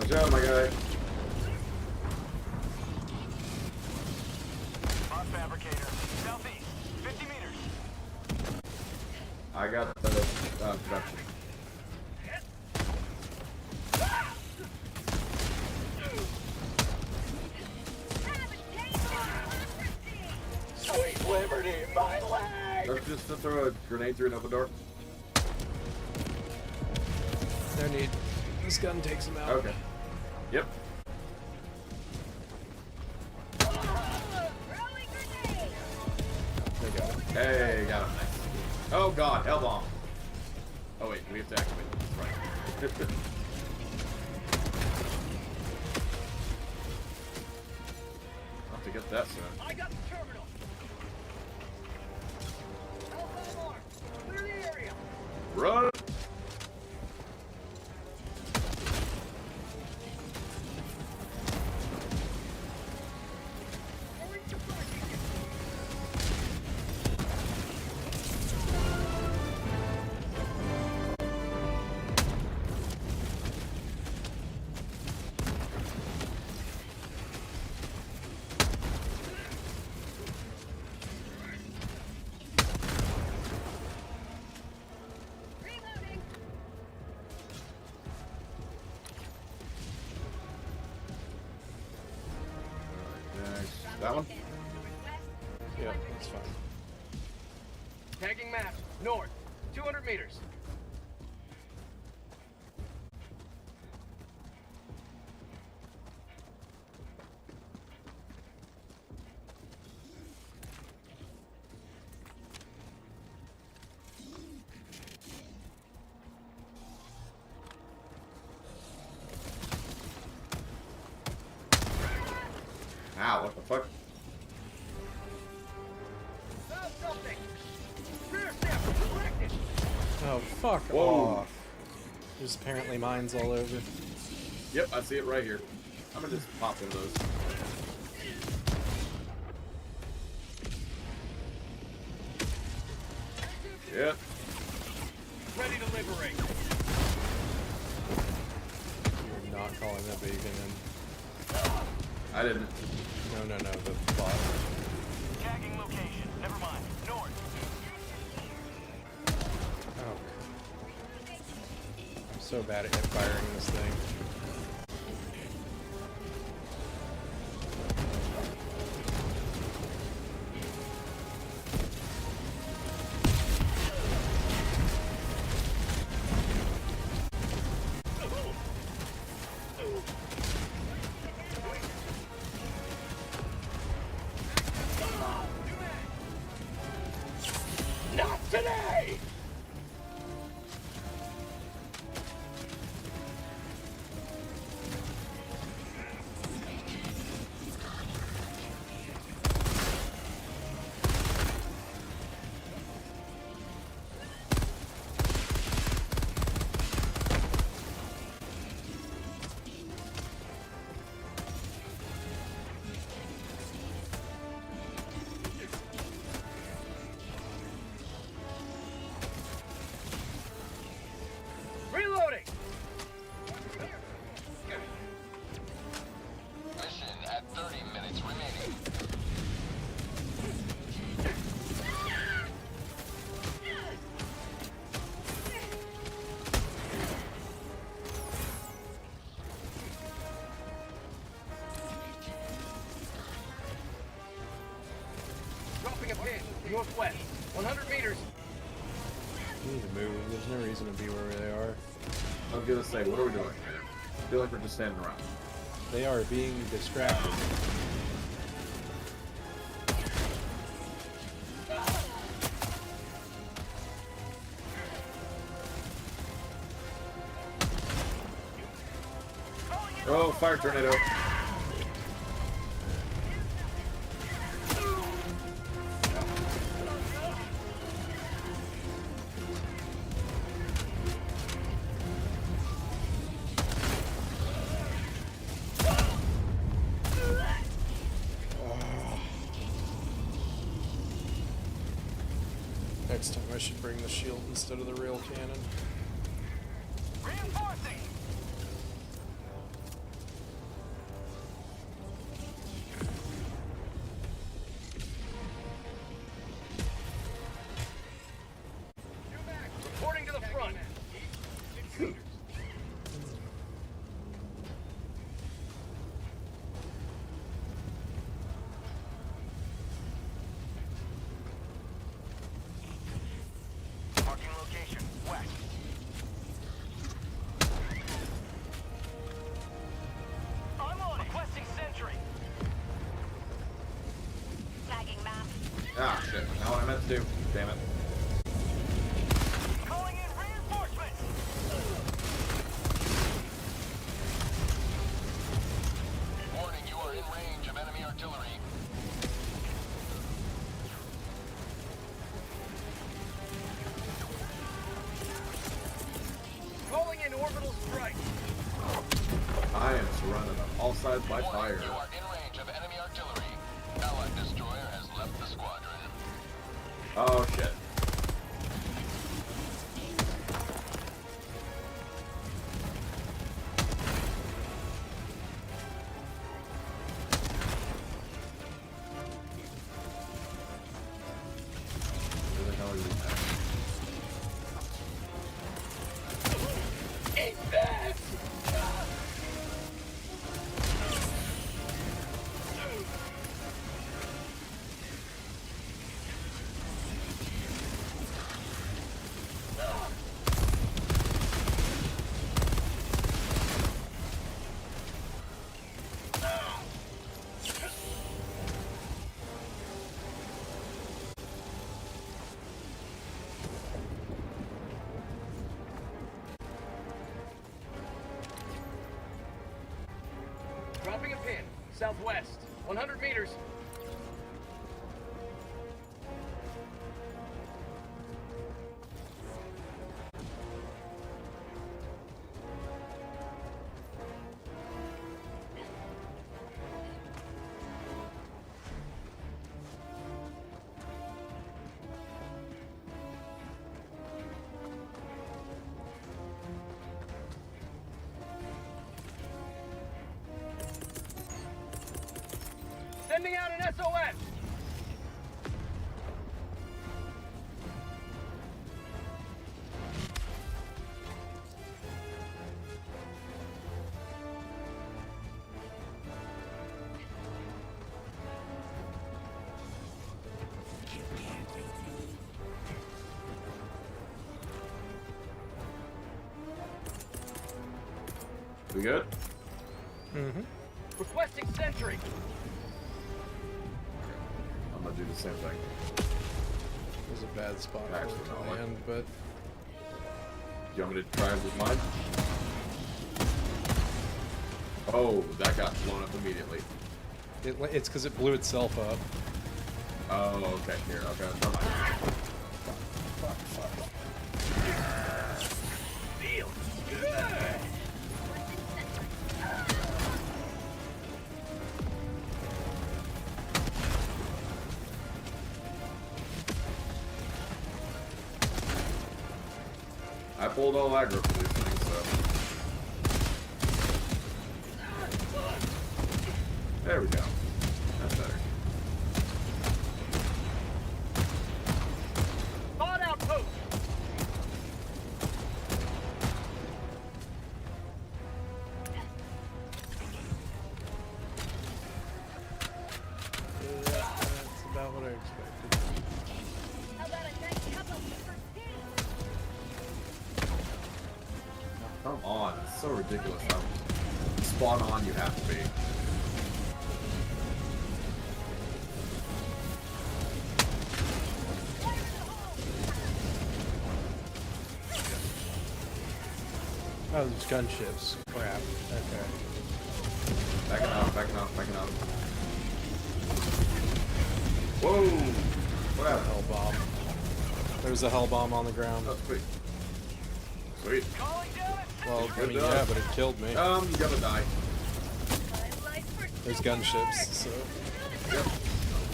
Watch out, my guy. Boss fabricator. Southeast. 50 meters. I got the production. Sweet liberty, my leg! Let's just throw a grenade through an open door. No need. This gun takes him out. Okay. Yep. They got it. Hey, got him. Nice. Oh god, L-bomb. Oh wait, we have to activate this. Right. I'll have to get that soon. I got the terminal. Alpha alarm. Clear the area. Run! That one? Yeah, that's fine. Tagging map. North. 200 meters. Ow, what the fuck? Found something. Rear step. Corrected. Oh, fuck Whoa. off. There's apparently mines all over. Yep, I see it right here. I'm gonna just pop one of those. Yep. Ready to liberate. You're not calling that beacon in. I didn't. No, the bot. Tagging location. Never mind. North. Oh. I'm so bad at hip firing this thing. Not today. Reloading. Mission at 30 minutes remaining. Dropping a pin. Northwest. 100 meters. We need to move. There's no reason to be where they are. I was gonna say, what are we doing? I feel like we're just standing around. They are being distracted. Oh, fire tornado. Next time I should bring the shield instead of the rail cannon. Reinforcing. Marking location, west. I'm on it. Requesting sentry. Tagging map. Ah, shit. Not what I meant to do. Damn it. Calling in reinforcements. Warning, you are in range of enemy artillery. Calling in orbital strike. I am surrounded on all sides by fire. You are in range of enemy artillery. Allied destroyer has left the squadron. Oh, shit. Where the hell are you at? Dropping a pin. Southwest. 100 meters. Sending out an SOS. We good? Mm-hmm. Requesting sentry. I'm gonna do the same thing. It was a bad spot for Actually, it no, to like- land, but Do you want me to try with mine? Oh, that got blown up immediately. it's because it blew itself up. Oh, okay. Here, okay. Never mind. Feels good. I pulled all aggro for these things, so. There we go. That's better. Thought outpost. That's about what I expected. How about a nice cup of first Come on. It's so ridiculous how spot on you have to be. Oh, there's gunships. Crap. Okay. Backing out, backing out, backing out. Whoa! What happened? Hell bomb. There's a hell bomb on the ground. Oh, sweet. Sweet. Calling down a Well, I Good mean, job. yeah, but it killed me. You gotta die. There's gunships, so.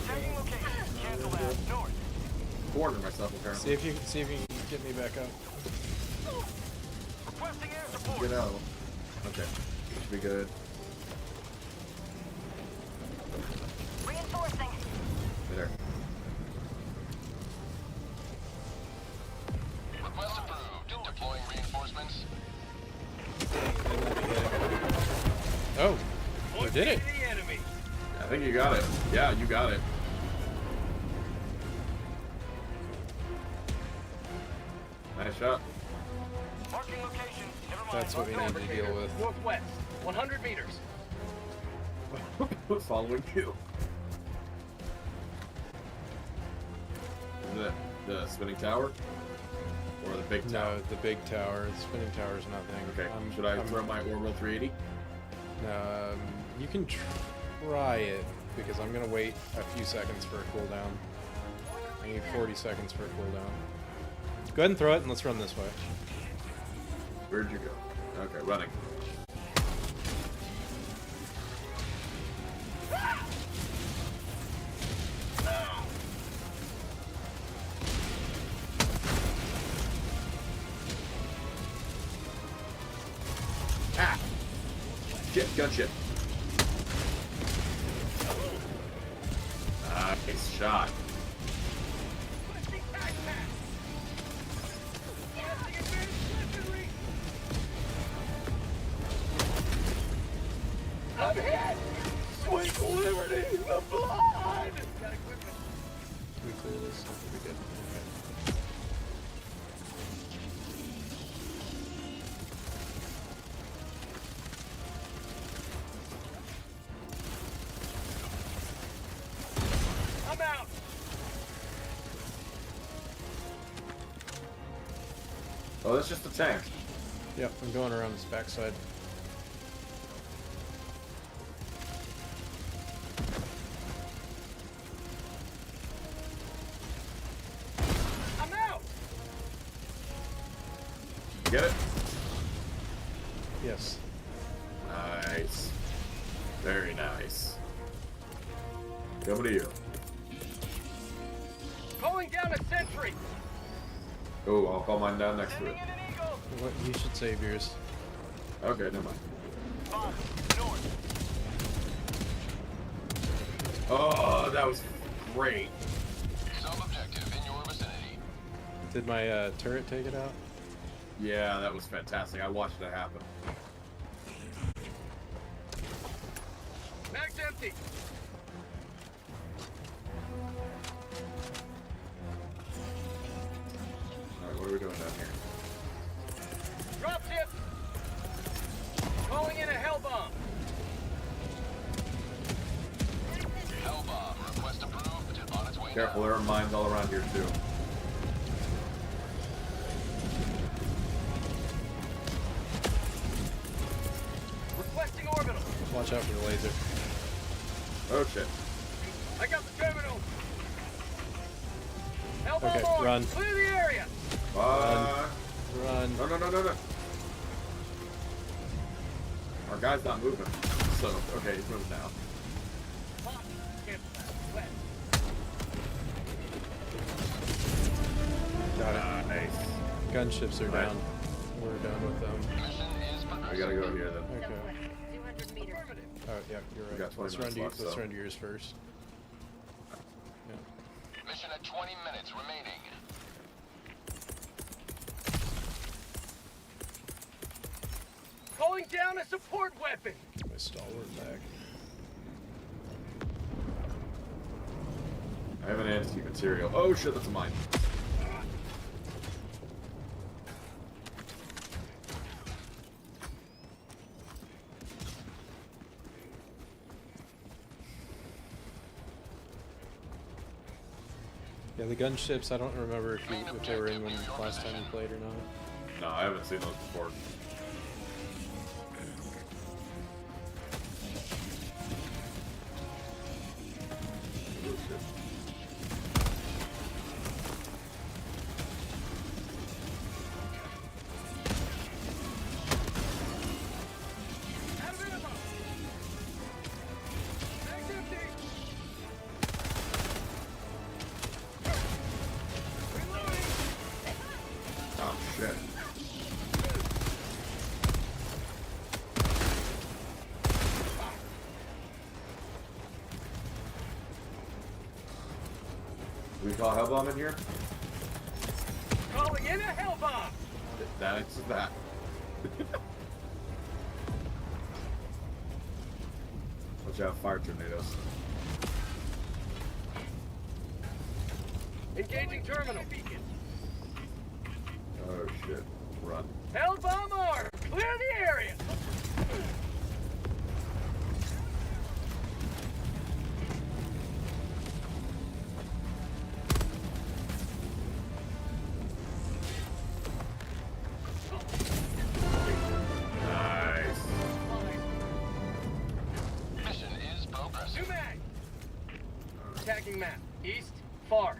tagging location. Cancel that. North. Cornered myself apparently. See if you can get me back up. Requesting air support. Get out. Okay. Should be good. Reinforcing. There. Request approved. Deploying reinforcements. I did it. The enemy. I think you got it. Yeah, you got it. Nice shot. Marking location. Never mind. That's what we need to deal with. Northwest. 100 meters. Following you. The spinning tower? Or the big tower? No, the big tower. The spinning tower is nothing. Okay, should I throw my orbital 380? You can try it, because I'm going to wait a few seconds for a cooldown. I need 40 seconds for a cooldown. Go ahead and throw it, and let's run this way. Where'd you go? Okay, running. Ah! Shit, gunship. Nice shot. I'm hit! Sweet liberty! The blood! We clear this. That'll be good. Okay. I'm out! Oh, that's just a tank. Yep, I'm going around this backside. I'm out! Get it? Yes. Nice. Very nice. Coming to you. Calling down a sentry! Oh, I'll call mine down next to it. Sending in an eagle! What, you should save yours. Okay, never mind. Bob, north. Oh, that was great. Sub-objective in your vicinity. Did my turret take it out? Yeah, that was fantastic. I watched it happen. Mag's empty! Alright, what are we doing down here? Drop ship! Calling in a hell bomb! Hell bomb. Request approved. On its way Careful, there are mines all around here too. Requesting orbital. Watch out for the laser. Oh shit. I got the terminal. Hell bomb Okay, on. run. Clear the area. Bye. Run. No, no, no, no, no. Our guy's not moving. So, okay, he's moving now. Hot. Campfire. West. Got it. Nice. Gunships are Right. down. We're done with them. Mission is We gotta go here then. Okay. 200 meters. affirmative. Oh, yeah, you're right. got 20 Let's run minutes to left, let's so- run to yours first. Yeah. Mission at 20 minutes remaining. Calling down a support weapon. Get my stalwart back. I have an anti-material. Oh shit, that's a mine. Yeah, the gunships, I don't remember if they were in when last time you played or not. No, I haven't seen those before. Oh, shit. Out of ammo. Mag's empty. Reloading. Oh shit. Do we call Hellbomb in here? Calling in a hell bomb. That answers that. Watch out, fire tornadoes. Engaging terminal. Oh shit. Run. Held bomb arm. Clear the area. Nice. Mission is progressing. New mag. Tagging map. East. Far.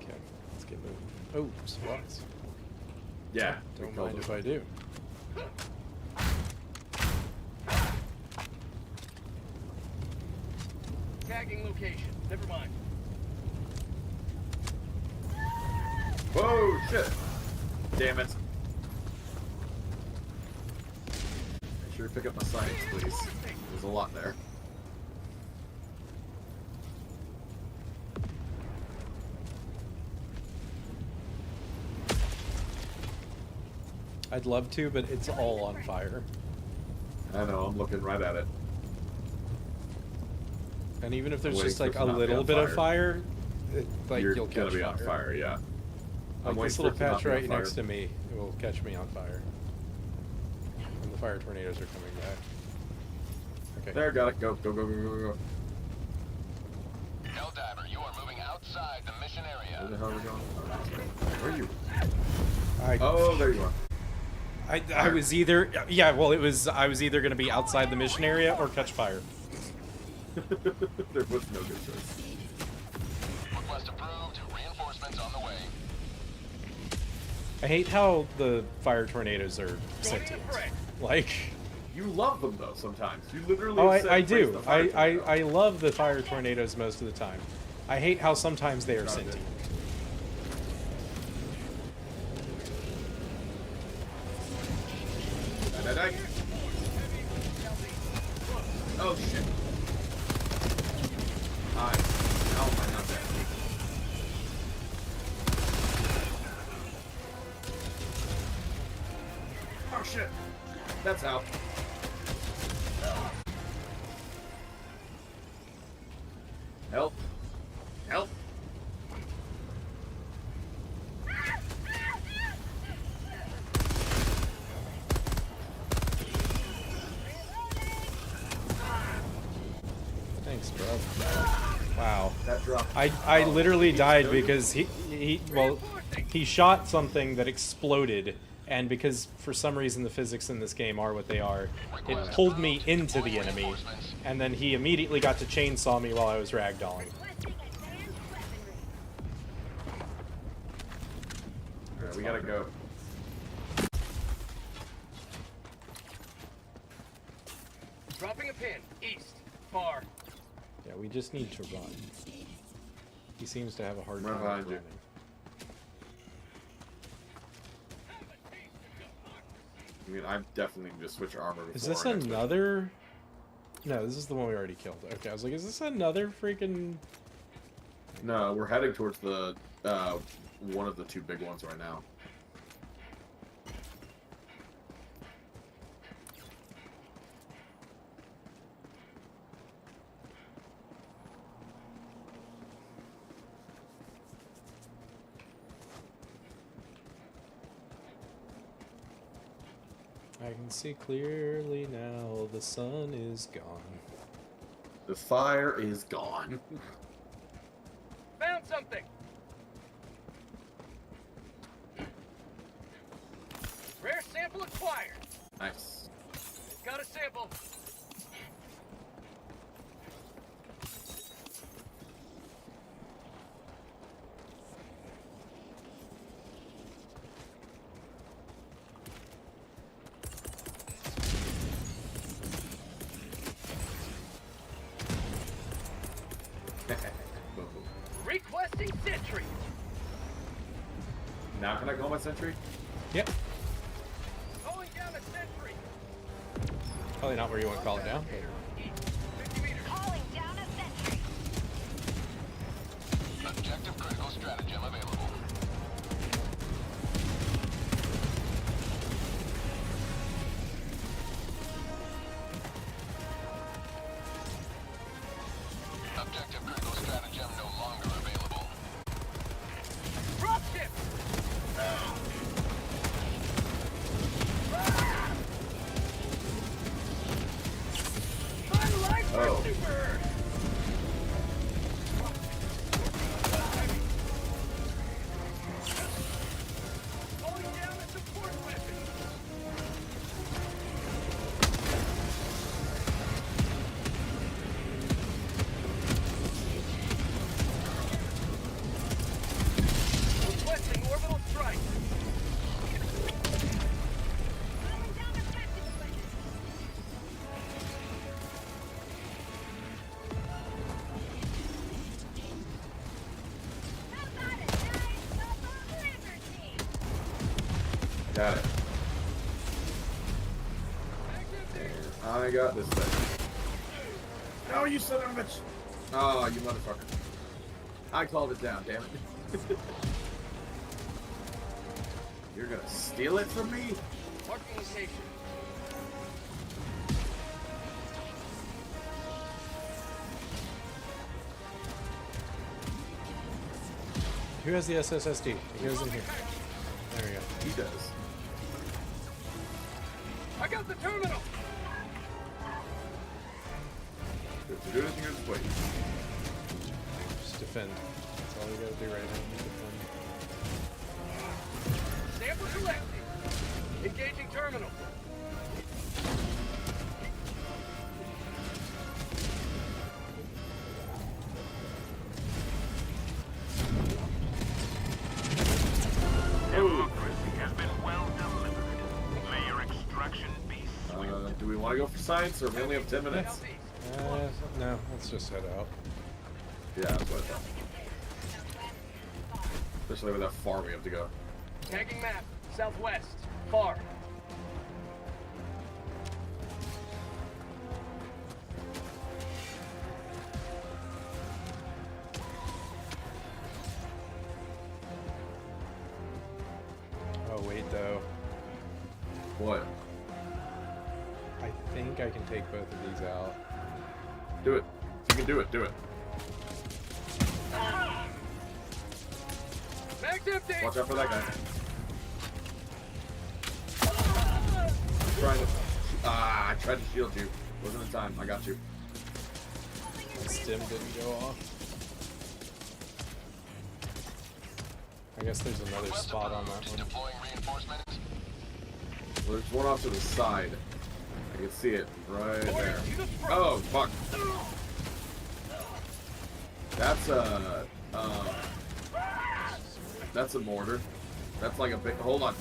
Okay, let's get moving. Oh, supplies. Yeah. Don't mind if I do. Tagging location. Never mind. Whoa, shit. Damn it. Make sure you pick up my science, please. There's a lot there. I'd love to, but it's all on fire. I know, I'm looking right at it. And even if there's waiting just for like it a to not be little on bit of fire. fire, like You're you'll gonna catch be fire. on fire, yeah. Like waiting this for little it to not patch be on right fire. next to me, it will catch me on fire. And the fire tornadoes are coming back. Okay. There, got it. Go, go, go, go, go, go. Helldiver, you are moving outside the mission Where area. the hell are we going? Where are you? Oh, there you are. I was either I was either gonna be outside the mission area or catch fire. There was no good choice. Request approved. Reinforcements on the way. I hate how the fire tornadoes are sentient. Like, You love them though sometimes. You literally. oh, said I praise do. the fire tornado. I love the fire tornadoes most of the time. I hate how sometimes they are Not sentient. good. Die, die, die. Oh shit. Hi. How am I not dead? Oh shit. That's out. Help. Help. Thanks, bro. Wow. That dropped. I literally died because he shot something that exploded, and because for some reason the physics in this game are what they are, it pulled me into the enemy, and then he immediately got to chainsaw me while I was ragdolling. Alright, we gotta go. Dropping a pin. East. Far. Yeah, we just need to run. He seems to have a hard Run time behind you. running. I mean, I definitely need to switch armor before. Is this our next another? No, this is the one we already killed. Okay, I was like, is this another freaking? mission. No, we're heading towards the one of the two big ones right now. I can see clearly now. The sun is gone. The fire is gone. Found something. Rare sample acquired. Nice. Got a sample. Boom. Requesting sentry. Now can I call my sentry? Yep. Calling down a sentry. Probably not where you want to call it down. East. 50 meters. Calling down a sentry. Objective critical stratagem available. Got it. And I got this thing. No, you son of a bitch! Oh, you motherfucker. I called it down, damn it. You're gonna steal it from me? Marking location. Who has the SSSD? It goes in here. There we go. He does. I got the terminal. If you do anything, just wait. Just defend. That's all we gotta do right now. Defend. Sample collected. Engaging terminal. Democracy has been well delivered. May your extraction be swift. Do we want to go for science, or we only have 10 minutes? No, let's just head out. Yeah, that's what I thought. Especially with how far we have to go. Tagging map. Southwest. Far. Oh wait, though. What? I think I can take both of these out. Do it. You can do it. Do it. Mag's empty. Watch out for that guy. I'm trying to. I tried to shield you. Wasn't in time. I got you. The stim didn't go off. I guess there's another spot on that one. Deploying reinforcements. Well, there's one off to the side. I can see it right there. Oh, fuck. That's a, that's a mortar. That's like a big, hold on,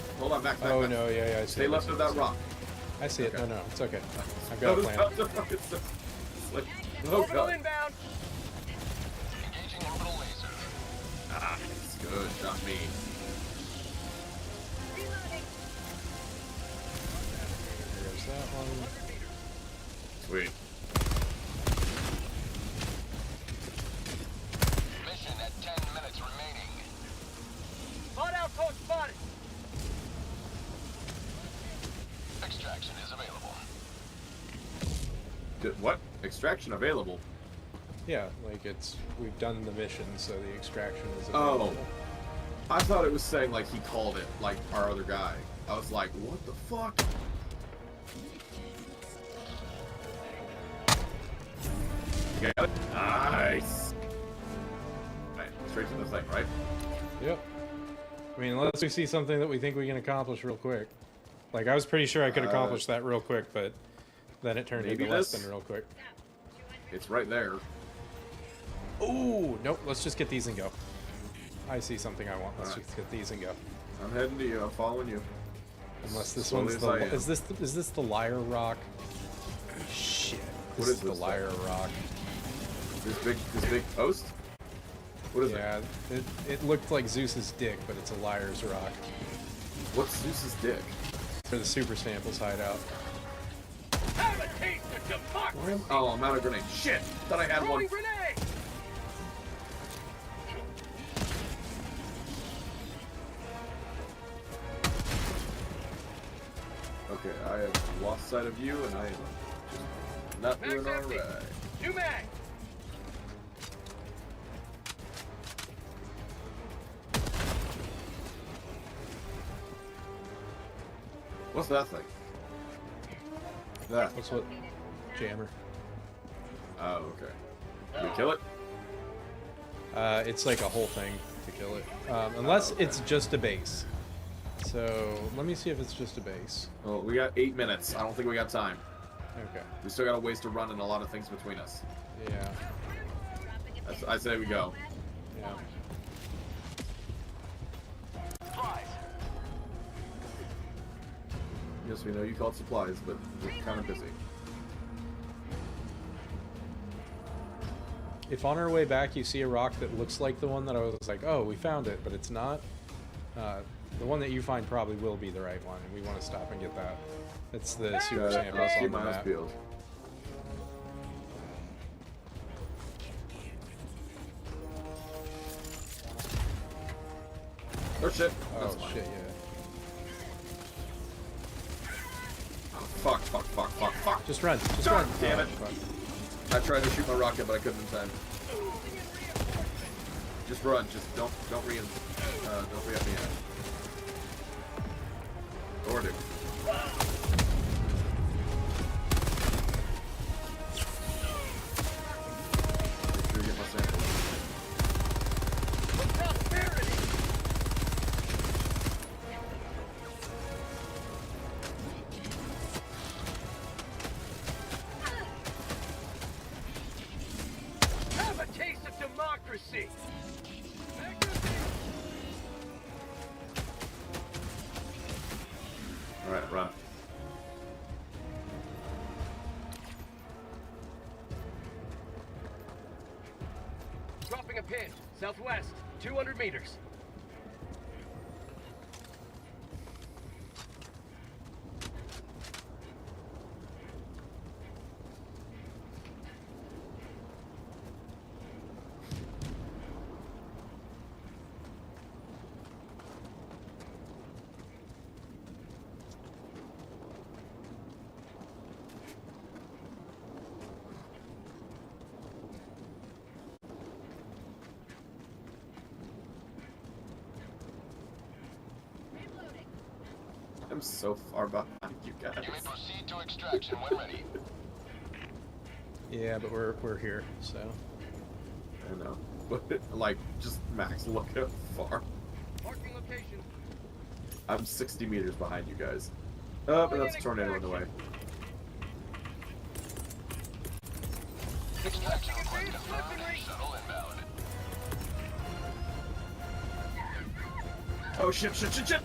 back. Oh back. no, yeah, I see Stay it. left of that rock. I see it. Okay. No, it's okay. I've got a plan. It's like, oh Orbital god. inbound. Engaging orbital laser. Ah, it's good, not me. There's that one. Sweet. Mission at 10 minutes remaining. Spot outpost spotted. Extraction is available. What? Extraction available? Yeah, like we've done the mission, so the extraction is Oh. available. I thought it was saying like he called it, like our other guy. I was like, what the fuck? You got it? Nice. Right, straight to the thing, right? Yep. I mean, unless we see something that we think we can accomplish real quick. Like, I was pretty sure I could accomplish that real quick, but then it turned maybe into less this? than real quick. It's right there. Ooh, nope, let's just get these and go. I see something I want. Let's Alright. just get these and go. I'm heading to you. I'm following you. Unless this Slowly one's as the... I am. Is this the liar rock? Shit. What This is the this liar rock. This big post? What is it? Yeah, it looked like Zeus's dick, but it's a liar's rock. What's Zeus's dick? For the super samples hideout. Have a taste of democracy. Oh, I'm out of grenade. Shit! Thought I had one. Throwing grenade. Okay, I have lost sight of you, and I am just not doing Mag's empty. alright. New mag. What's that thing? That. What's what? Jammer. Oh, okay. Did we kill it? It's like a whole thing to kill it. Unless it's just a base. So, let me see if it's just a base. Well, we got 8 minutes. I don't think we got time. Okay. We still got a ways to run and a lot of things between us. Yeah. I say we go. Yeah. Yes, we know you called supplies, but we're kind of busy. If on our way back you see a rock that looks like the one that I was like, oh, we found it, but it's not, The one that you find probably will be the right one, and we want to stop and get that. It's the super Got it. samples I'll on keep the my eyes map. peeled. Oh shit. That's Oh fine. shit, yeah. Fuck, fuck, fuck, fuck, fuck. Just run, just God run. damn Oh, it. fuck. I tried to shoot my rocket, but I couldn't in time. Just run. Just don't re-up me yet. Or do. Make sure you get my sample. Have a taste of democracy. All right, run. Dropping a pin. Southwest. 200 meters. I'm so far behind you guys. You may proceed to extraction when ready. Yeah, but we're here, so. I know. But, like, just Max, look how far. Marking location. I'm 60 meters behind you guys. Oh, but that's a tornado in the way. Extraction request confirmed. Shuttle inbound. Oh shit, shit, shit, shit!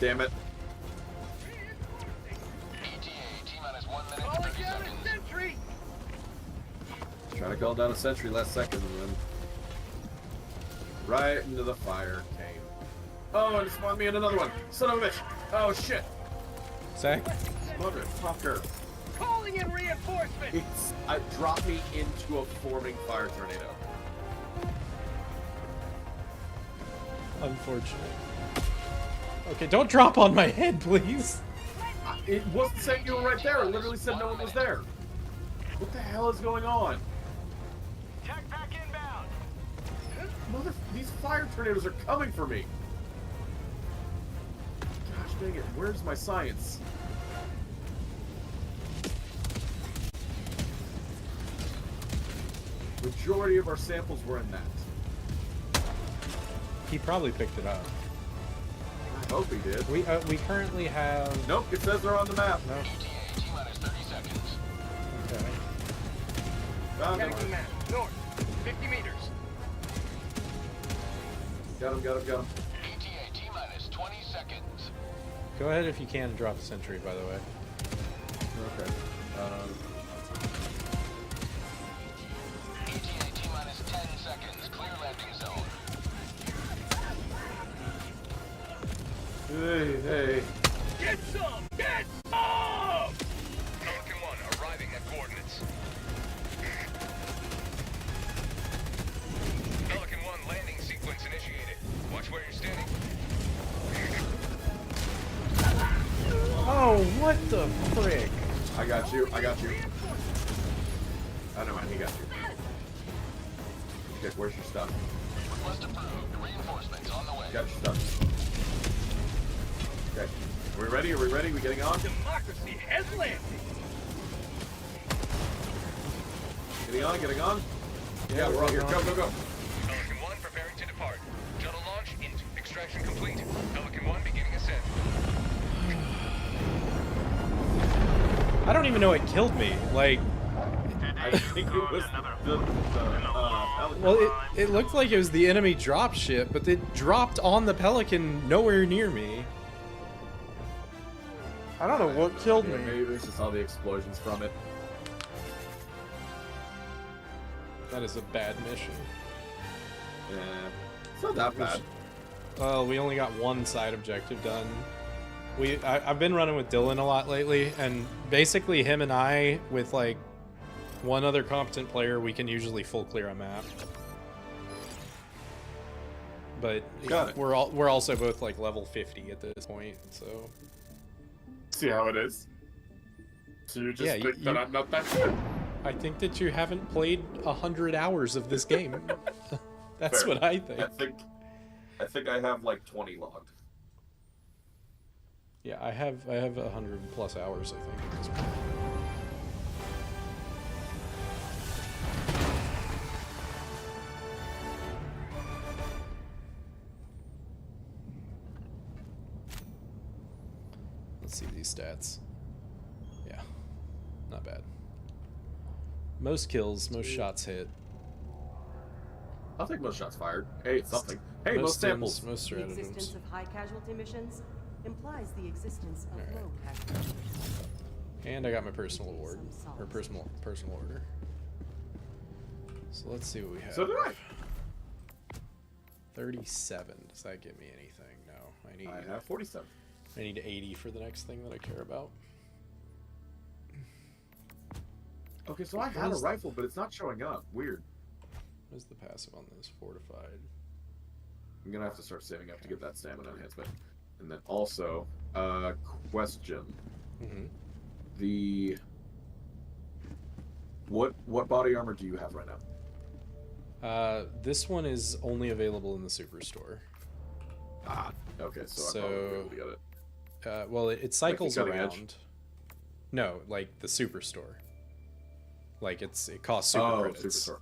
Damn it. ETA, T-minus 1 minute Calling 30 down a seconds. sentry. Trying to call down a sentry last second and then right into the fire came. Oh, and it spawned me in another one. Son of a bitch. Oh shit. Zach? Motherfucker. Calling in reinforcements. It dropped me into a forming fire tornado. Unfortunate. Okay, don't drop on my head, please. It wasn't saying you were right there. It literally said no one was there. What the hell is going on? Tech pack inbound. These fire tornadoes are coming for me. Gosh dang it, where's my science? Majority of our samples were in that. He probably picked it up. I hope he did. We currently have. Nope, it says they're on the map. No. ETA, T-minus 30 seconds. Okay. Found him. Tagging map. North. 50 meters. Got him, got him, got him. ETA, T-minus 20 seconds. Go ahead if you can and drop a sentry, by the way. Okay. ETA, T-minus 10 seconds. Clear landing zone. Hey. Get some. Get some. Pelican 1 arriving at coordinates. Pelican 1 landing sequence initiated. Watch where you're standing. Oh, what the frick? I got you. I know, man, he got you. Okay, where's your stuff? Request approved. Reinforcements on the way. Got your stuff. Okay. Are we ready? We getting on? Democracy has landed. Getting on? Yeah, we're all here. Go. Pelican 1 preparing to depart. Shuttle launch into extraction complete. Pelican 1 beginning ascent. I don't even know it killed me. Like, I think it was the Pelican. well, it looked like it was the enemy drop ship, but it dropped on the Pelican nowhere near me. I don't know what killed Yeah, me. maybe there's just all the explosions from it. That is a bad mission. Yeah. It's not that bad. Well, we only got one side objective done. I've been running with Dylan a lot lately, and basically him and I, with like one other competent player, we can usually full clear a map. But we're also both like level 50 at this point, so. See how it is. So you just think that I'm not that good? I think that you haven't played 100 hours of this game. That's Fair. what I think. I think I have like 20 logged. Yeah, I have 100 plus hours, I think, at this point. Let's see these stats. Yeah, not bad. Most kills, most shots hit. I'll take most shots fired. Hey, it's something. Hey, most stims, samples. most The stratagems. existence of high casualty missions implies the existence of low casualty missions. And I got my personal award, or personal order. So let's see what we have. So did I. 37. Does that give me anything? No, I have 47. I need 80 for the next thing that I care about. Okay, so I had a rifle, but it's not showing up. Weird. What is the passive on this? Fortified. I'm gonna have to start saving up to get that stamina enhancement. And then also, question. Mm-hmm. What body armor do you have right now? This one is only available in the superstore. Ah, okay, so I probably won't be able to get it. Well, it cycles Cutting around. Edge? No, like the superstore. Like it costs super credits. Superstore.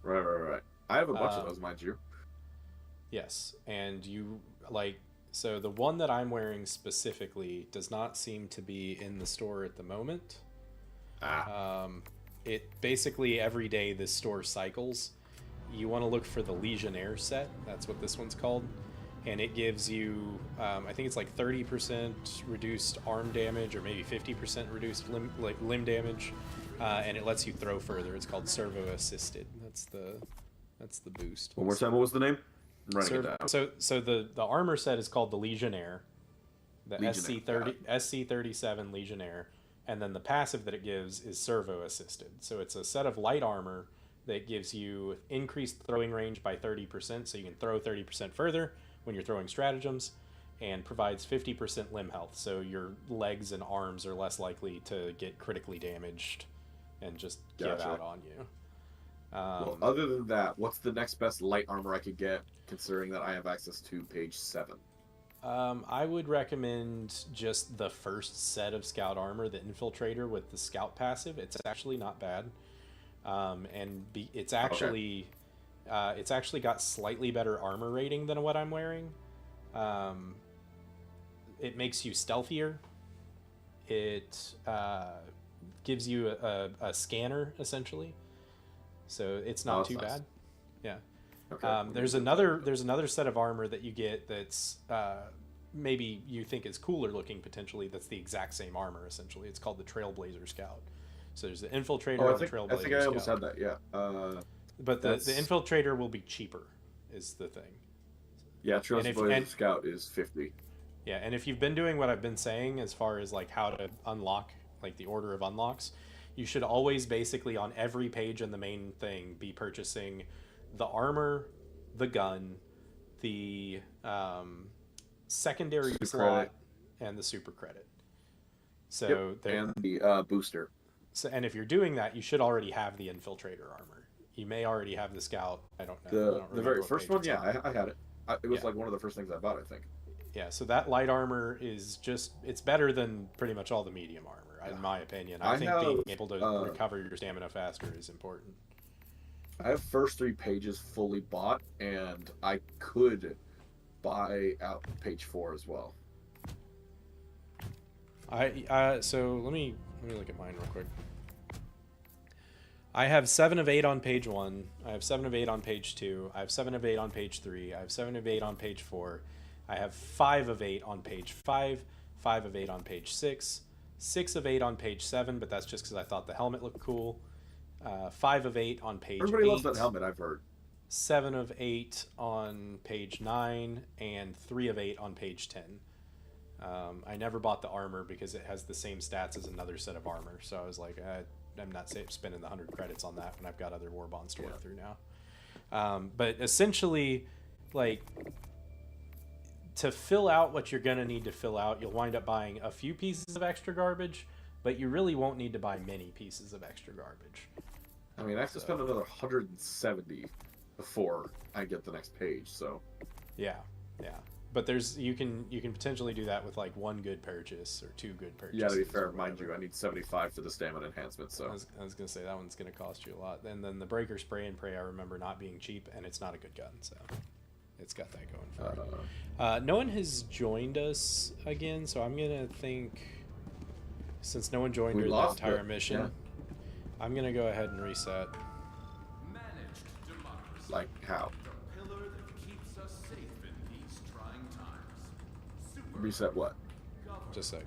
Right. I have a bunch of those, mind you. Yes, and you so the one that I'm wearing specifically does not seem to be in the store at the moment. It basically every day this store cycles. You want to look for the Legionnaire set. That's what this one's called, and it gives you I think it's like 30% reduced arm damage, or maybe 50% reduced limb damage, and it lets you throw further. It's called servo assisted. That's the boost. One more time, what was the name? I'm writing it down. So the armor set is called the Legionnaire, the Legionnaire, SC37 Legionnaire, and then the passive that it gives is servo assisted. So it's a set of light armor that gives you increased throwing range by 30%, so you can throw 30% further when you're throwing stratagems, and provides 50% limb health, so your legs and arms are less likely to get critically damaged and just give out on you. Well, other than that, what's the next best light armor I could get, considering that I have access to page 7? I would recommend just the first set of scout armor, the Infiltrator with the scout passive. It's actually not bad, it's actually got slightly better armor rating than what I'm wearing. It makes you stealthier. It gives you a scanner essentially. So it's not too bad. Yeah. Okay. There's another set of armor that you get that's maybe you think is cooler looking potentially. That's the exact same armor essentially. It's called the Trailblazer Scout. So there's the Infiltrator and the Trailblazer Scout. I think I almost had that. Yeah. But the Infiltrator will be cheaper, is the thing. Yeah, Trailblazer Scout is 50. Yeah, and if you've been doing what I've been saying as far as like how to unlock, like the order of unlocks, you should always basically on every page in the main thing be purchasing the armor, the gun, the secondary super slot, credit, and the super credit. So and the booster. So, and if you're doing that, you should already have the Infiltrator armor. You may already have the Scout. I don't know. The very first one, yeah, I had it. It was like one of the first things I bought, I think. Yeah, so that light armor is it's better than pretty much all the medium armor, in my opinion. I think being able to recover your stamina faster is important. I have first 3 pages fully bought, and I could buy out page 4 as well. So let me look at mine real quick. I have 7 of 8 on page 1. I have 7 of 8 on page 2. I have 7 of 8 on page 3. I have 7 of 8 on page 4. I have 5 of 8 on page 5. 5 of 8 on page 6. 6 of 8 on page 7, but that's just because I thought the helmet looked cool. 5 of 8 on page 8. Everybody loves that helmet, I've heard. 7 of 8 on page 9 and 3 of 8 on page 10. I never bought the armor because it has the same stats as another set of armor. So I was like, I'm not spending the 100 credits on that when I've got other war bonds to work through now. But essentially, like, to fill out what you're going to need to fill out, you'll wind up buying a few pieces of extra garbage, but you really won't need to buy many pieces of extra garbage. I mean, I have to spend another 170 before I get the next page, so... Yeah. But you can potentially do that with like 1 good purchase or 2 good purchases. Yeah, to be fair, mind you, I need 75 for the stamina enhancement, so... I was going to say, that one's going to cost you a lot. And then the Breaker Spray and Pray, I remember not being cheap, and it's not a good gun, so it's got that going for it. No one has joined us again, so I'm going to think, since no one joined during the entire mission, I'm going to go ahead and reset. Managed democracy. Like how? The pillar that keeps us safe in these trying times. Super Reset what? government. Just a sec.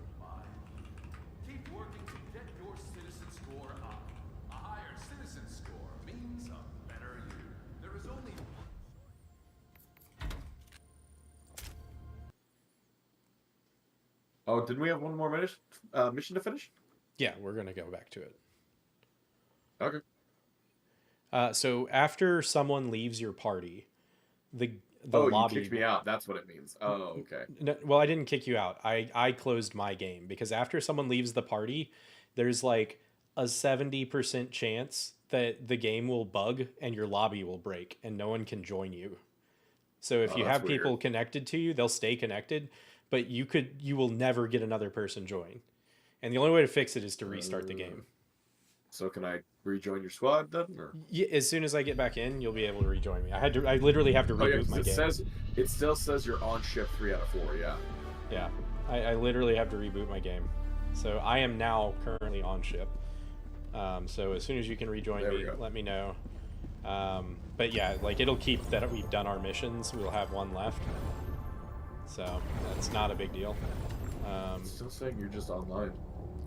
Keep working to get your citizen score up. A higher citizen score means a better you. There is only Oh, didn't we have one more mission to finish? Yeah, we're going to go back to it. Okay. So after someone leaves your party, the lobby... you kicked me out. That's what it means. Oh, okay. No, well, I didn't kick you out. I closed my game because after someone leaves the party, there's like a 70% chance that the game will bug and your lobby will break and no one can join you. So if you have people connected to you, they'll stay connected, but you will never get another person join. And the only way to fix it is to restart the game. So can I rejoin your squad then? Or? Yeah, as soon as I get back in, you'll be able to rejoin me. I literally have to reboot my game. It still says you're on shift 3 out of 4, yeah. Yeah, I literally have to reboot my game. So I am now currently on ship. So as soon as you can rejoin me, let me know. But yeah, like it'll keep that we've done our missions. We'll have 1 left. So that's not a big deal. It's still saying you're just online.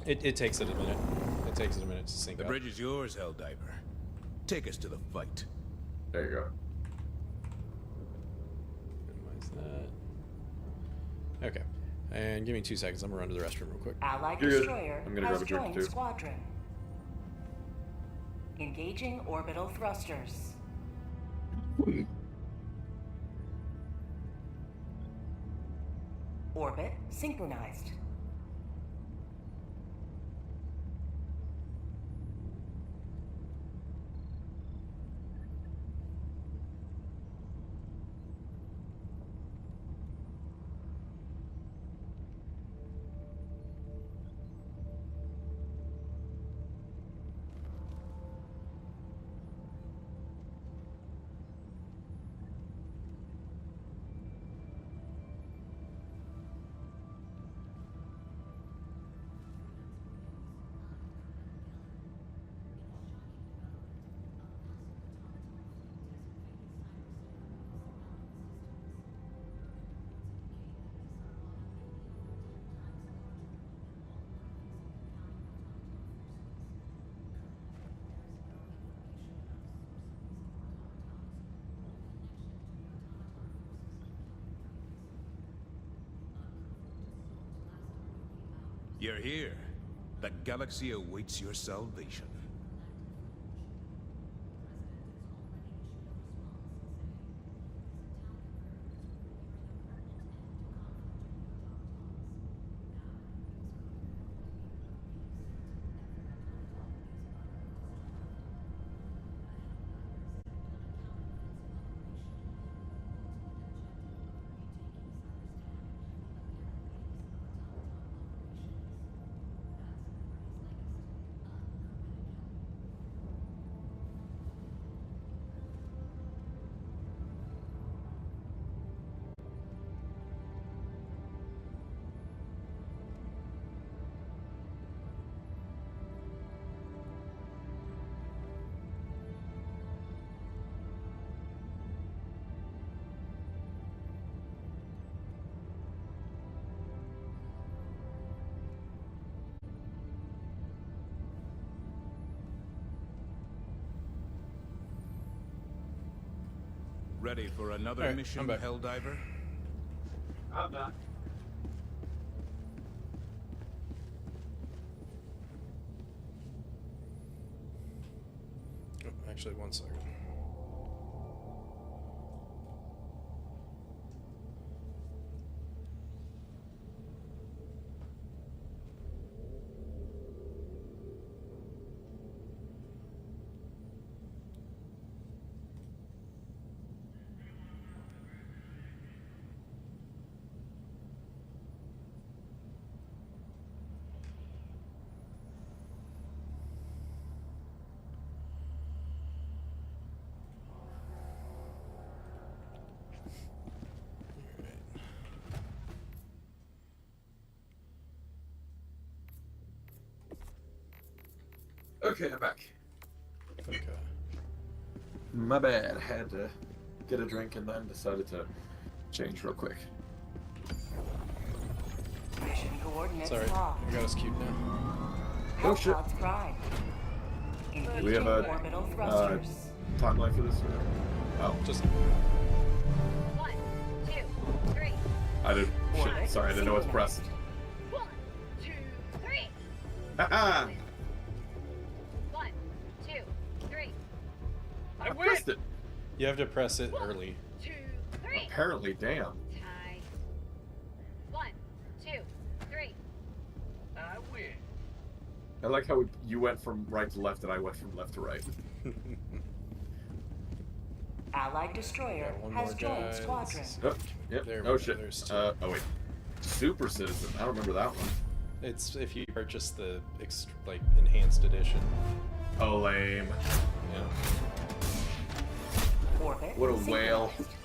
It takes it a minute. It takes it a minute to sync up. The bridge is yours, Helldiver. Take us to the fight. There you go. Minimize that. Okay. And give me 2 seconds. I'm gonna run to the restroom real quick. Allied You're good. destroyer I'm gonna has grab a drink, joined too. squadron. Engaging orbital thrusters. Orbit synchronized. You're here. The galaxy awaits your salvation. Ready for another Alright, mission, I'm back. Helldiver? I'm not. Oh, actually, 1 second. Okay, I'm back. Okay. My bad. I had to get a drink and then decided to change real quick. Mission coordinates Sorry, locked. I got us queued now. Oh, shit. Hellpod's prime. Do we have a Orbital thrusters. timeline for this? Oh, Just 1, 2, 3. I didn't. Shit, Orbit sorry, I didn't know what's pressed. 1, 2, 3. Haha! 1, 2, 3. I pressed it. you have to press it early. 2, 3. Apparently, damn. Tie. 1, 2, 3. I win. I like how you went from right to left and I went from left to right. Allied destroyer Got one has more joined guy. squadron. Oh, yep. There we Oh go, shit. there's two. Oh wait. Super Citizen. I don't remember that one. It's if you purchase the like enhanced edition. Oh, lame. Yeah. Orbit What a whale. synchronized.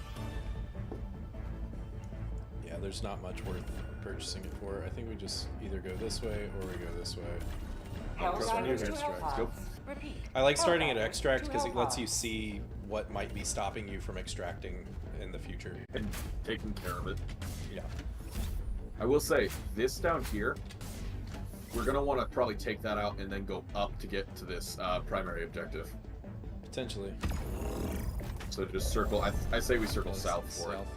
Yeah, there's not much worth purchasing it for. I think we just either go this way or we go this way. Press one Helldivers here, to extract. Go. Hellpods. Repeat. I like starting at Helldivers extract to because it lets you Hellpods. see what might be stopping you from extracting in the future. And taking care of it. Yeah. I will say, this down here, we're going to want to probably take that out and then go up to get to this primary objective. Potentially. So just circle, I say we circle south for it. South.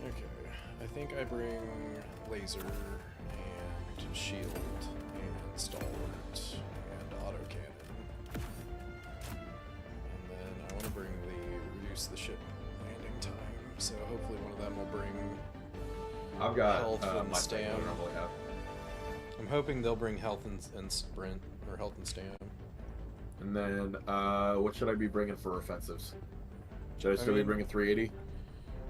Yeah. Okay. I think I bring laser and shield and stalwart and autocannon. And then I want to bring reduce the ship landing time. So hopefully one of them will bring I've got health and my thing that I stam. normally have. I'm hoping they'll bring health and sprint, or health and stam. And then, what should I be bringing for offensives? Should I still be mean- bringing 380?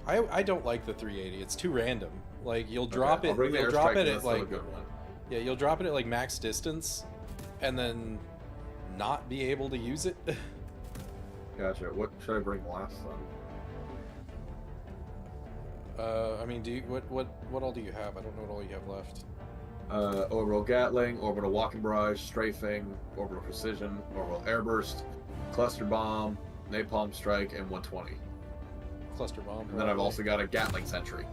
I don't like the 380. It's too random. Like you'll drop I'll it, bring the you'll drop airstrike, it and at that's still a like good one. yeah, you'll drop it at like max distance, and then not be able to use it. Gotcha. What should I bring last then? I mean, what all do you have? I don't know what all you have left. Orbital Gatling, Orbital Walking Barrage, Strafing, Orbital Precision, Orbital Airburst, Cluster Bomb, Napalm Strike, and 120. Cluster bomb. And then I've also got a Gatling Sentry.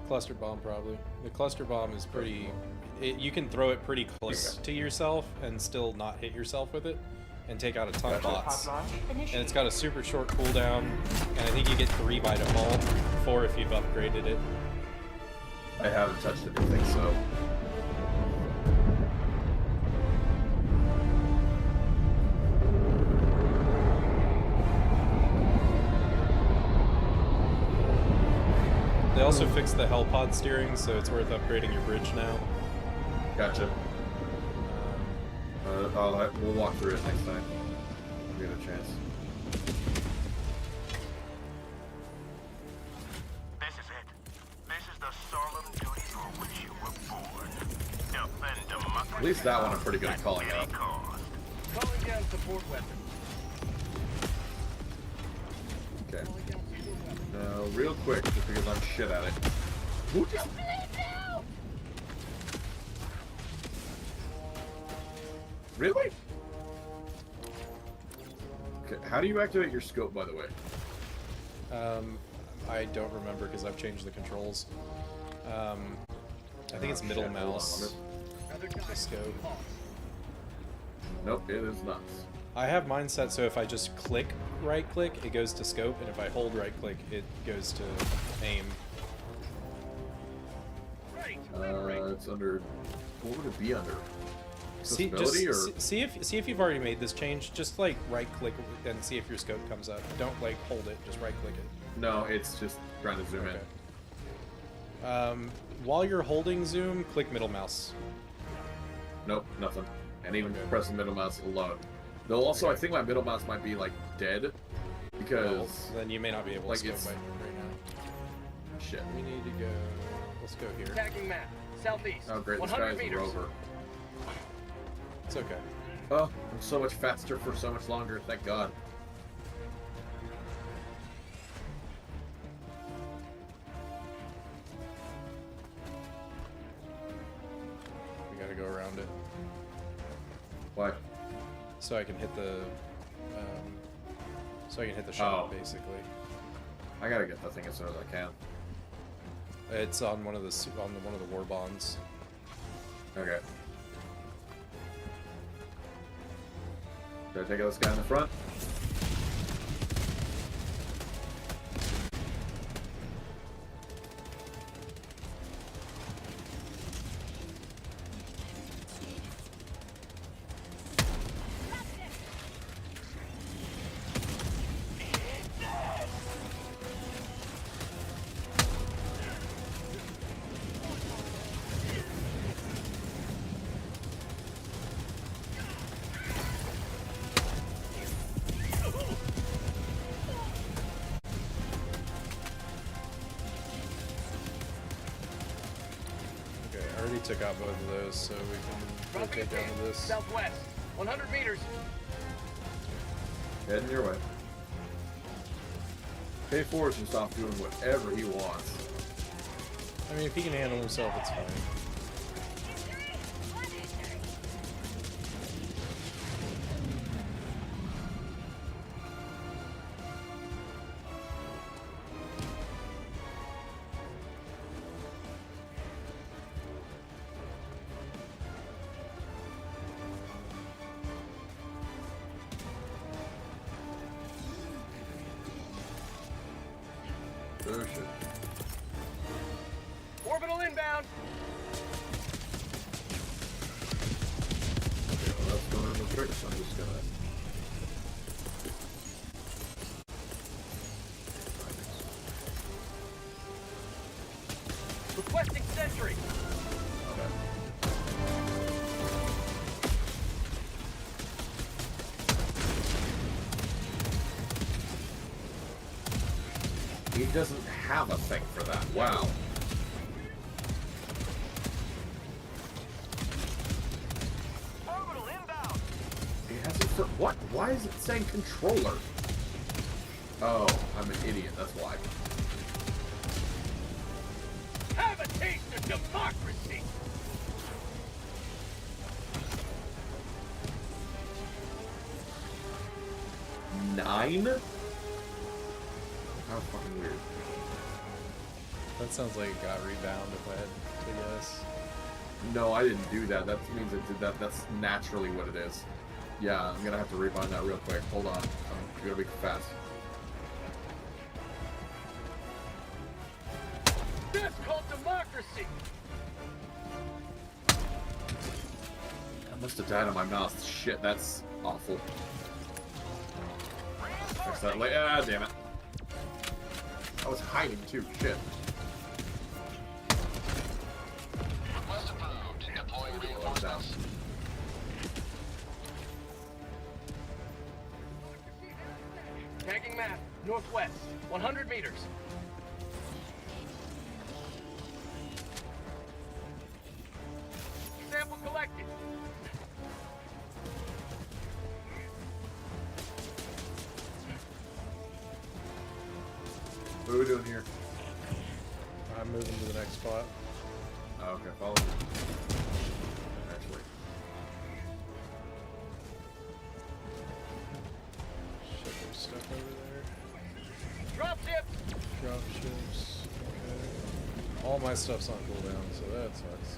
cluster bomb probably. The cluster bomb is pretty. You can throw it pretty close to yourself and still not hit yourself with it, and take out a ton of bots. Hellpod launch And it's initiated. got a super short cooldown, and I think you get 3 by default, 4 if you've upgraded it. I haven't touched anything, so. They also fixed the Hellpod steering, so it's worth upgrading your bridge now. Gotcha. We'll walk through it next time. We'll get a chance. This is it. This is the solemn duty for which you were born. Defend democracy. At least that one I'm pretty good at calling out. Cost. Calling down support weapon. Okay. Calling down support weapon. Now, real quick, just because I'm shit at it. Really? Okay, how do you activate your scope, by the way? I don't remember because I've changed the controls. I think it's middle Shit, hold on, mouse. Another The guy. scope. Nope, it is not. I have mine set so if I just click right click, it goes to scope, and if I hold right click, it goes to aim. It's under. What would it be under? See, see if you've already made this change. Just like right click and see if your scope comes up. Don't like hold it. Just right click it. No, it's just trying to zoom in. While you're holding zoom, click middle mouse. Nope, nothing. And even pressing middle mouse alone. Though also, I think my middle mouse might be like dead because then you may not be able like to scope it's right now. shit. We need to go. Let's go here. Tagging map. Southeast. Oh great, this 100 guy's a meters. rover. It's okay. Oh, I'm so much faster for so much longer. Thank God. We gotta go around it. Why? So I can hit the. So I can hit the shot, Oh. basically. I gotta get that thing as soon as I can. It's on one of the one of the war bonds. Okay. Should I take out this guy in the front? Okay, I already took out both of those, so we can rotate down to this. Southwest. 100 meters. Heading your way. Pay Forge can stop doing whatever he wants. I mean, if he can handle himself, it's fine. Oh shit. Orbital inbound. Okay, well that's going on the trigger, so I'm just gonna... Requesting sentry. Okay. He doesn't have a thing for that. Wow. Orbital inbound. He has it for what? Why is it saying controller? Oh, I'm an idiot. That's why. Have a taste of democracy. Nine? How fucking weird. That sounds like it got rebound if I had to guess. No, I didn't do that. That means it did that. That's naturally what it is. Yeah, I'm gonna have to rebind that real quick. Hold on. I'm gonna be fast. That's called democracy. I must have died on my mouse. Shit, that's awful. Fix that later. Ah, damn it. I was hiding too. Shit. Request approved. Deploying Down. reinforcements. Tagging map. Northwest. 100 meters. Sample collected. What are we doing here? I'm moving to the next spot. Oh, okay, follow me. Actually. Shit, there's stuff over there. Drop ship. Drop ships. Okay. All my stuff's on cooldown, so that sucks.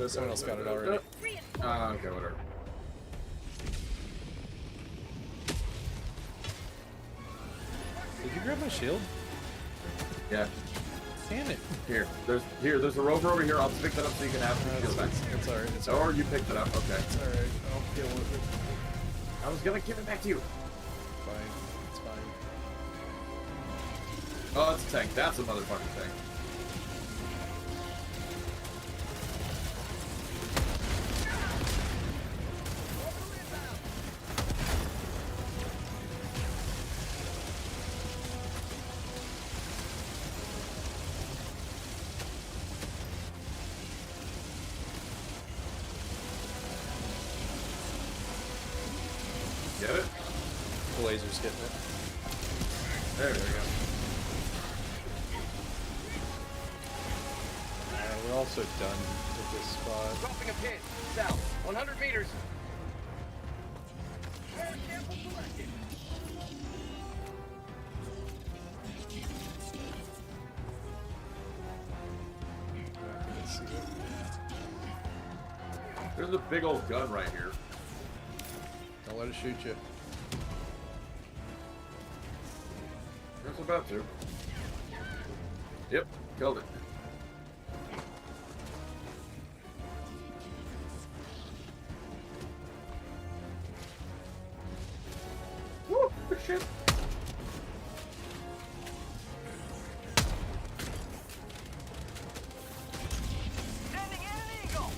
Someone else got it already. Okay, whatever. Did you grab my shield? Yeah. Damn it. There's a rover over here. I'll pick that up so you can have the shield back. It's alright. It's Or alright. you picked it up. Okay. It's alright. I'll deal with it. I was gonna give it back to you. Fine. It's fine. Oh, it's a tank. That's a motherfucking tank. Get it? The laser's getting it. There we go. We're also done with this spot. Dropping a pin. South. 100 meters. Let's see it. There's a big old gun right here. Don't let it shoot you. It's about to. Yep, killed it. Woo! Good shit. Sending in an eagle.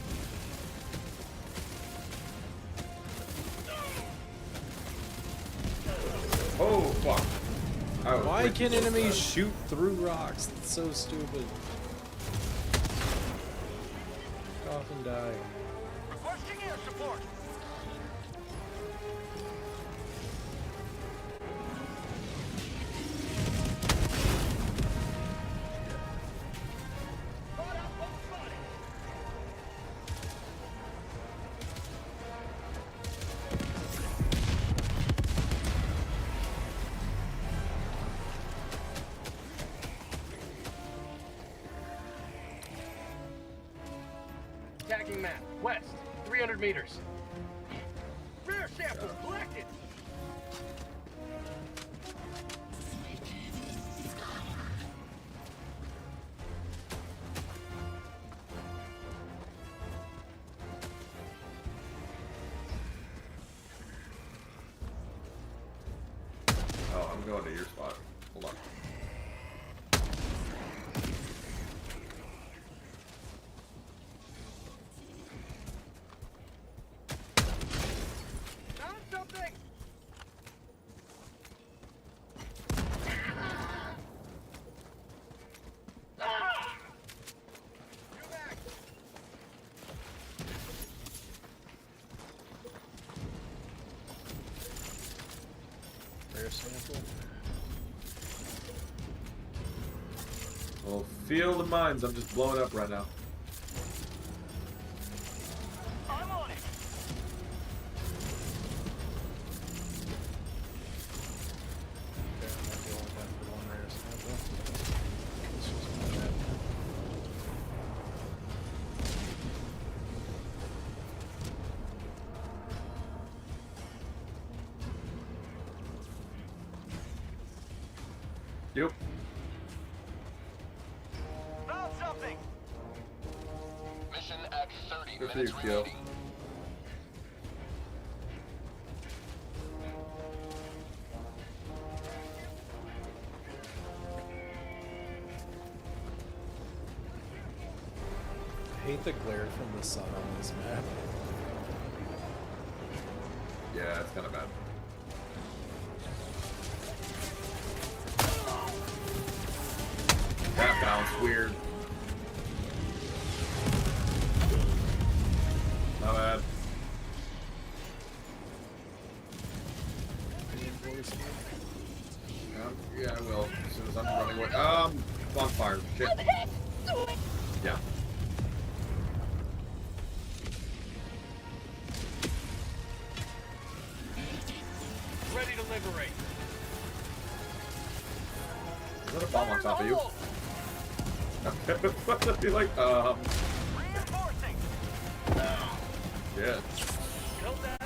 Oh, fuck. Why can enemies shoot through rocks? That's so stupid. Off and die. Requesting air support. Tagging map. West. 300 meters. Rear sample collected. Oh, I'm going to your spot. Hold on. Found something. You back. Rare sample. Well, field of mines. I'm just blowing up right now. I'm on it. Okay, I might be only done for one rare sample. Let's just do that. Yep. Found something. Mission at 30 Good for minutes you, Gil. remaining. I hate the glare from the sun on this map. Yeah, it's kind of bad. That bounce weird. Not bad. Yeah, I will. As soon as I'm running away. On fire. Shit. Yeah. Ready to liberate. Is that a bomb on top of you? Okay, what the be like? Reinforcements. shit. Build that.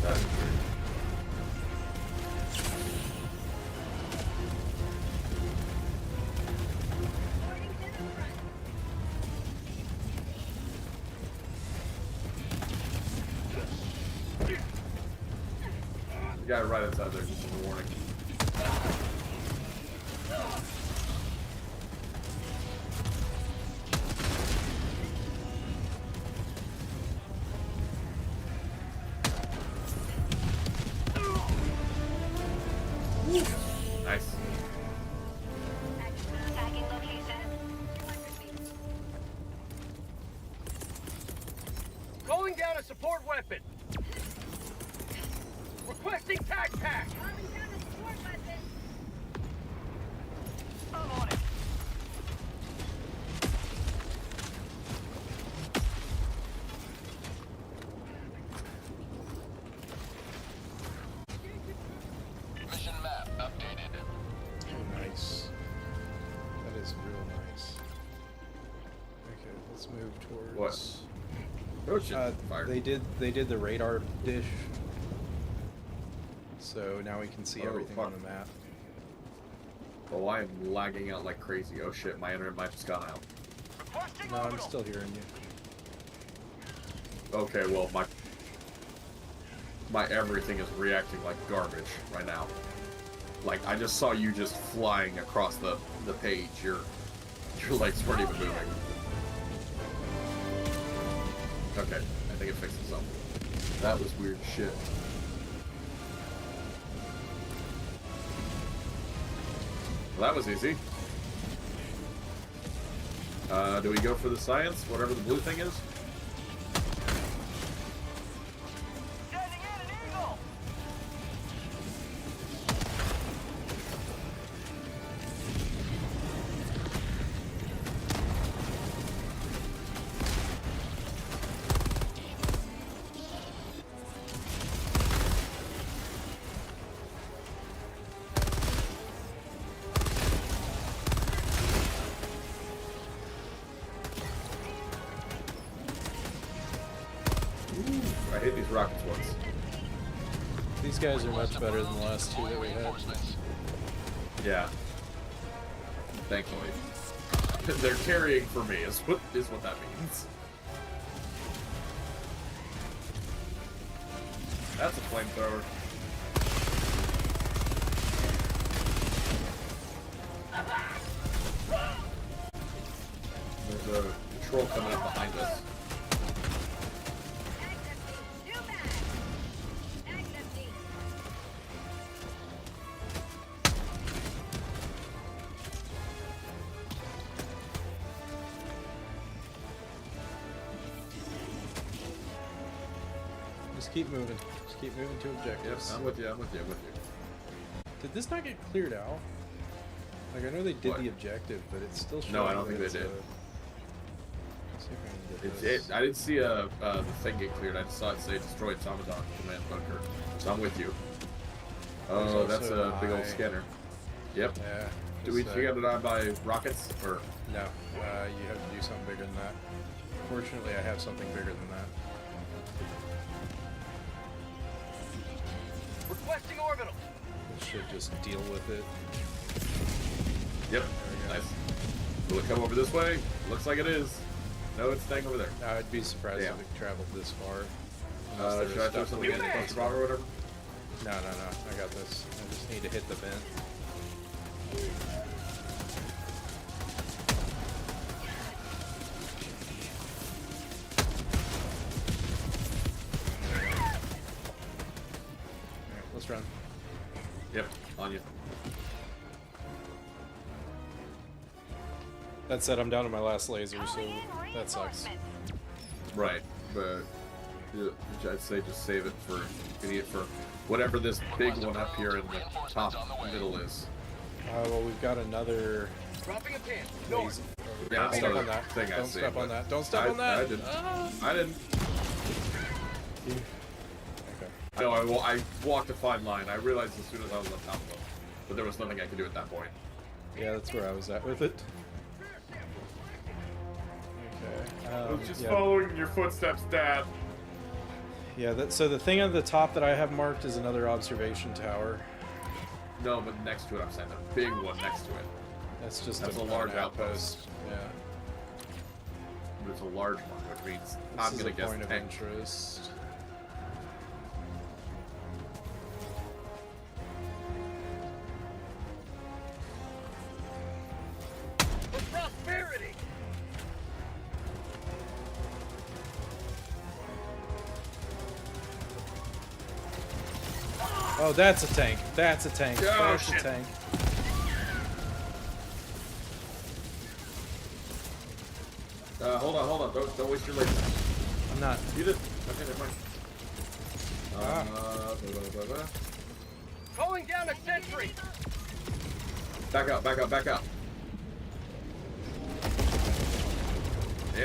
That's weird. Boarding to the front. The guy right outside there, just a warning. Nice. Tagging location. 200 feet. Calling down a support weapon. Requesting tac pack. Calling down a support weapon. I'm on it. Mission map updated. Oh, nice. That is real nice. Okay, let's move towards. Oh shit! Fire. They did the radar dish, so now we can see Oh, everything fuck. on the map. Oh, I am lagging out like crazy. Oh shit! My internet might just gone out. Requesting No, I'm orbital. still hearing you. Okay, well my everything is reacting like garbage right now. Like I just saw you just flying across the page. Your legs weren't even moving. Okay, I think it fixed itself. That was weird shit. Well, that was easy. Do we go for the science, whatever the blue thing is? Sending in an eagle. I hate these rockets once. These guys are much better than the last two that we had. Yeah. Thankfully. They're carrying for me is what that means. That's a flamethrower. There's a patrol coming up behind us. New bag. Tags empty. Just keep moving. Just keep moving to Yep, objectives. I'm with you, I'm with you, I'm with you. Did this not get cleared out? Like I know they did What? the objective, but it's still showing. No, I don't think that they it's did. See if I can get this. I didn't see the thing get cleared. I just saw it say destroy automaton command bunker. So I'm with you. There's Oh, that's also a big old my- scanner. Yep. Yeah. Do we just, get it on by rockets or? No, you have to do something bigger than that. Fortunately, I have something bigger than that. Requesting orbital. It should just deal with it. Yep. There we go. Nice. Will it come over this way? Looks like it is. No, it's staying over there. I'd be surprised Damn. if it traveled this far. Unless there was Should I throw stuff something in within the it. cluster bomb or whatever? No, I got this. I just need to hit the vent. Alright, let's run. Yep. On you. That said, I'm down to my last laser, so that sucks. Right. But yeah, I'd say just save it for whatever this big one up here in the top middle is. Well, we've got another Dropping a pin. laser. North. Yeah, Don't that's step another on that. thing I Don't see, step on but that. Don't step on that. I didn't. Ah. I didn't. Okay. No, I walked a fine line. I realized as soon as I was on top of them, but there was nothing I could do at that point. Yeah, that's where I was at with it. was just Yeah. following your footsteps, Dad. Yeah, so the thing on the top that I have marked is another observation tower. No, but next to it, I'm saying the big one next to it. That's just That's a an large outpost. Yeah. But it's a large one, which means This I'm is gonna a guess point of tank. interest. For prosperity! Oh, that's a tank. That's a tank. Oh, That's shit. a tank. Hold on. Don't waste your laser. I'm not. You did. Okay, never mind. Calling down a sentry! Back out. Damn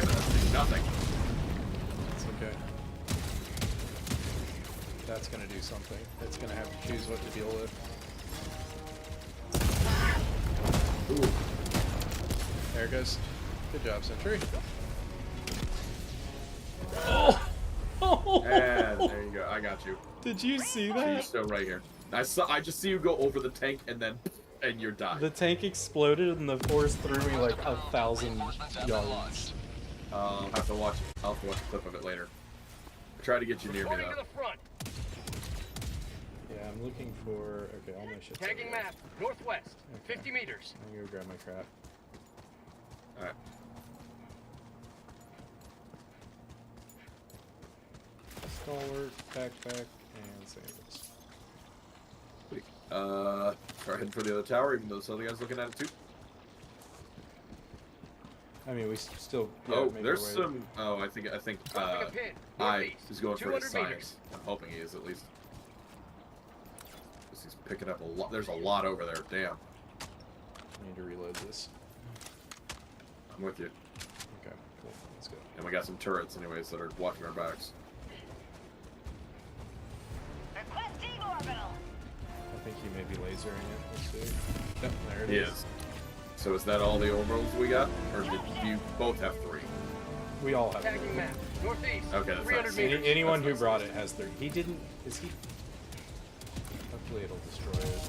it, that's nothing. It's okay. That's gonna do something. It's gonna have to choose what to deal with. Ooh. There it goes. Good job, Sentry. Oh! And there you go. I got you. Did you see So that? you're still right here. I just see you go over the tank and you're dying. The tank exploded and the force threw me like 1,000 yards. I'll have to watch a clip of it later. I try to get you near me Reporting to though. the front. Yeah, I'm looking for. Okay, all my shit's Tagging over there. map. Northwest. Okay. 50 meters. I'm gonna go grab my crap. Alright. Stalwart, backpack, and sandals. Start heading for the other tower, even though this other guy's looking at it too. I mean, we still. Yeah, Oh, make there's our way. some. Oh, I think Dropping a pin. I Northeast. is going for his 200 meters. signs. I'm hoping he is at least. 'Cause he's picking up a lot. There's a lot over there. Damn. I need to reload this. I'm with you. Okay, cool. Let's go. And we got some turrets, anyways, that are watching our backs. Requesting orbital. I think he may be lasering it. Let's see. Yep, there it He is. is. So is that all the orbitals we got, or did you both have 3? We all have. Tagging map. Northeast. Okay, that's 300 nice. meters. Anyone who That's brought it has their. He didn't. Is he? Hopefully it'll destroy it.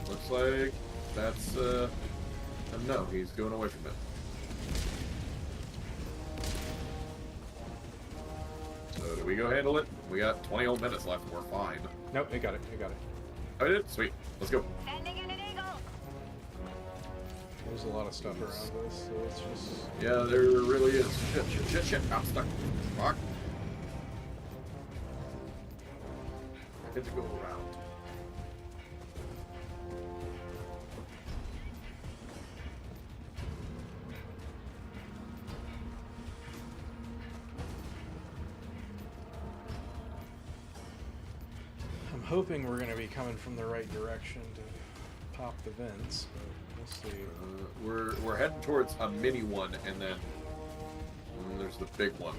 Looks like that's no, he's going away from it. So do we go handle it? We got 20 old minutes left. We're fine. Nope, it got it. It got it. I did. Sweet. Let's go. Sending in an eagle. There's a lot of stuff around us, so it's just. Yeah, there really is. Shit. I'm stuck. Fuck. I get to go around. I'm hoping we're going to be coming from the right direction to pop the vents, but we'll see. We're heading towards a mini one, and then there's the big one.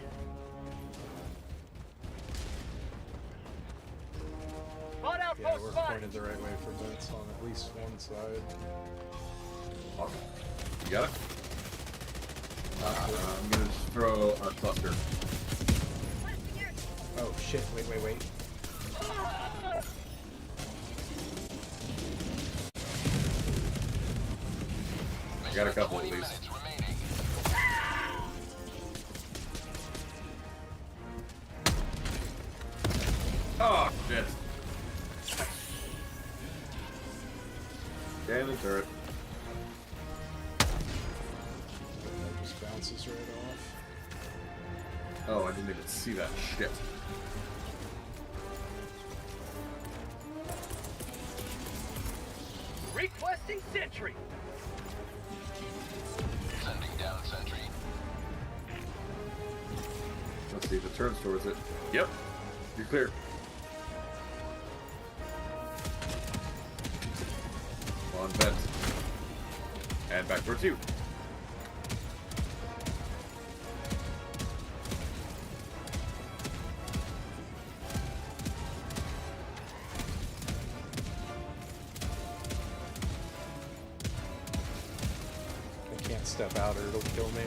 Spot Yeah, outpost we're spotted. pointed the right way for vents on at least one side. Awesome. You got it? I'm gonna just throw a cluster. Oh shit, wait. I got a couple at least. Oh shit! Damn the turret. That just bounces right off. Oh, I didn't even see that shit. Requesting sentry. Sending down sentry. Let's see if it turns towards it. Yep. You're clear. On vent. And back towards you. I can't step out or it'll kill me.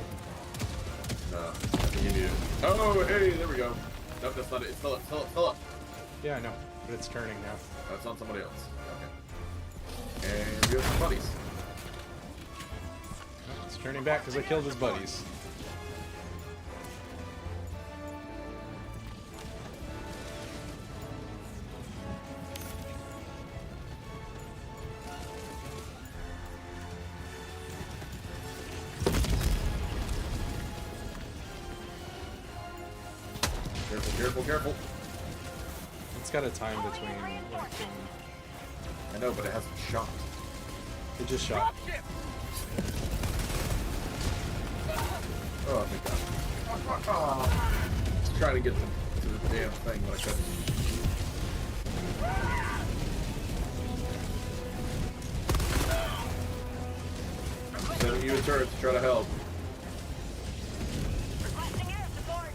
I think you need it. Oh, hey, there we go. Nope, that's not it. It's still up, still up, still up. Yeah, I know, but it's turning now. Oh, it's on somebody else. Okay. And we have some buddies. Oh, it's turning back because I killed his buddies. Careful, careful, careful. It's got a time between. Like, I know, but it hasn't shot. it just shot. Oh, thank God. I was trying to get to the damn thing, but I couldn't. Sending you a turret to try to help. Requesting air support.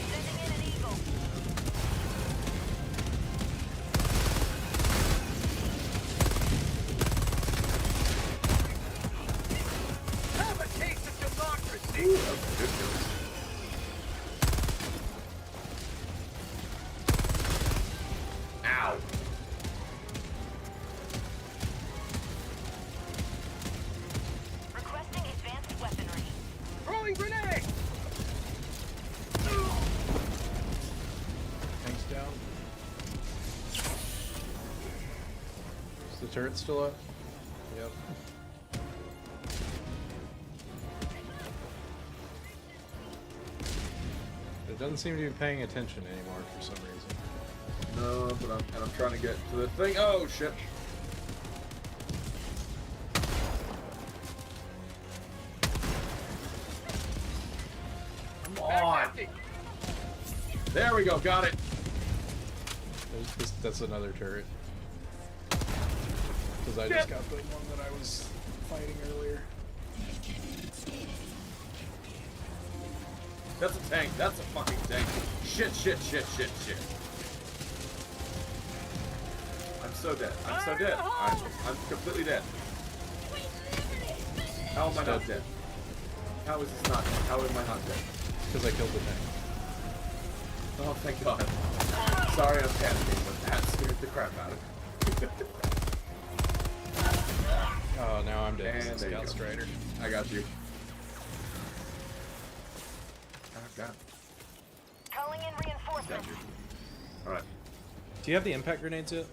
Sending in an eagle. Have a taste of democracy. Ooh, that was a good kill. Ow. Requesting advanced weaponry. Throwing grenade. Tanks down. Is the turret still up? Yep. It doesn't seem to be paying attention anymore for some reason. No, but I'm trying to get to the thing. Oh shit. Come on. There we go. Got it. That's another turret. Because I just got the one that I was fighting earlier. That's a tank. That's a fucking tank. Shit, shit, shit, shit, shit. I'm so dead. I'm so dead. I'm completely dead. How am I not dead? How is this not dead? How am I not dead? Because I killed the tank. Oh, thank God. Sorry I'm panicking, but that scared the crap out of me. Oh, now I'm dead. And there you Scout go. Strider. I got you. Oh, God. Calling in reinforcements. Got you. Alright. Do you have the impact grenades yet?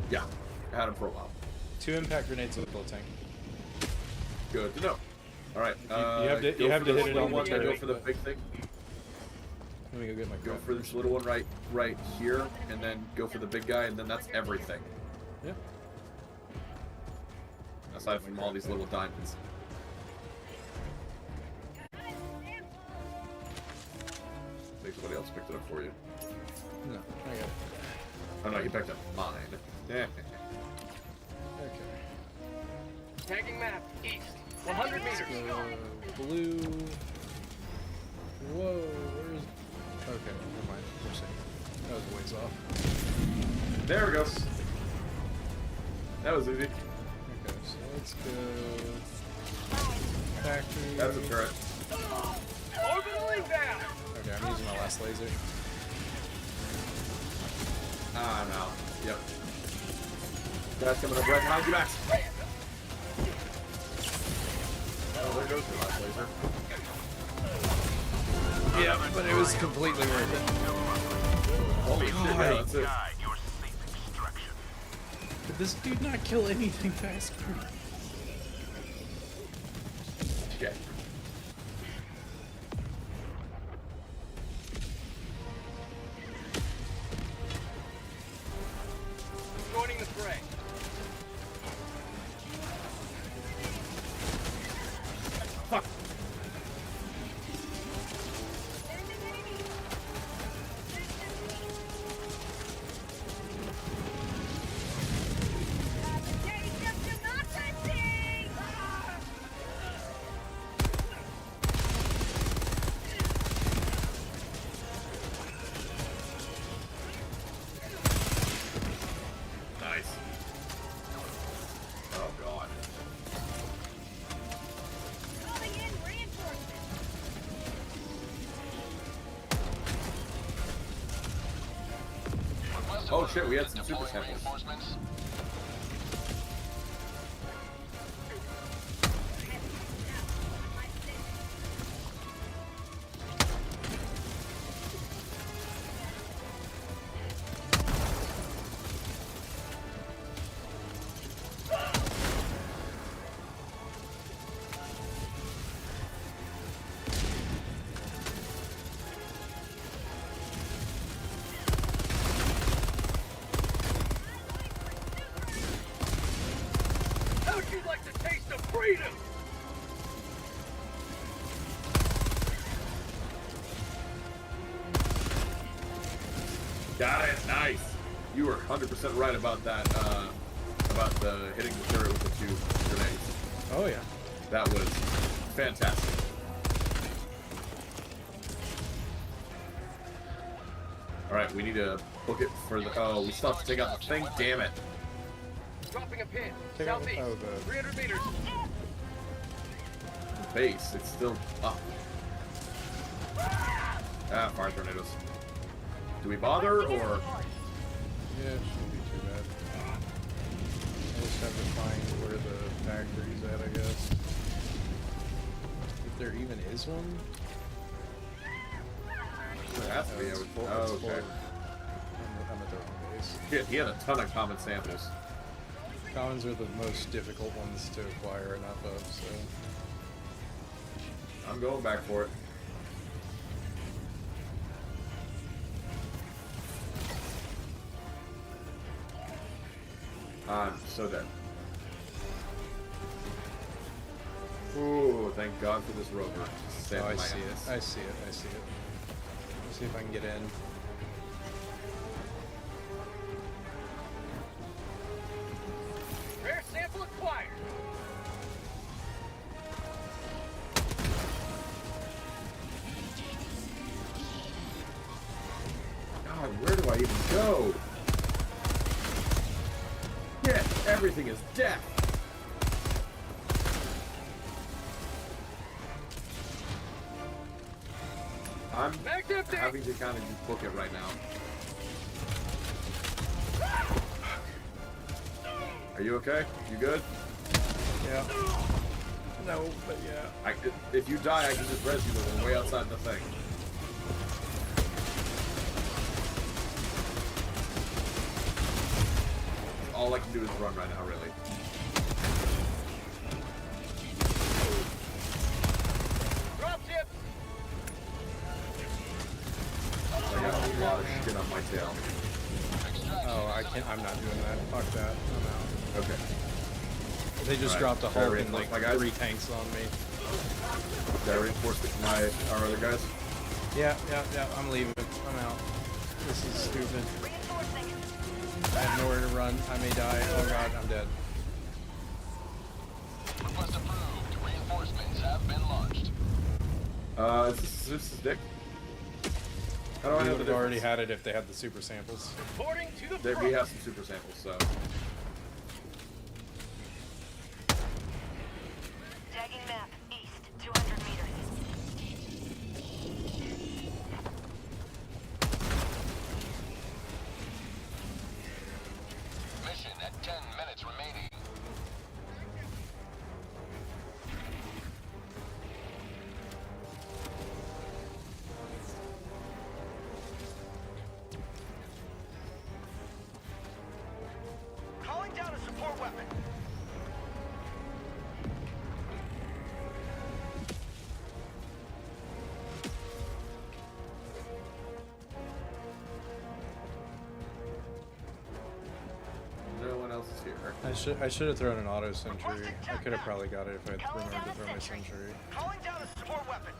Yeah. I had him for a while. 2 impact grenades will kill a tank. Good to know. Alright. You have to hit it on the one. Then go turret, for the but- big thing. Let me go get my Go crap. for this little one right here, and then go for the big guy, and then that's everything. Yeah. Aside from all these little diamonds. Think somebody else picked it up for you. No, I got it. Oh no, he picked up mine. Yeah. Okay. Tagging map. East. 100 meters. Blue. Whoa, where's... Okay, never mind. We're safe. That was a ways off. There we go. That was easy. Okay, so let's go... Factory. That's a turret. Orbital inbound. Okay, I'm using my last laser. Ah, I'm out. Yep. That's coming up right behind you, Max. Oh, there goes your last laser. Yeah, but it was completely worth it. Holy shit, yeah, that's it. Guide your safe extraction. Did this dude not kill anything faster? Okay. Joining the fray. Fuck. Oh shit, we had some super samples. Reinforcements. How'd you like the taste of freedom? Got it, nice. You were 100% right about that, about the hitting the turret with the 2 grenades. Oh yeah. That was fantastic. Alright, we need to book it for the... Oh, we still have to take out the thing? Damn it. Dropping a pin. Take out- Southeast. oh, the- 300 meters. The base, it's still up. Ah, fire tornadoes. Do we bother, or... Yeah, it shouldn't be too bad. I just have to find where the factory's at, I guess. If there even is one. There has to be, I would... Oh, okay. I'm at the wrong base. Shit, he had a ton of common samples. Commons are the most difficult ones to acquire enough of, so... I'm going back for it. I'm so dead. Ooh, thank God for this rover. Saved Oh, I my see ass. it. I see it. I see it. Let's see if I can get in. Rare sample acquired. God, where do I even go? Yeah, everything is death. I'm Mag's empty. having to kind of just book it right now. Are you okay? You good? Yeah. No, but yeah. If you die, I can just res you, but we're way outside the thing. All I can do is run right now, really. Drop ship. I got a lot of shit on my tail. Oh, I can't. I'm not doing that. Fuck that. I'm out. Okay. They just Alright, dropped a should I Hulk and reinforce like my guys? 3 tanks on me. Did I reinforce our other guys? Yeah, I'm leaving. I'm out. This is stupid. Reinforcing. I have nowhere to run. I may die. Oh god, I'm dead. Request approved. Reinforcements have been launched. Is this Dick? How do I We know would the have already difference? had it if they had the super samples. Reporting to the There, front. we have some super samples, so... Tagging map. East. 200 meters. Mission at 10 minutes remaining. Calling down a support weapon. No one else is here. I should have thrown an auto sentry. I could have probably got it if I had remembered to throw my sentry. Calling down a support weapon.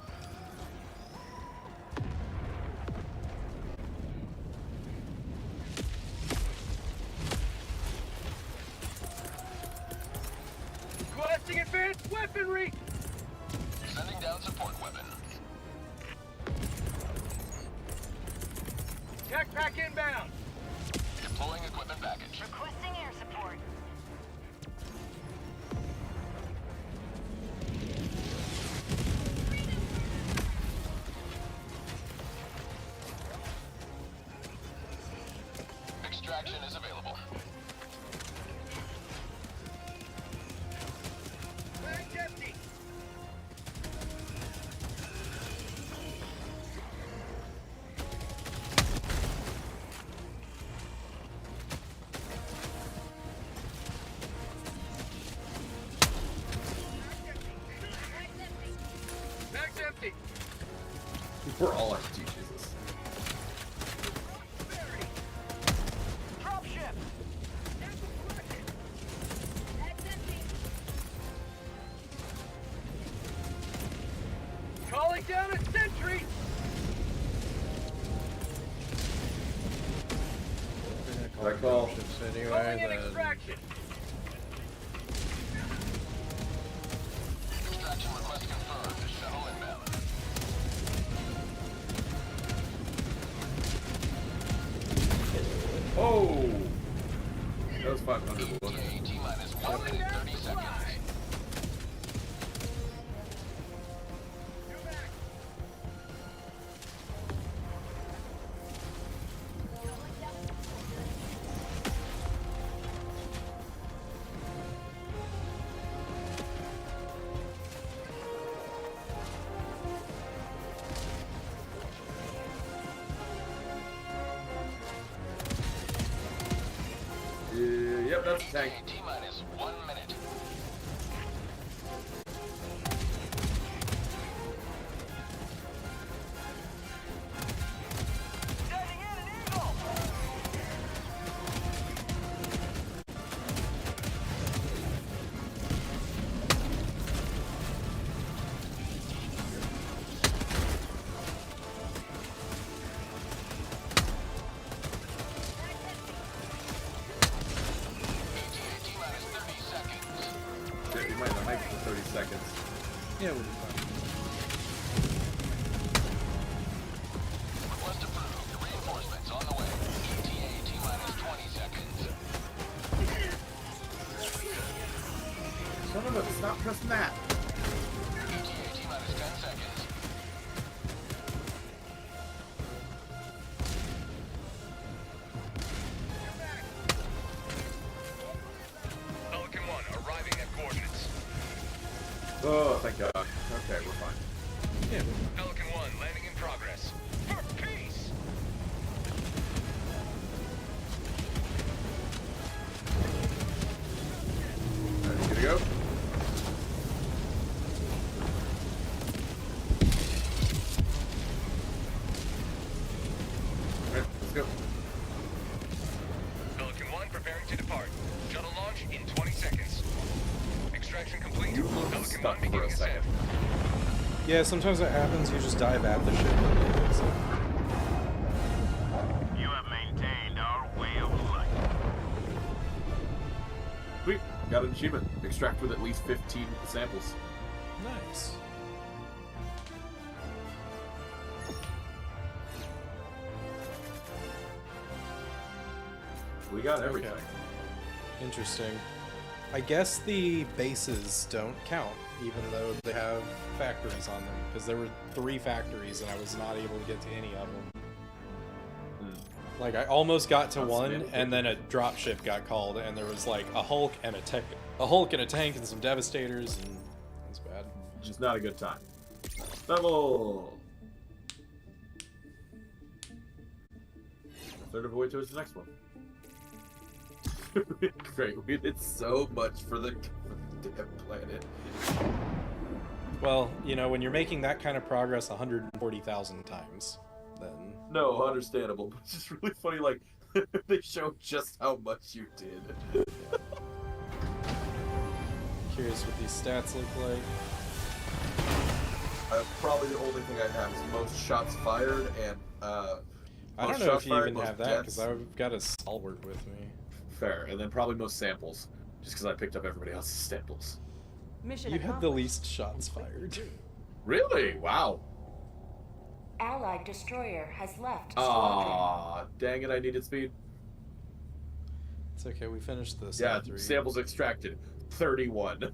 Requesting advanced weaponry. Sending down support weapon. Tech pack inbound. Deploying equipment package. Requesting air support. We're all RT, Jesus. Dropship! Calling down a sentry! We're Good call. dropships anyway, Calling in then. extraction! Extraction request confirmed. Shuttle inbound. Oh! That was 500, wasn't it? T minus 1 minute 30 seconds. Yep, that's a tank. T minus 1 minute. Setting in an eagle! T minus 30 seconds. Shit, you might not make it for 30 seconds. Yeah, we'll be fine. Request approved. Reinforcements on the way. ETA T minus 20 seconds. Son of a, stop pressing that. ETA T minus 10 seconds. Pelican 1 arriving at coordinates. Oh, thank God. Okay, we're fine. Yeah, Pelican 1 landing in progress. For peace! Ready to go? Alright, let's go. Pelican 1 preparing to depart. Shuttle launch in 20 seconds. Extraction complete. You look Pelican stuck 1 for a beginning second. ascent. yeah. Sometimes that happens. You just dive at the ship. And it takes it. You have maintained our way of life. Sweet, got an achievement. Extract with at least 15 samples. Nice. We got everything. Okay. Interesting. I guess the bases don't count, even though they have factories on them, because there were 3 factories and I was not able to get to any of them. Like, I almost got to That's one, significant. and then a dropship got called, and there was like a Hulk and a Hulk and a tank and some Devastators, and it was bad. Just not a good time. Level. Third of the way towards the next one. Great, we did so much for the damn planet. Well, you know, when you're making that kind of progress 140,000 times, then No, understandable, but it's just really funny, like, they show just how much you did. curious what these stats look like. Probably the only thing I have is most shots fired and, I most don't know shots if you fired, even most have that, deaths. because I've got a stalwart with me. Fair, and then probably most samples, just because I picked up everybody else's samples. Mission You had the accomplished. least shots fired. Really? Wow. Allied destroyer has left squadron. Aw, dang it, I needed speed. It's okay, we finished this. Yeah, at 3. samples extracted. 31.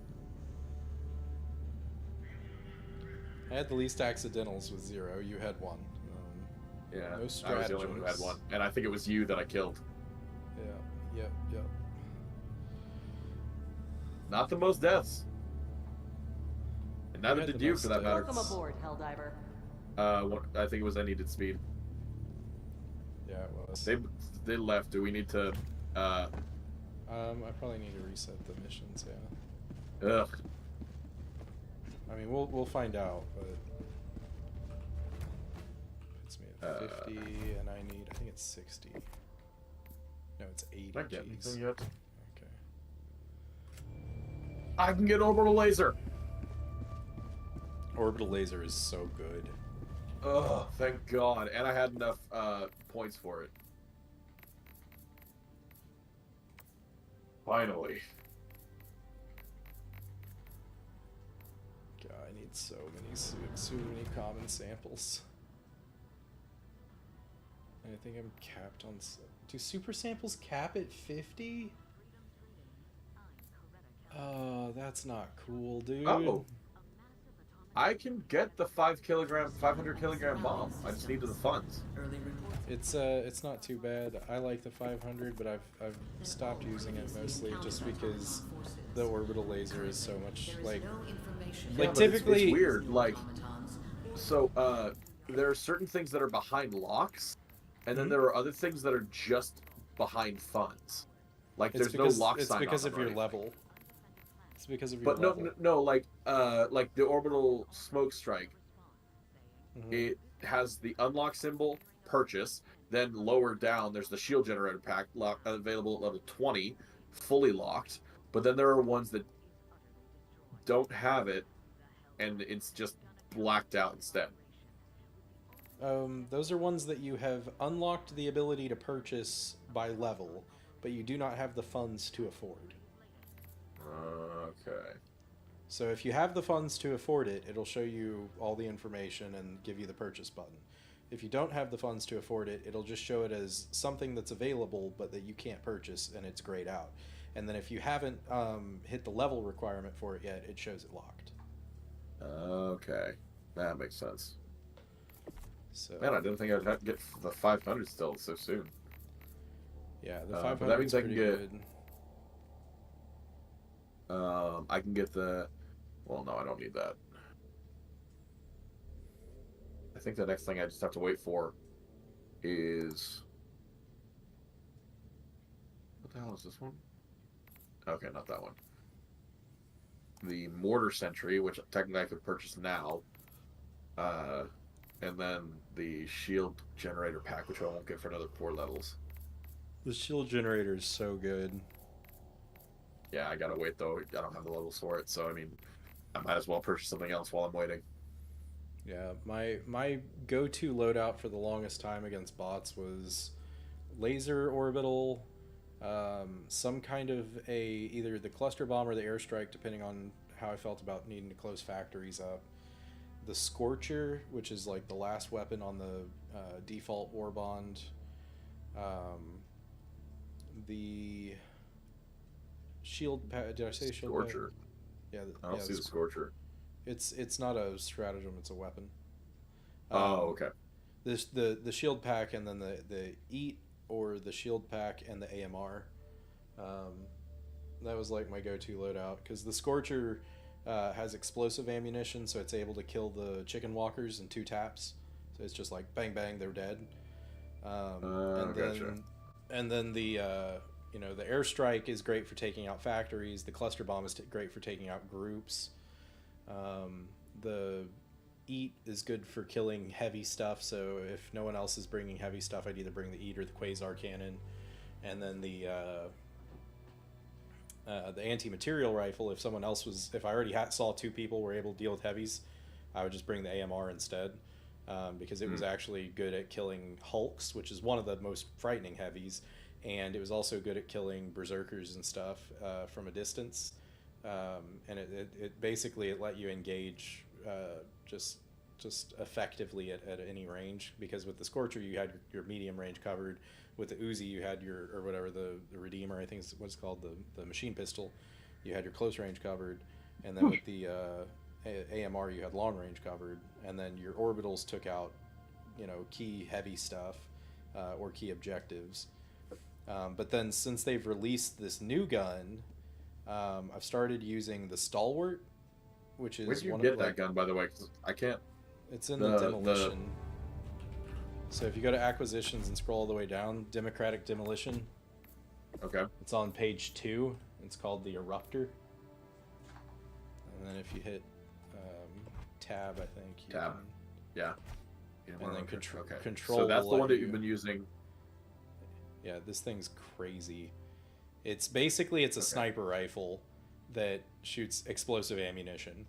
I had the least accidentals with 0. You had 1. Yeah, No I was the only one who had stratagems. one. And I think it was you that I killed. Yeah, yep. Not the most deaths. And neither had did the you, most for that matter. Welcome aboard, Helldiver. I think it was I needed speed. Yeah, it was. They left. Do we need to, I probably need to reset the missions, yeah. ugh. I mean, we'll find out, but 50, and I think it's 60. No, it's 80. Not get Jeez. anything yet. Okay. I can get orbital laser. Orbital laser is so good. Oh, thank God! And I had enough points for it. Finally. God, I need so many common samples. And I think I'm capped on. Do super samples cap at 50? Oh, that's not cool, dude. Oh. I can get the 500 kilogram bomb. I just needed the funds. It's not too bad. I like the 500, but I've stopped using it mostly just because the orbital laser is so much like typically it's weird. Like, so there are certain things that are behind locks, and then there are other things that are just behind funds. Like there's no lock sign. It's because on of them or your anything. level. It's because of your But level. no, like the orbital smoke strike. It has the unlock symbol, purchase. Then lower down, there's the shield generator pack available at level 20, fully locked. But then there are ones that don't have it, and it's just blacked out instead. Those are ones that you have unlocked the ability to purchase by level, but you do not have the funds to afford. Okay. So if you have the funds to afford it, it'll show you all the information and give you the purchase button. If you don't have the funds to afford it, it'll just show it as something that's available but that you can't purchase, and it's grayed out. And then if you haven't hit the level requirement for it yet, it shows it locked. Okay. That makes sense. So, Man, I didn't think I'd have to get the 500 still so soon. Yeah, the 500 but that means I can get... good. I can get the... Well, no, I don't need that. I think the next thing I just have to wait for is... What the hell is this one? Okay, not that one. The Mortar Sentry, which technically I could purchase now. And then the Shield Generator Pack, which I won't get for another 4 levels. The shield generator is so good. Yeah, I gotta wait though. I don't have the levels for it, so I mean, I might as well purchase something else while I'm waiting. Yeah, my go-to loadout for the longest time against bots was laser orbital, some kind of either the cluster bomb or the airstrike, depending on how I felt about needing to close factories up. The Scorcher, which is like the last weapon on the default war bond. The shield pad. Did I say shield Scorcher? Pad? Yeah, I don't see the Scorcher. It's not a stratagem. It's a weapon. Oh, okay. The shield pack, and then the eat, or the shield pack and the AMR. That was like my go-to loadout, because the Scorcher has explosive ammunition, so it's able to kill the chicken walkers in 2 taps. So it's just like bang bang, they're dead. Gotcha. And then the the airstrike is great for taking out factories. The cluster bomb is great for taking out groups. The eat is good for killing heavy stuff. So if no one else is bringing heavy stuff, I'd either bring the eat or the quasar cannon. And then the anti-material rifle. If I already saw 2 people were able to deal with heavies, I would just bring the AMR instead. Because it was actually good at killing hulks, which is one of the most frightening heavies, and it was also good at killing berserkers and stuff from a distance. And it basically let you engage just effectively at any range, because with the Scorcher you had your medium range covered. With the Uzi you had the Redeemer, I think is what's called, the machine pistol, you had your close range covered, and then with the AMR you had long range covered, and then your orbitals took out key heavy stuff or key objectives. But then since they've released this new gun, I've started using the Stalwart, which is... Where'd you get that gun, by the way? 'Cause I can't... It's in the demolition. So if you go to acquisitions and scroll all the way down, Democratic Demolition. Okay. It's on page 2. It's called the Eruptor. And then if you hit tab, I think. Tab. Yeah. and then Okay. control. So that's will the let one that you- you've been using. Yeah, this thing's crazy. It's basically a sniper rifle that shoots explosive ammunition,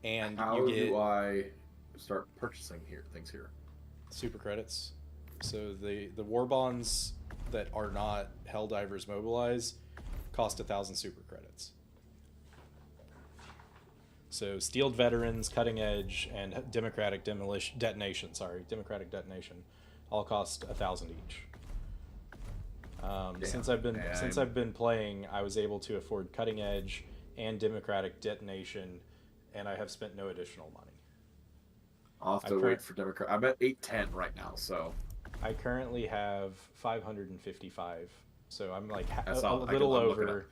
and How you get do I start purchasing things here? super credits. So the war bonds that are not Helldivers Mobilize cost 1,000 super credits. So Steeled Veterans, Cutting Edge, and Democratic Detonation, all cost 1,000 each. Since I've been playing, I was able to afford Cutting Edge and Democratic Detonation, and I have spent no additional money. I'll have to wait for Democrat. I'm at 810 right now, so I currently have 555, so I'm like That's a all- I can- little I'm looking over.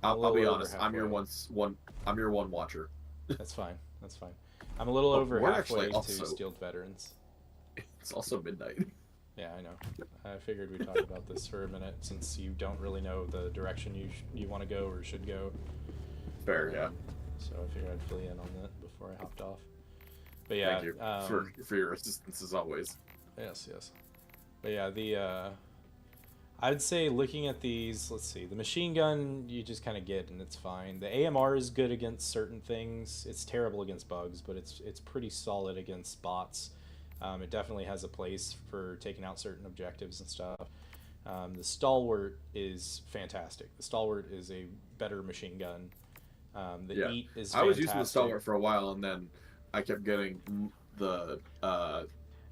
I'll be over honest. I'm your halfway. I'm your one watcher. That's fine. That's fine. I'm a little over we're halfway actually also- to Steeled Veterans. It's also midnight. Yeah, I know. I figured we'd talk about this for a minute since you don't really know the direction you want to go or should go. Fair, yeah. So I figured I'd fill you in on that before I hopped off. But yeah, Thank you for your assistance as always. Yes. But yeah, I'd say looking at these, let's see, the machine gun you just kind of get and it's fine. The AMR is good against certain things. It's terrible against bugs, but it's pretty solid against bots. It definitely has a place for taking out certain objectives and stuff. The Stalwart is fantastic. The Stalwart is a better machine gun. The EAT is fantastic. I was using the Stalwart for a while, and then I kept getting the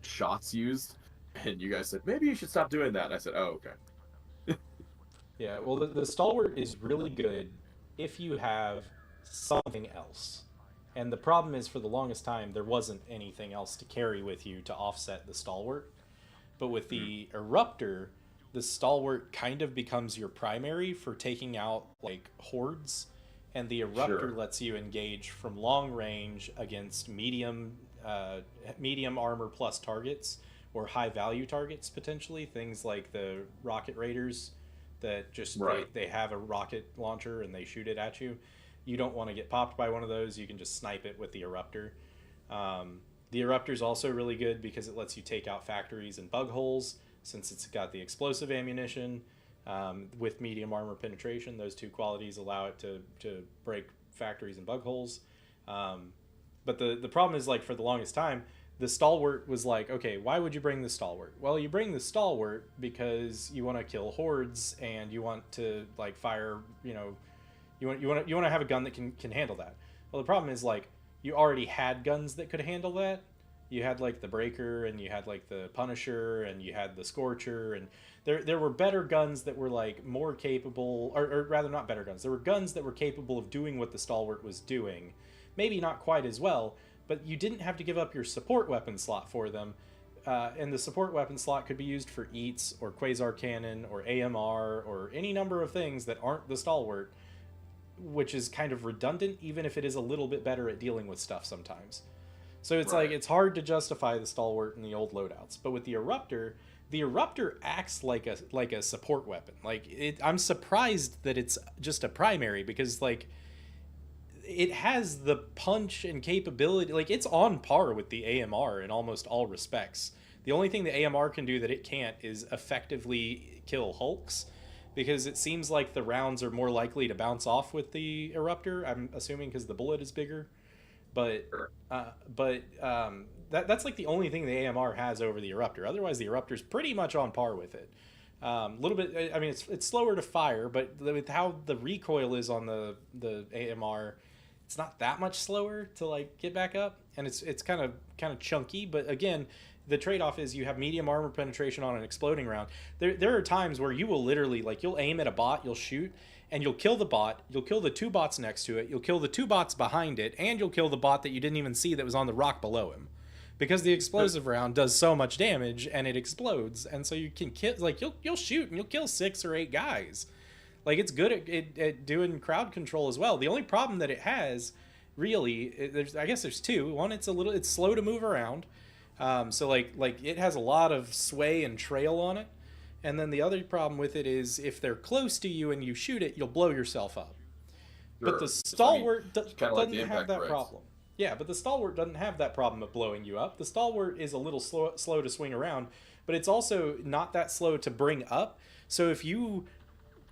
shots used, and you guys said, maybe you should stop doing that. And I said, oh, okay. Yeah, well, the Stalwart is really good if you have something else. And the problem is, for the longest time, there wasn't anything else to carry with you to offset the Stalwart. But with the Eruptor, the Stalwart kind of becomes your primary for taking out, like, hordes. And the Eruptor lets you engage from long range against medium armor plus targets, or high value targets, potentially. Things like the Rocket Raiders that just, they have a rocket launcher and they shoot it at you. You don't want to get popped by one of those. You can just snipe it with the Eruptor. The Eruptor is also really good because it lets you take out factories and bug holes, since it's got the explosive ammunition with medium armor penetration. Those two qualities allow it to break factories and bug holes. But the problem is, like, for the longest time, the Stalwart was like, okay, why would you bring the Stalwart? Well, you bring the Stalwart because you want to kill hordes and you want to, like, fire, you want to have a gun that can handle that. Well, the problem is, like, you already had guns that could handle that. You had, like, the Breaker, and you had, like, the Punisher, and you had the Scorcher, and there were better guns that were, like, more capable, or rather not better guns. There were guns that were capable of doing what the Stalwart was doing. Maybe not quite as well, but you didn't have to give up your support weapon slot for them. And the support weapon slot could be used for EATs, or Quasar Cannon, or AMR, or any number of things that aren't the Stalwart, which is kind of redundant, even if it is a little bit better at dealing with stuff sometimes. So it's like, it's hard to justify the Stalwart in the old loadouts. But with the Eruptor acts like a support weapon. Like, I'm surprised that it's just a primary, because, like, it has the punch and capability. Like, it's on par with the AMR in almost all respects. The only thing the AMR can do that it can't is effectively kill hulks, because it seems like the rounds are more likely to bounce off with the Eruptor. I'm assuming because the bullet is bigger. But that's like the only thing the AMR has over the Eruptor. Otherwise, the Eruptor's pretty much on par with it. A little bit. I mean, it's slower to fire, but with how the recoil is on the AMR, it's not that much slower to, like, get back up, and it's kind of chunky. But again, the trade-off is you have medium armor penetration on an exploding round. There are times where you will literally, like, you'll aim at a bot, you'll shoot, and you'll kill the bot, you'll kill the two bots next to it, you'll kill the two bots behind it, and you'll kill the bot that you didn't even see that was on the rock below him. Because the explosive round does so much damage, and it explodes, and so you can kill, like, you'll shoot, and you'll kill 6 or 8 guys. Like, it's good at doing crowd control as well. The only problem that it has, really, I guess there's two. One, it's slow to move around. So, like it has a lot of sway and trail on it. And then the other problem with it is, if they're close to you and you shoot it, you'll blow yourself up. But the Stalwart doesn't have that problem. Yeah, but the Stalwart doesn't have that problem of blowing you up. The Stalwart is a little slow to swing around, but it's also not that slow to bring up. So if you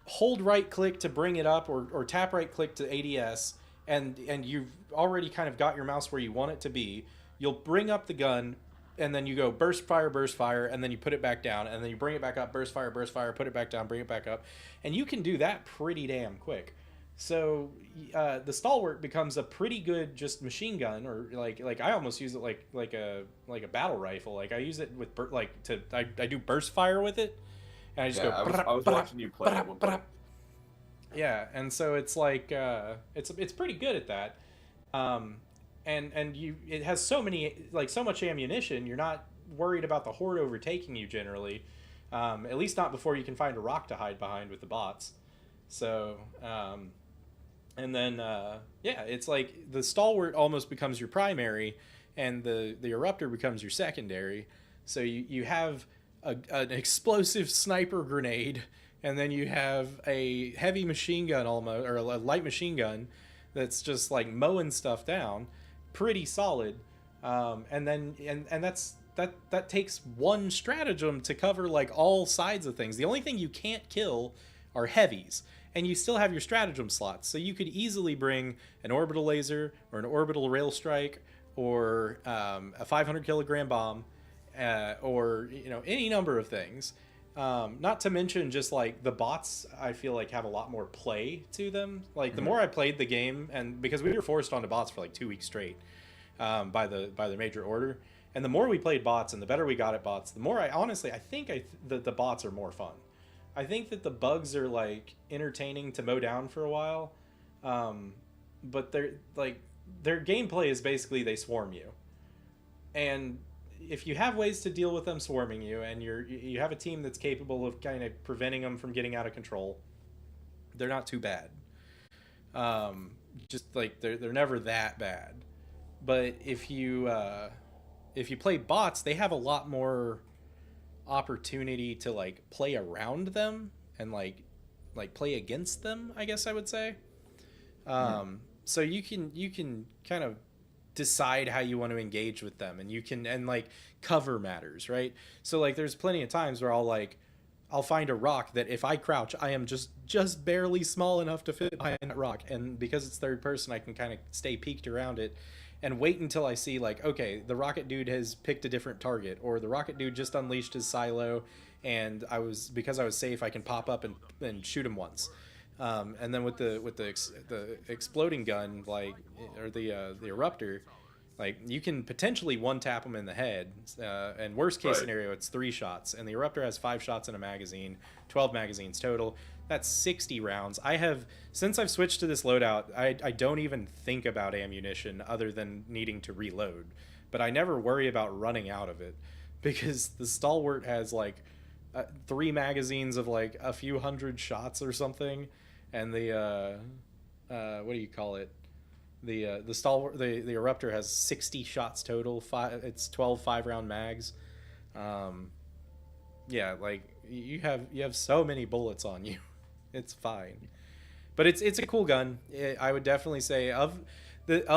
hold right click to bring it up, or tap right click to ADS, and you've already kind of got your mouse where you want it to be, you'll bring up the gun, and then you go burst fire, and then you put it back down, and then you bring it back up, burst fire, put it back down, bring it back up, and you can do that pretty damn quick. So the Stalwart becomes a pretty good just machine gun, or like I almost use it like a battle rifle. Like I use it with I do burst fire with it, and I just go. I was watching you play at one point. Yeah, and so it's like it's pretty good at that, and it has so much ammunition. You're not worried about the horde overtaking you generally, at least not before you can find a rock to hide behind with the bots. So and then it's like the Stalwart almost becomes your primary, and the Eruptor becomes your secondary. So you have an explosive sniper grenade, and then you have a heavy machine gun almost, or a light machine gun that's just like mowing stuff down, pretty solid. And that takes one stratagem to cover like all sides of things. The only thing you can't kill are heavies, and you still have your stratagem slots. So you could easily bring an orbital laser, or an orbital rail strike, or a 500 kilogram bomb, or any number of things. Not to mention just like the bots, I feel like have a lot more play to them. Like the more I played the game, and because we were forced onto bots for like 2 weeks straight by the major order, and the more we played bots and the better we got at bots, the more I think the bots are more fun. I think that the bugs are like entertaining to mow down for a while, but their gameplay is basically they swarm you, and if you have ways to deal with them swarming you, and you have a team that's capable of kind of preventing them from getting out of control, they're not too bad. Just like they're never that bad. But if you play bots, they have a lot more opportunity to like play around them and like play against them, I guess I would say. So you can kind of decide how you want to engage with them, and like cover matters, right? So like there's plenty of times where I'll find a rock that if I crouch, I am just barely small enough to fit behind that rock, and because it's third person, I can kind of stay peeked around it and wait until I see like, okay, the rocket dude has picked a different target, or the rocket dude just unleashed his silo, and because I was safe, I can pop up and shoot him once. And then with the exploding gun, like, or the Eruptor, like you can potentially one tap them in the head, and worst case scenario, it's 3 shots, and the Eruptor has 5 shots in a magazine, 12 magazines total. That's 60 rounds. Since I've switched to this loadout, I don't even think about ammunition other than needing to reload, but I never worry about running out of it, because the Stalwart has like 3 magazines of like a few hundred shots or something, and the what do you call it? The Stalwart, the Eruptor has 60 shots total. It's 12 5-round mags. Yeah, like you have so many bullets on you. It's fine, but it's a cool gun. I would definitely say the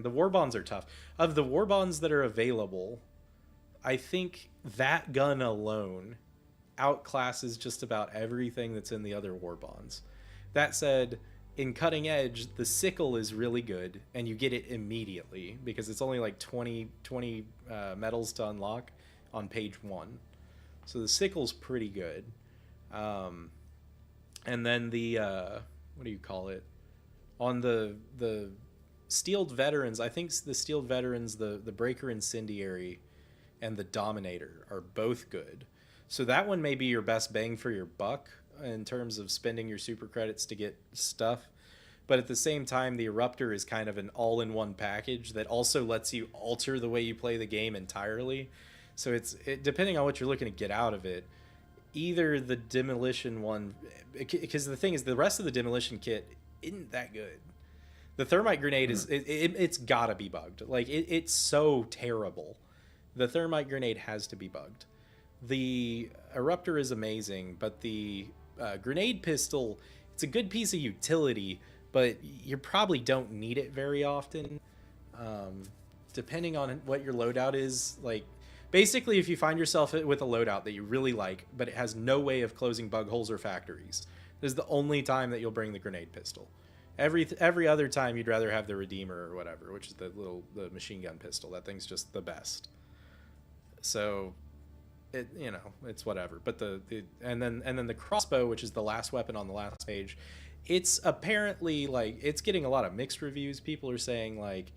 war bonds are tough. Of the war bonds that are available, I think that gun alone outclasses just about everything that's in the other war bonds. That said, in cutting edge, the sickle is really good, and you get it immediately because it's only like 20 medals to unlock on page 1. So the sickle's pretty good. And then the what do you call it? On the Steeled Veterans, I think the Steeled Veterans, the Breaker Incendiary and the Dominator are both good. So that one may be your best bang for your buck in terms of spending your super credits to get stuff. But at the same time, the Eruptor is kind of an all-in-one package that also lets you alter the way you play the game entirely. So it's depending on what you're looking to get out of it. Either the Demolition one, because the thing is, the rest of the Demolition kit isn't that good. The Thermite Grenade it's gotta be bugged. Like it's so terrible. The Thermite Grenade has to be bugged. The Eruptor is amazing, but the Grenade Pistol, it's a good piece of utility, but you probably don't need it very often. Depending on what your loadout is, like basically if you find yourself with a loadout that you really like, but it has no way of closing bug holes or factories, this is the only time that you'll bring the grenade pistol. Every other time you'd rather have the Redeemer or whatever, which is the machine gun pistol. That thing's just the best. So it, you know, it's whatever. But and then the crossbow, which is the last weapon on the last page, it's apparently like it's getting a lot of mixed reviews. People are saying like,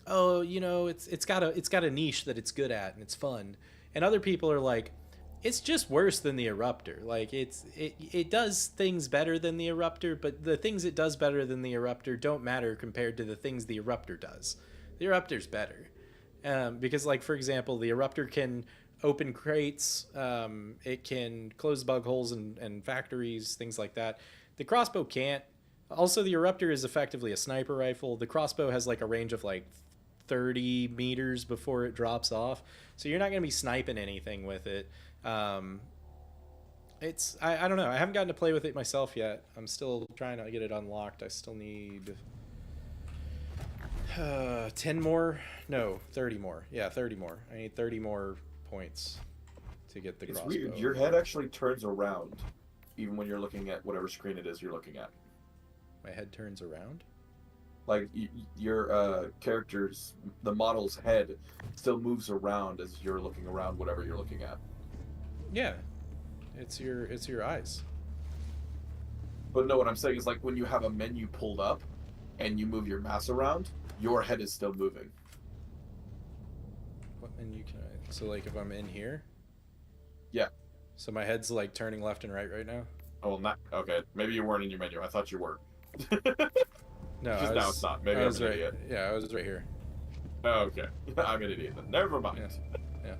oh, you know, it's got a niche that it's good at and it's fun, and other people are like, it's just worse than the Eruptor. Like it does things better than the Eruptor, but the things it does better than the Eruptor don't matter compared to the things the Eruptor does. The Eruptor's better, because like for example, the Eruptor can open crates, it can close bug holes and factories, things like that. The crossbow can't. Also, the Eruptor is effectively a sniper rifle. The crossbow has like a range of like 30 meters before it drops off, so you're not going to be sniping anything with it. It's I don't know, I haven't gotten to play with it myself yet. I'm still trying to get it unlocked. I still need 30 more. Yeah, 30 more. I need 30 more points to get the crossbow. It's weird, your head actually turns around even when you're looking at whatever screen it is you're looking at. My head turns around? Like your character's, the model's head still moves around as you're looking around whatever you're looking at. Yeah, it's your eyes. But no, what I'm saying is like when you have a menu pulled up and you move your mouse around, your head is still moving. What menu can I? So like if I'm in here? Yeah. So my head's like turning left and right now? Oh, not okay. Maybe you weren't in your menu. I thought you were. No, because now it's not. Maybe I I'm was an right. idiot. Yeah, I was right here. Oh, okay. I'm an idiot then. Never mind. Yeah.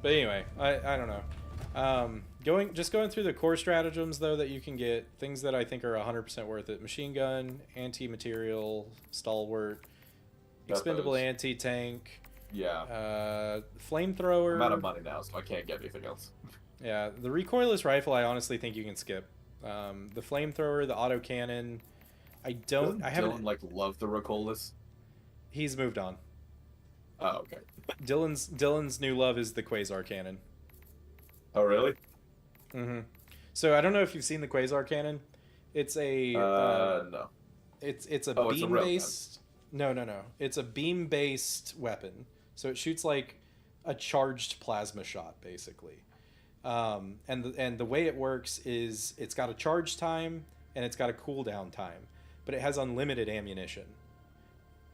But anyway, I don't know. Going through the core stratagems though that you can get, things that I think are 100% worth it: machine gun, anti-material, stalwart, expendable anti-tank. Yeah. Flamethrower. I'm out of money now, so I can't get anything else. Yeah, the recoilless rifle I honestly think you can skip. The flamethrower, the autocannon. I haven't like love the recoilless. He's moved on. Oh, okay. Dylan's new love is the quasar cannon. Oh, really? Mm-hmm. So I don't know if you've seen the quasar cannon. It's a no. It's a beam based. No. It's a beam based weapon. So it shoots like a charged plasma shot, basically. And the way it works is it's got a charge time and it's got a cooldown time, but it has unlimited ammunition.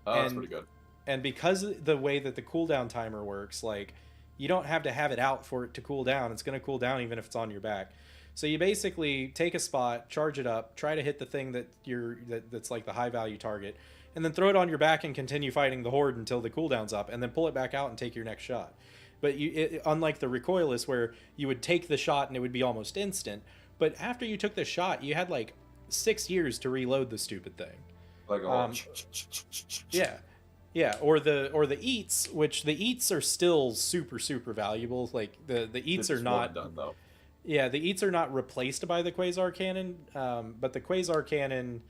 Oh, that's pretty good. And because of the way that the cooldown timer works, like you don't have to have it out for it to cool down. It's going to cool down even if it's on your back. So you basically take a spot, charge it up, try to hit the thing that's like the high value target, and then throw it on your back and continue fighting the horde until the cooldown's up, and then pull it back out and take your next shot. But unlike the recoilless, where you would take the shot and it would be almost instant, but after you took the shot, you had like 6 years to reload the stupid thing. Like yeah, or the eats, which the eats are still super valuable. Like the eats are not done though. Yeah, the eats are not replaced by the quasar cannon, but the quasar cannon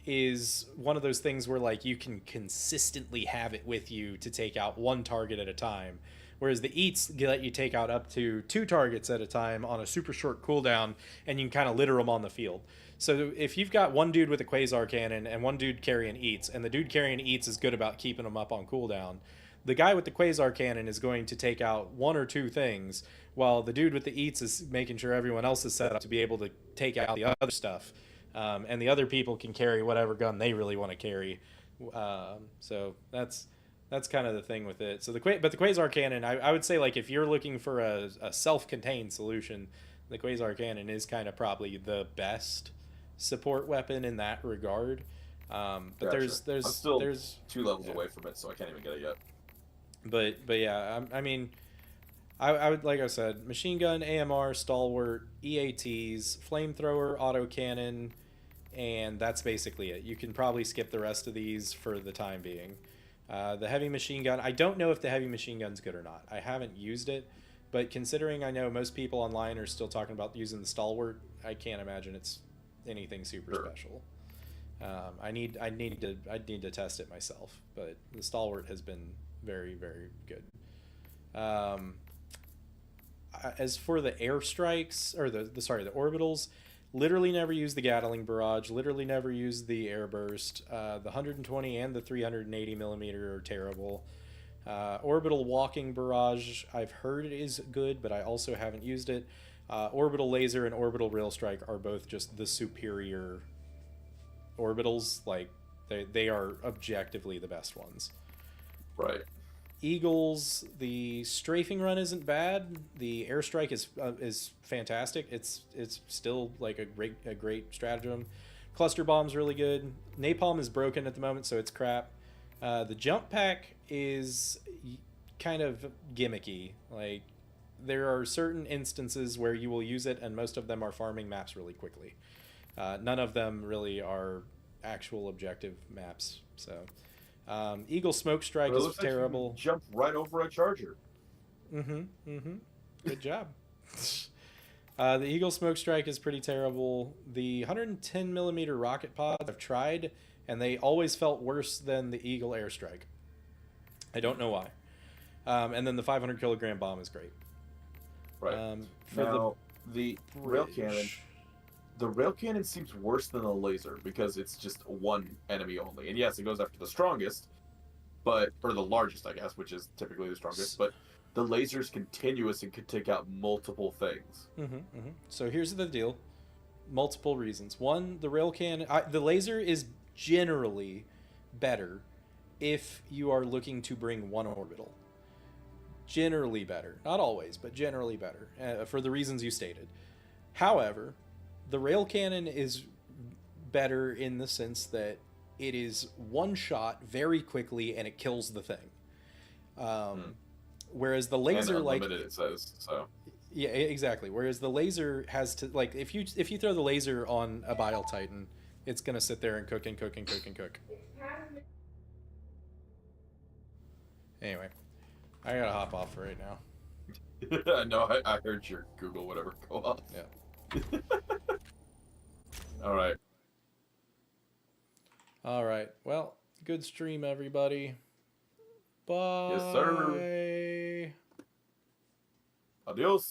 is one of those things where like you can consistently have it with you to take out one target at a time. Whereas the eats let you take out up to 2 targets at a time on a super short cooldown, and you can kind of litter them on the field. So if you've got one dude with a quasar cannon and one dude carrying eats, and the dude carrying eats is good about keeping them up on cooldown, the guy with the quasar cannon is going to take out 1 or 2 things, while the dude with the eats is making sure everyone else is set up to be able to take out the other stuff. And the other people can carry whatever gun they really want to carry. So that's kind of the thing with it. So the quasar cannon, I would say, like, if you're looking for a self-contained solution, the quasar cannon is kind of probably the best support weapon in that regard. But gotcha. there's I'm still there's 2 levels away from it, so I can't even get it yet. But yeah, I mean, I would, like I said, machine gun, AMR, stalwart, EATs, flamethrower, autocannon, and that's basically it. You can probably skip the rest of these for the time being. The heavy machine gun, I don't know if the heavy machine gun's good or not. I haven't used it, but considering I know most people online are still talking about using the stalwart, I can't imagine it's anything super special. I need to test it myself, but the Stalwart has been very, very good. As for the airstrikes, or the orbitals, literally never use the Gatling barrage, literally never use the airburst. The 120 and the 380 millimeter are terrible. Orbital walking barrage, I've heard is good, but I also haven't used it. Orbital laser and orbital rail strike are both just the superior orbitals. Like, they are objectively the best ones. Right. Eagles, the strafing run isn't bad. The airstrike is fantastic. It's still like a great stratagem. Cluster bomb's really good. Napalm is broken at the moment, so it's crap. The jump pack is kind of gimmicky. Like, there are certain instances where you will use it, and most of them are farming maps really quickly. None of them really are actual objective maps. So, Eagle Smoke Strike is terrible. Like you jump right over a charger. Good job. The Eagle Smoke Strike is pretty terrible. The 110 millimeter rocket pods I've tried, and they always felt worse than the Eagle Airstrike. I don't know why. And then the 500 kilogram bomb is great. Right. For now, the rail cannon. The rail cannon seems worse than the laser because it's just one enemy only. And yes, it goes after the strongest, or the largest, I guess, which is typically the strongest. But the laser's continuous and can take out multiple things. So here's the deal. Multiple reasons. One, the rail cannon, the laser is generally better if you are looking to bring one orbital. Generally better. Not always, but generally better, for the reasons you stated. However, the rail cannon is better in the sense that it is one shot very quickly and it kills the thing. Whereas the laser, and unlimited, it says so. Yeah, exactly. Whereas the laser has to, like, if you throw the laser on a Bile Titan, it's gonna sit there and cook and cook and cook and cook. Anyway, I gotta hop off for right now. No, I heard your Google whatever go off. Yeah. All right. All right. Well, good stream, everybody. Bye. Yes, sir. Adios.